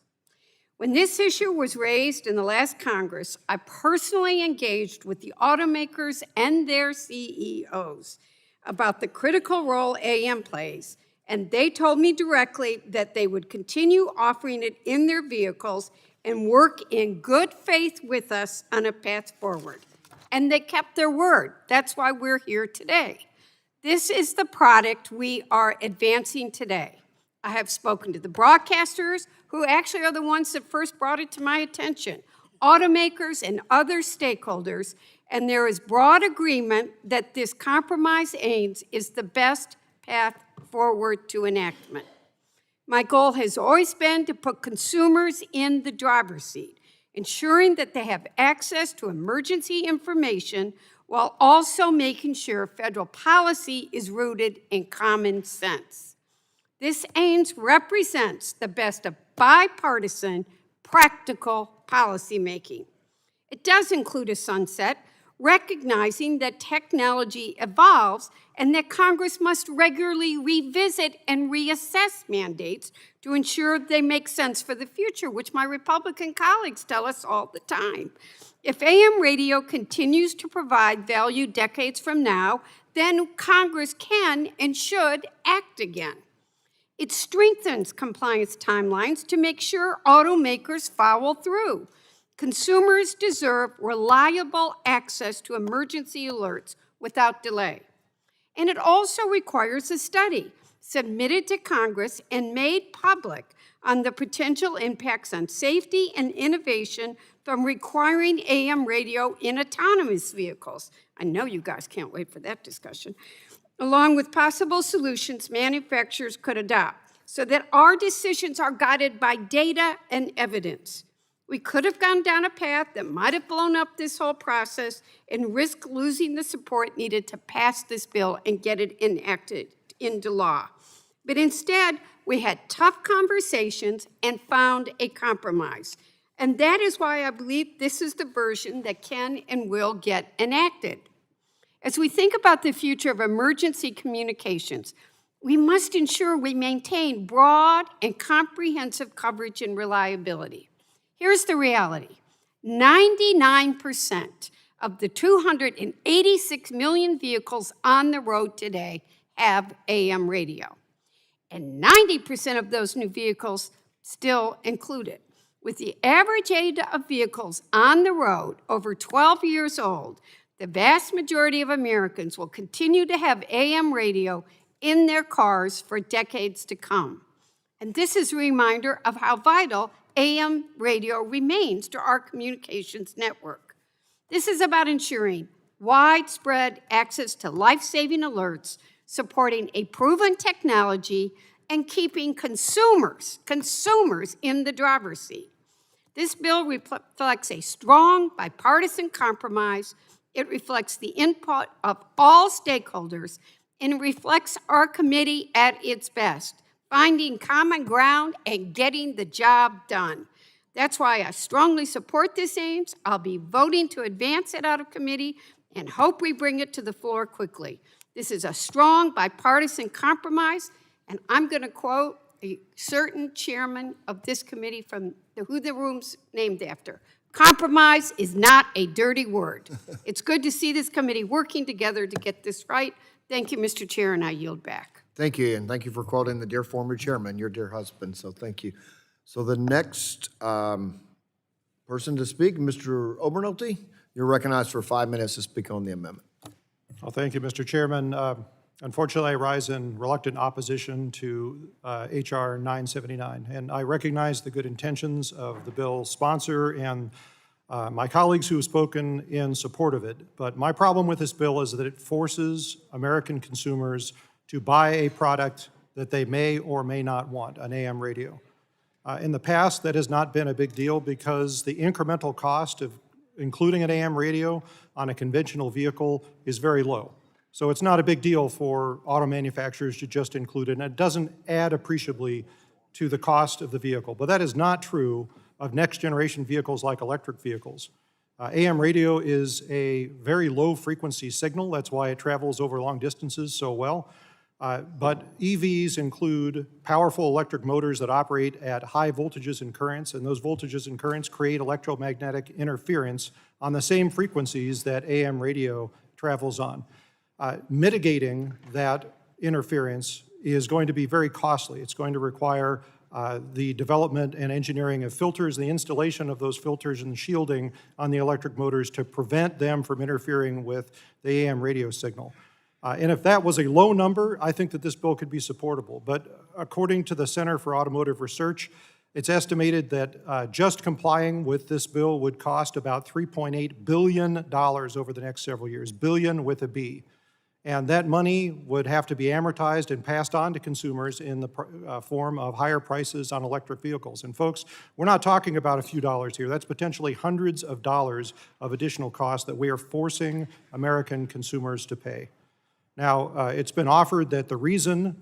When this issue was raised in the last Congress, I personally engaged with the automakers and their CEOs about the critical role AM plays, and they told me directly that they would continue offering it in their vehicles and work in good faith with us on a path forward. And they kept their word. That's why we're here today. This is the product we are advancing today. I have spoken to the broadcasters, who actually are the ones that first brought it to my attention, automakers and other stakeholders, and there is broad agreement that this compromise aims is the best path forward to enactment. My goal has always been to put consumers in the driver's seat, ensuring that they have access to emergency information while also making sure federal policy is rooted in common sense. This Ames represents the best of bipartisan, practical policymaking. It does include a sunset, recognizing that technology evolves and that Congress must regularly revisit and reassess mandates to ensure they make sense for the future, which my Republican colleagues tell us all the time. If AM radio continues to provide value decades from now, then Congress can and should act again. It strengthens compliance timelines to make sure automakers follow through. Consumers deserve reliable access to emergency alerts without delay. And it also requires a study submitted to Congress and made public on the potential impacts on safety and innovation from requiring AM radio in autonomous vehicles. I know you guys can't wait for that discussion. Along with possible solutions manufacturers could adopt so that our decisions are guided by data and evidence. We could have gone down a path that might have blown up this whole process and risk losing the support needed to pass this bill and get it enacted into law. But instead, we had tough conversations and found a compromise. And that is why I believe this is the version that can and will get enacted. As we think about the future of emergency communications, we must ensure we maintain broad and comprehensive coverage and reliability. Here's the reality. 99% of the 286 million vehicles on the road today have AM radio. And 90% of those new vehicles still include it. With the average age of vehicles on the road over 12 years old, the vast majority of Americans will continue to have AM radio in their cars for decades to come. And this is a reminder of how vital AM radio remains to our communications network. This is about ensuring widespread access to life-saving alerts, supporting a proven technology, and keeping consumers in the driver's seat. This bill reflects a strong bipartisan compromise. It reflects the input of all stakeholders, and it reflects our committee at its best, finding common ground and getting the job done. That's why I strongly support this Ames. I'll be voting to advance it out of committee and hope we bring it to the floor quickly. This is a strong bipartisan compromise, and I'm going to quote a certain chairman of this committee from who the room's named after. Compromise is not a dirty word. It's good to see this committee working together to get this right. Thank you, Mr. Chair, and I yield back. Thank you, and thank you for quoting the dear former chairman, your dear husband, so thank you. So the next Person to speak, Mr. Obernolte, you're recognized for 5 minutes to speak on the amendment. Well, thank you, Mr. Chairman. Unfortunately, I rise in reluctant opposition to H.R. 979, and I recognize the good intentions of the bill's sponsor and my colleagues who have spoken in support of it. But my problem with this bill is that it forces American consumers to buy a product that they may or may not want, an AM radio. In the past, that has not been a big deal because the incremental cost of including an AM radio on a conventional vehicle is very low. So it's not a big deal for auto manufacturers to just include it, and it doesn't add appreciably to the cost of the vehicle. But that is not true of next-generation vehicles like electric vehicles. AM radio is a very low-frequency signal. That's why it travels over long distances so well. But EVs include powerful electric motors that operate at high voltages and currents, and those voltages and currents create electromagnetic interference on the same frequencies that AM radio travels on. Mitigating that interference is going to be very costly. It's going to require the development and engineering of filters, the installation of those filters and shielding on the electric motors to prevent them from interfering with the AM radio signal. And if that was a low number, I think that this bill could be supportable. But according to the Center for Automotive Research, it's estimated that just complying with this bill would cost about $3.8 billion over the next several years, billion with a B. And that money would have to be amortized and passed on to consumers in the form of higher prices on electric vehicles. And folks, we're not talking about a few dollars here. That's potentially hundreds of dollars of additional costs that we are forcing American consumers to pay. Now, it's been offered that the reason,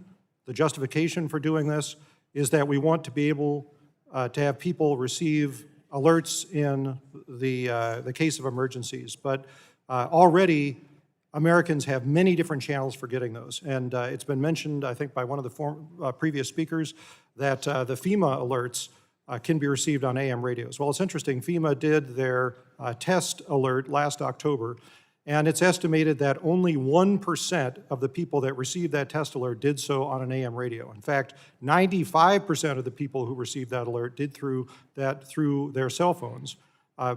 the justification for doing this is that we want to be able to have people receive alerts in the case of emergencies. But already, Americans have many different channels for getting those. And it's been mentioned, I think, by one of the previous speakers that the FEMA alerts can be received on AM radios. Well, it's interesting. FEMA did their test alert last October, and it's estimated that only 1% of the people that received that test alert did so on an AM radio. In fact, 95% of the people who received that alert did through their cell phones.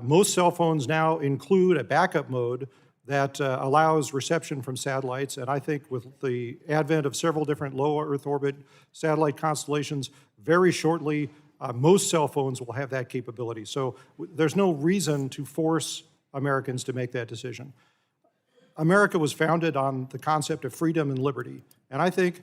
Most cell phones now include a backup mode that allows reception from satellites, and I think with the advent of several different low Earth orbit satellite constellations, very shortly, most cell phones will have that capability. So there's no reason to force Americans to make that decision. America was founded on the concept of freedom and liberty, and I think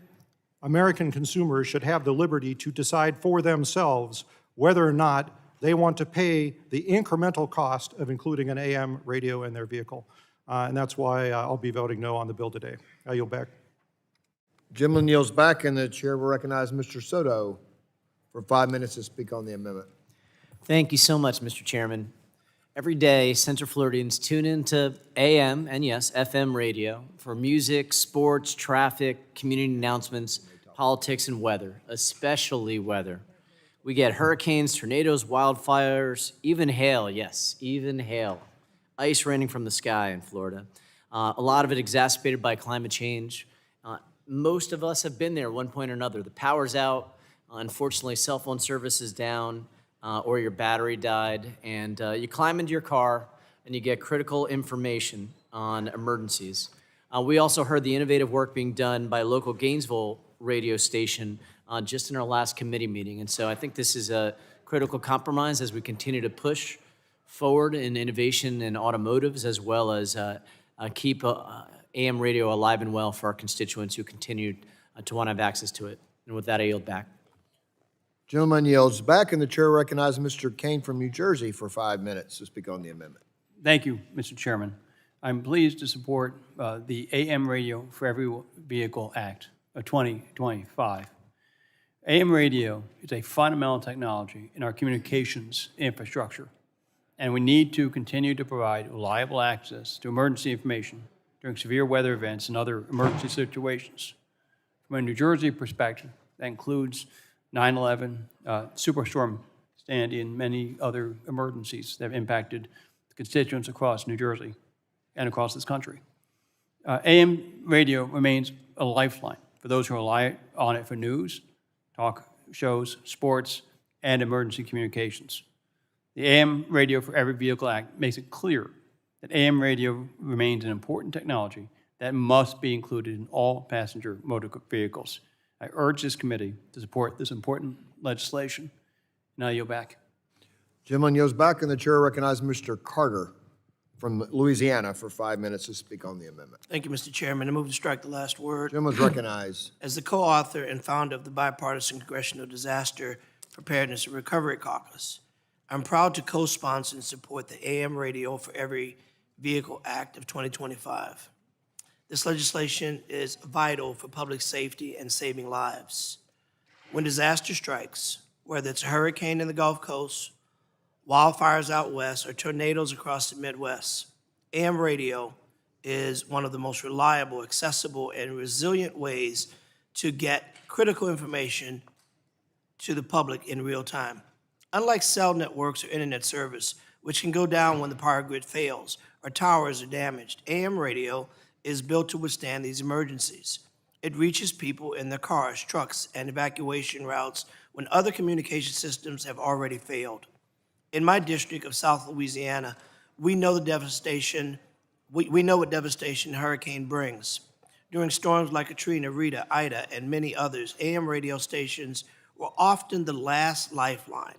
American consumers should have the liberty to decide for themselves whether or not they want to pay the incremental cost of including an AM radio in their vehicle. And that's why I'll be voting no on the bill today. I yield back. Gentleman yields back, and the chair will recognize Mr. Soto for 5 minutes to speak on the amendment. Thank you so much, Mr. Chairman. Every day, Central Floridians tune into AM and, yes, FM radio for music, sports, traffic, community announcements, politics, and weather, especially weather. We get hurricanes, tornadoes, wildfires, even hail, yes, even hail. Ice raining from the sky in Florida. A lot of it exacerbated by climate change. Most of us have been there at one point or another. The power's out. Unfortunately, cell phone service is down, or your battery died, and you climb into your car and you get critical information on emergencies. We also heard the innovative work being done by a local Gainesville radio station just in our last committee meeting. And so I think this is a critical compromise as we continue to push forward in innovation in automotives, as well as keep AM radio alive and well for our constituents who continue to want to have access to it. And with that, I yield back. Gentleman yields back, and the chair recognizes Mr. Kane from New Jersey for 5 minutes to speak on the amendment. Thank you, Mr. Chairman. I'm pleased to support the AM Radio for Every Vehicle Act of 2025. AM radio is a fundamental technology in our communications infrastructure, and we need to continue to provide reliable access to emergency information during severe weather events and other emergency situations. From a New Jersey perspective, that includes 9/11, Superstorm Sandy, and many other emergencies that have impacted constituents across New Jersey and across this country. AM radio remains a lifeline for those who rely on it for news, talk shows, sports, and emergency communications. The AM Radio for Every Vehicle Act makes it clear that AM radio remains an important technology that must be included in all passenger motor vehicles. I urge this committee to support this important legislation. Now yield back. Gentleman yields back, and the chair recognizes Mr. Carter from Louisiana for 5 minutes to speak on the amendment. Thank you, Mr. Chairman. I move to strike the last word. Gentleman's recognized. As the co-author and founder of the Bipartisan Congressional Disaster Preparedness and Recovery Caucus, I'm proud to co-sponsor and support the AM Radio for Every Vehicle Act of 2025. This legislation is vital for public safety and saving lives. When disaster strikes, whether it's a hurricane in the Gulf Coast, wildfires out west, or tornadoes across the Midwest, AM radio is one of the most reliable, accessible, and resilient ways to get critical information to the public in real time. Unlike cell networks or internet service, which can go down when the power grid fails or towers are damaged, AM radio is built to withstand these emergencies. It reaches people in their cars, trucks, and evacuation routes when other communication systems have already failed. In my district of South Louisiana, we know the devastation. We know what devastation a hurricane brings. During storms like Katrina, Rita, Ida, and many others, AM radio stations were often the last lifeline,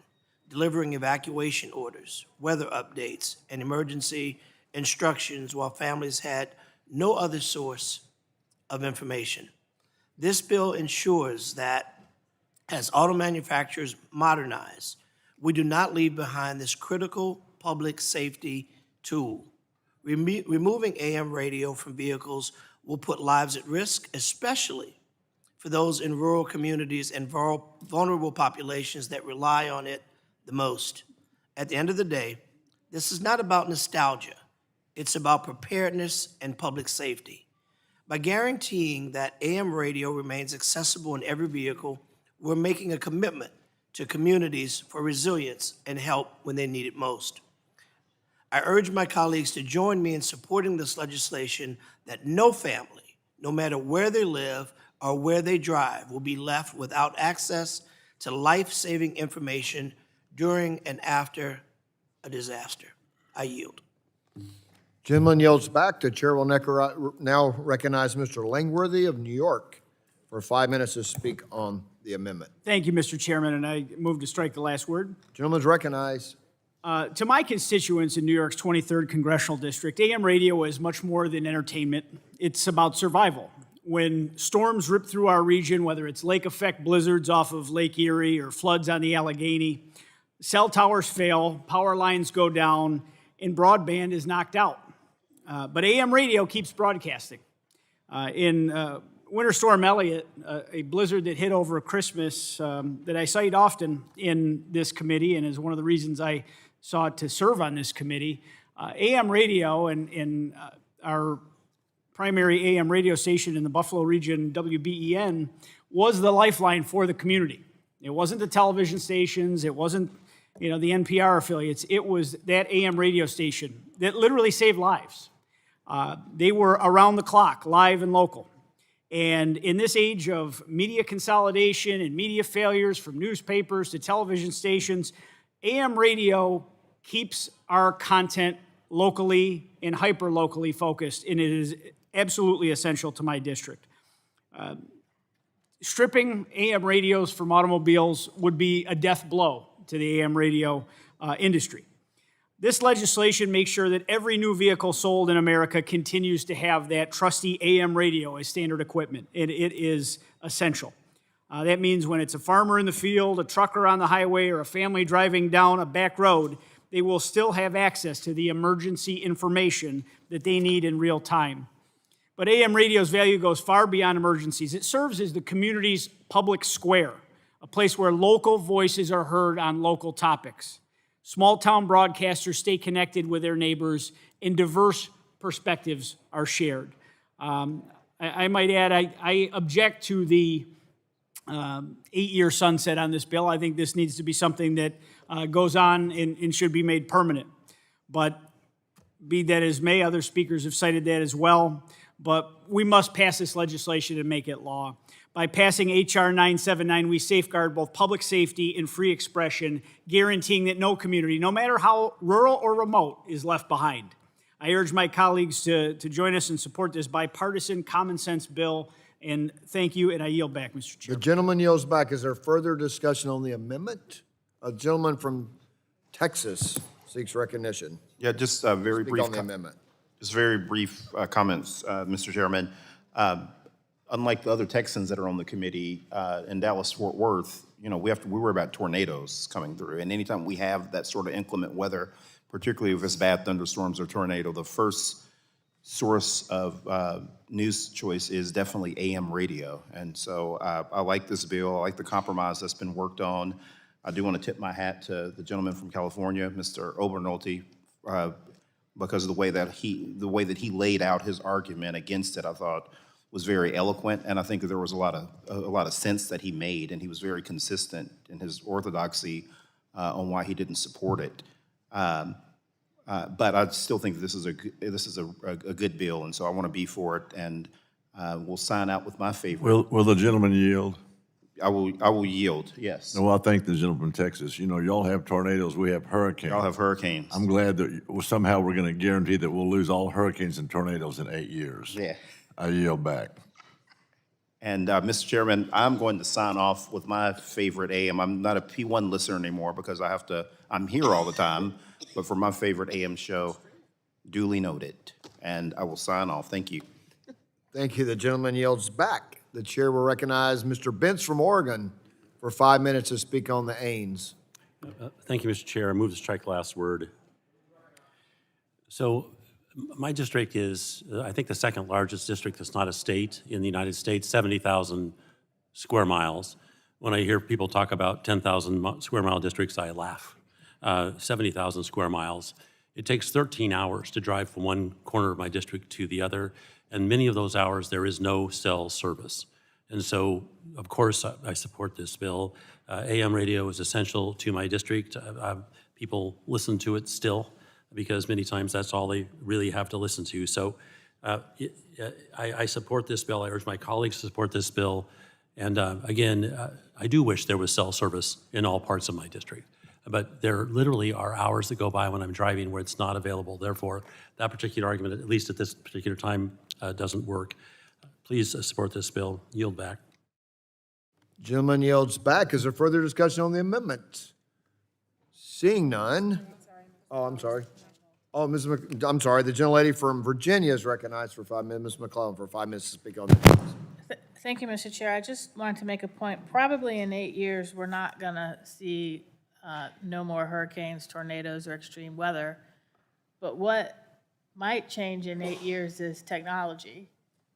delivering evacuation orders, weather updates, and emergency instructions while families had no other source of information. This bill ensures that as auto manufacturers modernize, we do not leave behind this critical public safety tool. Removing AM radio from vehicles will put lives at risk, especially for those in rural communities and vulnerable populations that rely on it the most. At the end of the day, this is not about nostalgia. It's about preparedness and public safety. By guaranteeing that AM radio remains accessible in every vehicle, we're making a commitment to communities for resilience and help when they need it most. I urge my colleagues to join me in supporting this legislation that no family, no matter where they live or where they drive, will be left without access to life-saving information during and after a disaster. I yield. Gentleman yields back. The chair will now recognize Mr. Langworthy of New York for 5 minutes to speak on the amendment. Thank you, Mr. Chairman, and I move to strike the last word. Gentleman's recognized. To my constituents in New York's 23rd Congressional District, AM radio is much more than entertainment. It's about survival. When storms rip through our region, whether it's lake effect blizzards off of Lake Erie or floods on the Allegheny, cell towers fail, power lines go down, and broadband is knocked out. But AM radio keeps broadcasting. In Winter Storm Elliott, a blizzard that hit over Christmas that I cite often in this committee and is one of the reasons I sought to serve on this committee, AM radio and our primary AM radio station in the Buffalo region, WBEN, was the lifeline for the community. It wasn't the television stations, it wasn't the NPR affiliates, it was that AM radio station that literally saved lives. They were around the clock, live and local. And in this age of media consolidation and media failures from newspapers to television stations, AM radio keeps our content locally and hyper-locally focused, and it is absolutely essential to my district. Stripping AM radios from automobiles would be a death blow to the AM radio industry. This legislation makes sure that every new vehicle sold in America continues to have that trusty AM radio as standard equipment, and it is essential. That means when it's a farmer in the field, a trucker on the highway, or a family driving down a back road, they will still have access to the emergency information that they need in real time. But AM radio's value goes far beyond emergencies. It serves as the community's public square, a place where local voices are heard on local topics. Small-town broadcasters stay connected with their neighbors, and diverse perspectives are shared. I might add, I object to the 8-year sunset on this bill. I think this needs to be something that goes on and should be made permanent. But be that as may, other speakers have cited that as well. But we must pass this legislation and make it law. By passing H.R. 979, we safeguard both public safety and free expression, guaranteeing that no community, no matter how rural or remote, is left behind. I urge my colleagues to join us and support this bipartisan, common-sense bill, and thank you, and I yield back, Mr. The Chairman. gentleman yields back. Is there further discussion on the amendment? A gentleman from Texas seeks recognition. Yeah, just very Speak brief. on the amendment. Just very brief comments, Mr. Chairman. Unlike the other Texans that are on the committee in Dallas-Fort Worth, you know, we worry about tornadoes coming through. And anytime we have that sort of inclement weather, particularly if it's bad thunderstorms or tornado, the first source of news choice is definitely AM radio. And so I like this bill. I like the compromise that's been worked on. I do want to tip my hat to the gentleman from California, Mr. Obernolte, because of the way that he laid out his argument against it, I thought was very eloquent, and I think that there was a lot of sense that he made, and he was very consistent in his orthodoxy on why he didn't support it. But I still think this is a good bill, and so I want to be for it, and we'll sign out with my favorite. Will the gentleman yield? I will yield, yes. No, I thank the gentleman from Texas. You know, y'all have tornadoes, we have hurricanes. Y'all have hurricanes. I'm glad that somehow we're going to guarantee that we'll lose all hurricanes and tornadoes in 8 years. Yeah. I yield back. And Mr. Chairman, I'm going to sign off with my favorite AM. I'm not a P1 listener anymore because I'm here all the time, but for my favorite AM show, duly noted. And I will sign off. Thank you. Thank you. The gentleman yields back. The chair will recognize Mr. Bentz from Oregon for 5 minutes to speak on the Ains. Thank you, Mr. Chair. I move to strike the last word. So my district is, I think, the second largest district that's not a state in the United States, 70,000 square miles. When I hear people talk about 10,000 square mile districts, I laugh. 70,000 square miles. It takes 13 hours to drive from one corner of my district to the other, and many of those hours there is no cell service. And so, of course, I support this bill. AM radio is essential to my district. People listen to it still, because many times that's all they really have to listen to. So I support this bill. I urge my colleagues to support this bill. And again, I do wish there was cell service in all parts of my district. But there literally are hours that go by when I'm driving where it's not available. Therefore, that particular argument, at least at this particular time, doesn't work. Please support this bill. Yield back. Gentleman yields back. Is there further discussion on the amendment? Seeing none. Oh, I'm sorry. Oh, I'm sorry. The gentlelady from Virginia is recognized for 5 minutes. Ms. McClellan for 5 minutes to speak on this. Thank you, Mr. Chair. I just wanted to make a point. Probably in 8 years, we're not going to see no more hurricanes, tornadoes, or extreme weather. But what might change in 8 years is technology.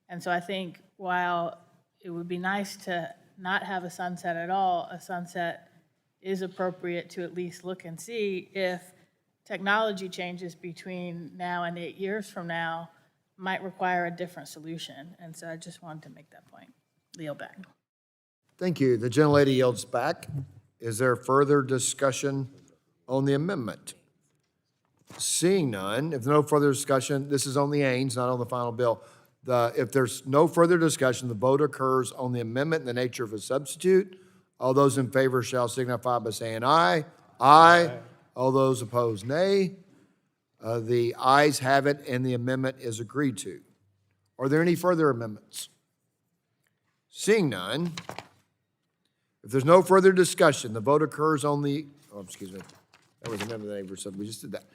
And so I think while it would be nice to not have a sunset at all, a sunset is appropriate to at least look and see if technology changes between now and 8 years from now might require a different solution. And so I just wanted to make that point. Leo back. Thank you. The gentlelady yields back. Is there further discussion on the amendment? Seeing none, if no further discussion, this is on the Ains, not on the final bill. If there's no further discussion, the vote occurs on the amendment in the nature of a substitute. All those in favor shall signify by saying aye. Aye. All those opposed, nay. The ayes have it, and the amendment is agreed to. Are there any further amendments? Seeing none, if there's no further discussion, the vote occurs on the, excuse me, that was amendment that said we just did that.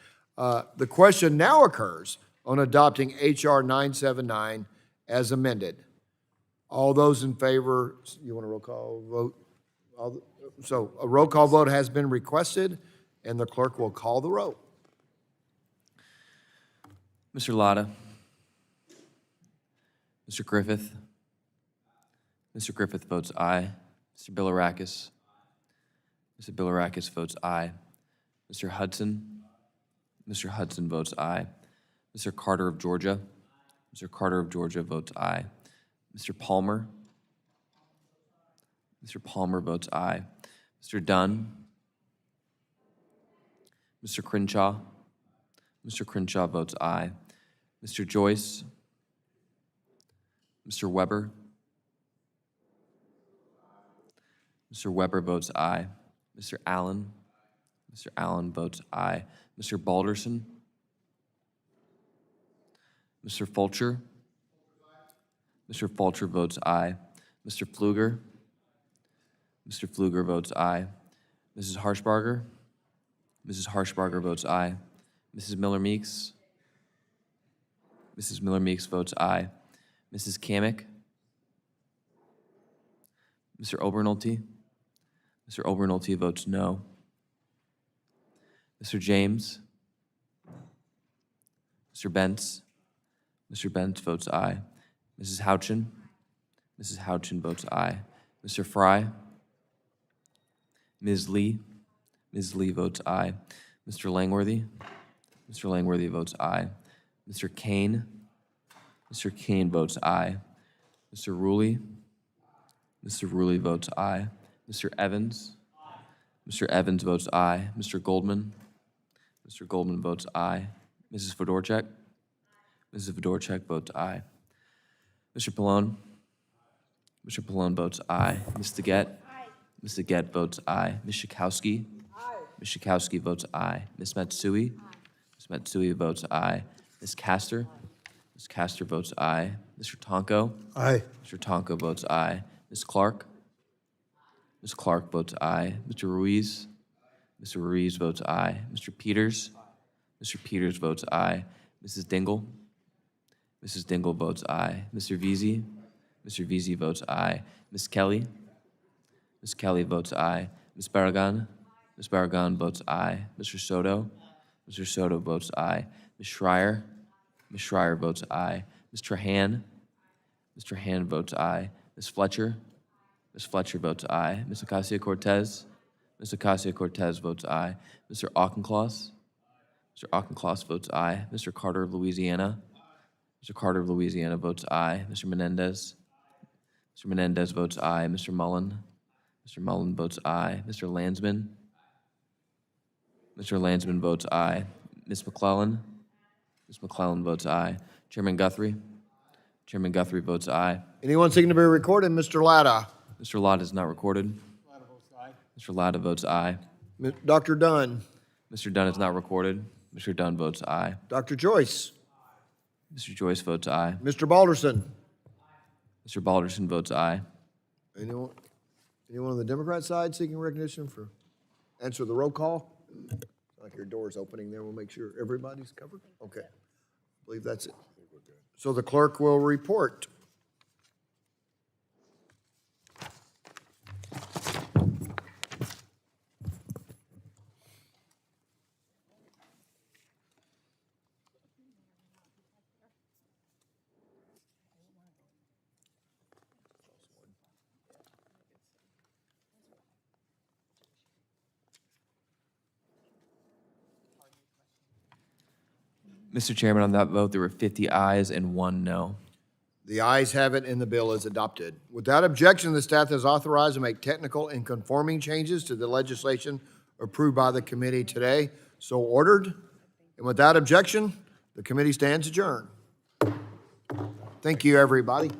The question now occurs on adopting H.R. 979 as amended. All those in favor, you want a roll call vote? So a roll call vote has been requested, and the clerk will call the roll. Mr. Latta. Mr. Griffith. Mr. Griffith votes aye. Mr. Bilirakis. Mr. Bilirakis votes aye. Mr. Hudson. Mr. Hudson votes aye. Mr. Carter of Georgia. Mr. Carter of Georgia votes aye. Mr. Palmer. Mr. Palmer votes aye. Mr. Dunn. Mr. Crenshaw. Mr. Crenshaw votes aye. Mr. Joyce. Mr. Weber. Mr. Weber votes aye. Mr. Allen votes aye. Mr. Balderson? Mr. Fulcher? Mr. Fulcher votes aye. Mr. Pfluger? Mr. Pfluger votes aye. Mrs. Harshbarger? Mrs. Harshbarger votes aye. Mrs. Miller-Meeks? Mrs. Miller-Meeks votes aye. Mrs. Kamick? Mr. Obernolte? Mr. Obernolte votes no. Mr. James? Mr. Bentz? Mr. Bentz votes aye. Mrs. Houchin? Mrs. Houchin votes aye. Mr. Fry? Ms. Lee? Ms. Lee votes aye. Mr. Langworthy? Mr. Langworthy votes aye. Mr. Kane? Mr. Kane votes aye. Mr. Ruley? Mr. Ruley votes aye. Mr. Evans? Mr. Evans votes aye. Mr. Goldman? Mr. Goldman votes aye. Mrs. Fedorchak? Mrs. Fedorchak votes aye. Mr. Pallone? Mr. Pallone votes aye. Ms. Deget? Ms. Deget votes aye. Ms. Schakowsky? Ms. Schakowsky votes aye. Ms. Matsui? Ms. Matsui votes aye. Ms. Castor? Ms. Castor votes aye. Mr. Tonko? Aye. Mr. Tonko votes aye. Ms. Clark? Ms. Clark votes aye. Mr. Ruiz? Mr. Ruiz votes aye. Mr. Peters? Mr. Peters votes aye. Mrs. Dingle? Mrs. Dingle votes aye. Mr. Veazey? Mr. Veazey votes aye. Ms. Kelly? Ms. Kelly votes aye. Ms. Barragan? Ms. Barragan votes aye. Mr. Soto? Mr. Soto votes aye. Ms. Schreier? Ms. Schreier votes aye. Mr. Trahan? Mr. Trahan votes aye. Ms. Fletcher? Ms. Fletcher votes aye. Ms. Ocasio-Cortez? Ms. Ocasio-Cortez votes aye. Mr. Auchincloss? Mr. Auchincloss votes aye. Mr. Carter of Louisiana? Mr. Carter of Louisiana votes aye. Mr. Menendez? Mr. Menendez votes aye. Mr. Mullen? Mr. Mullen votes aye. Mr. Landsman? Mr. Landsman votes aye. Ms. McClellan? Ms. McClellan votes aye. Chairman Guthrie? Chairman Guthrie votes aye. Anyone seeking to be recorded? Mr. Latta. Mr. Lott is not recorded. Mr. Latta votes aye. Dr. Dunn. Mr. Dunn is not recorded. Mr. Dunn votes aye. Dr. Joyce. Mr. Joyce votes aye. Mr. Balderson. Mr. Balderson votes aye. Anyone on the Democrat side seeking recognition for answer the roll call? Like your door's opening there, we'll make sure everybody's covered. Okay, I believe that's it. So the clerk will report. Mr. Chairman, on that vote, there were 50 ayes and 1 no. The ayes have it and the bill is adopted. Without objection, the staff is authorized to make technical and conforming changes to the legislation approved by the committee today. So ordered. And without objection, the committee stands adjourned. Thank you, everybody.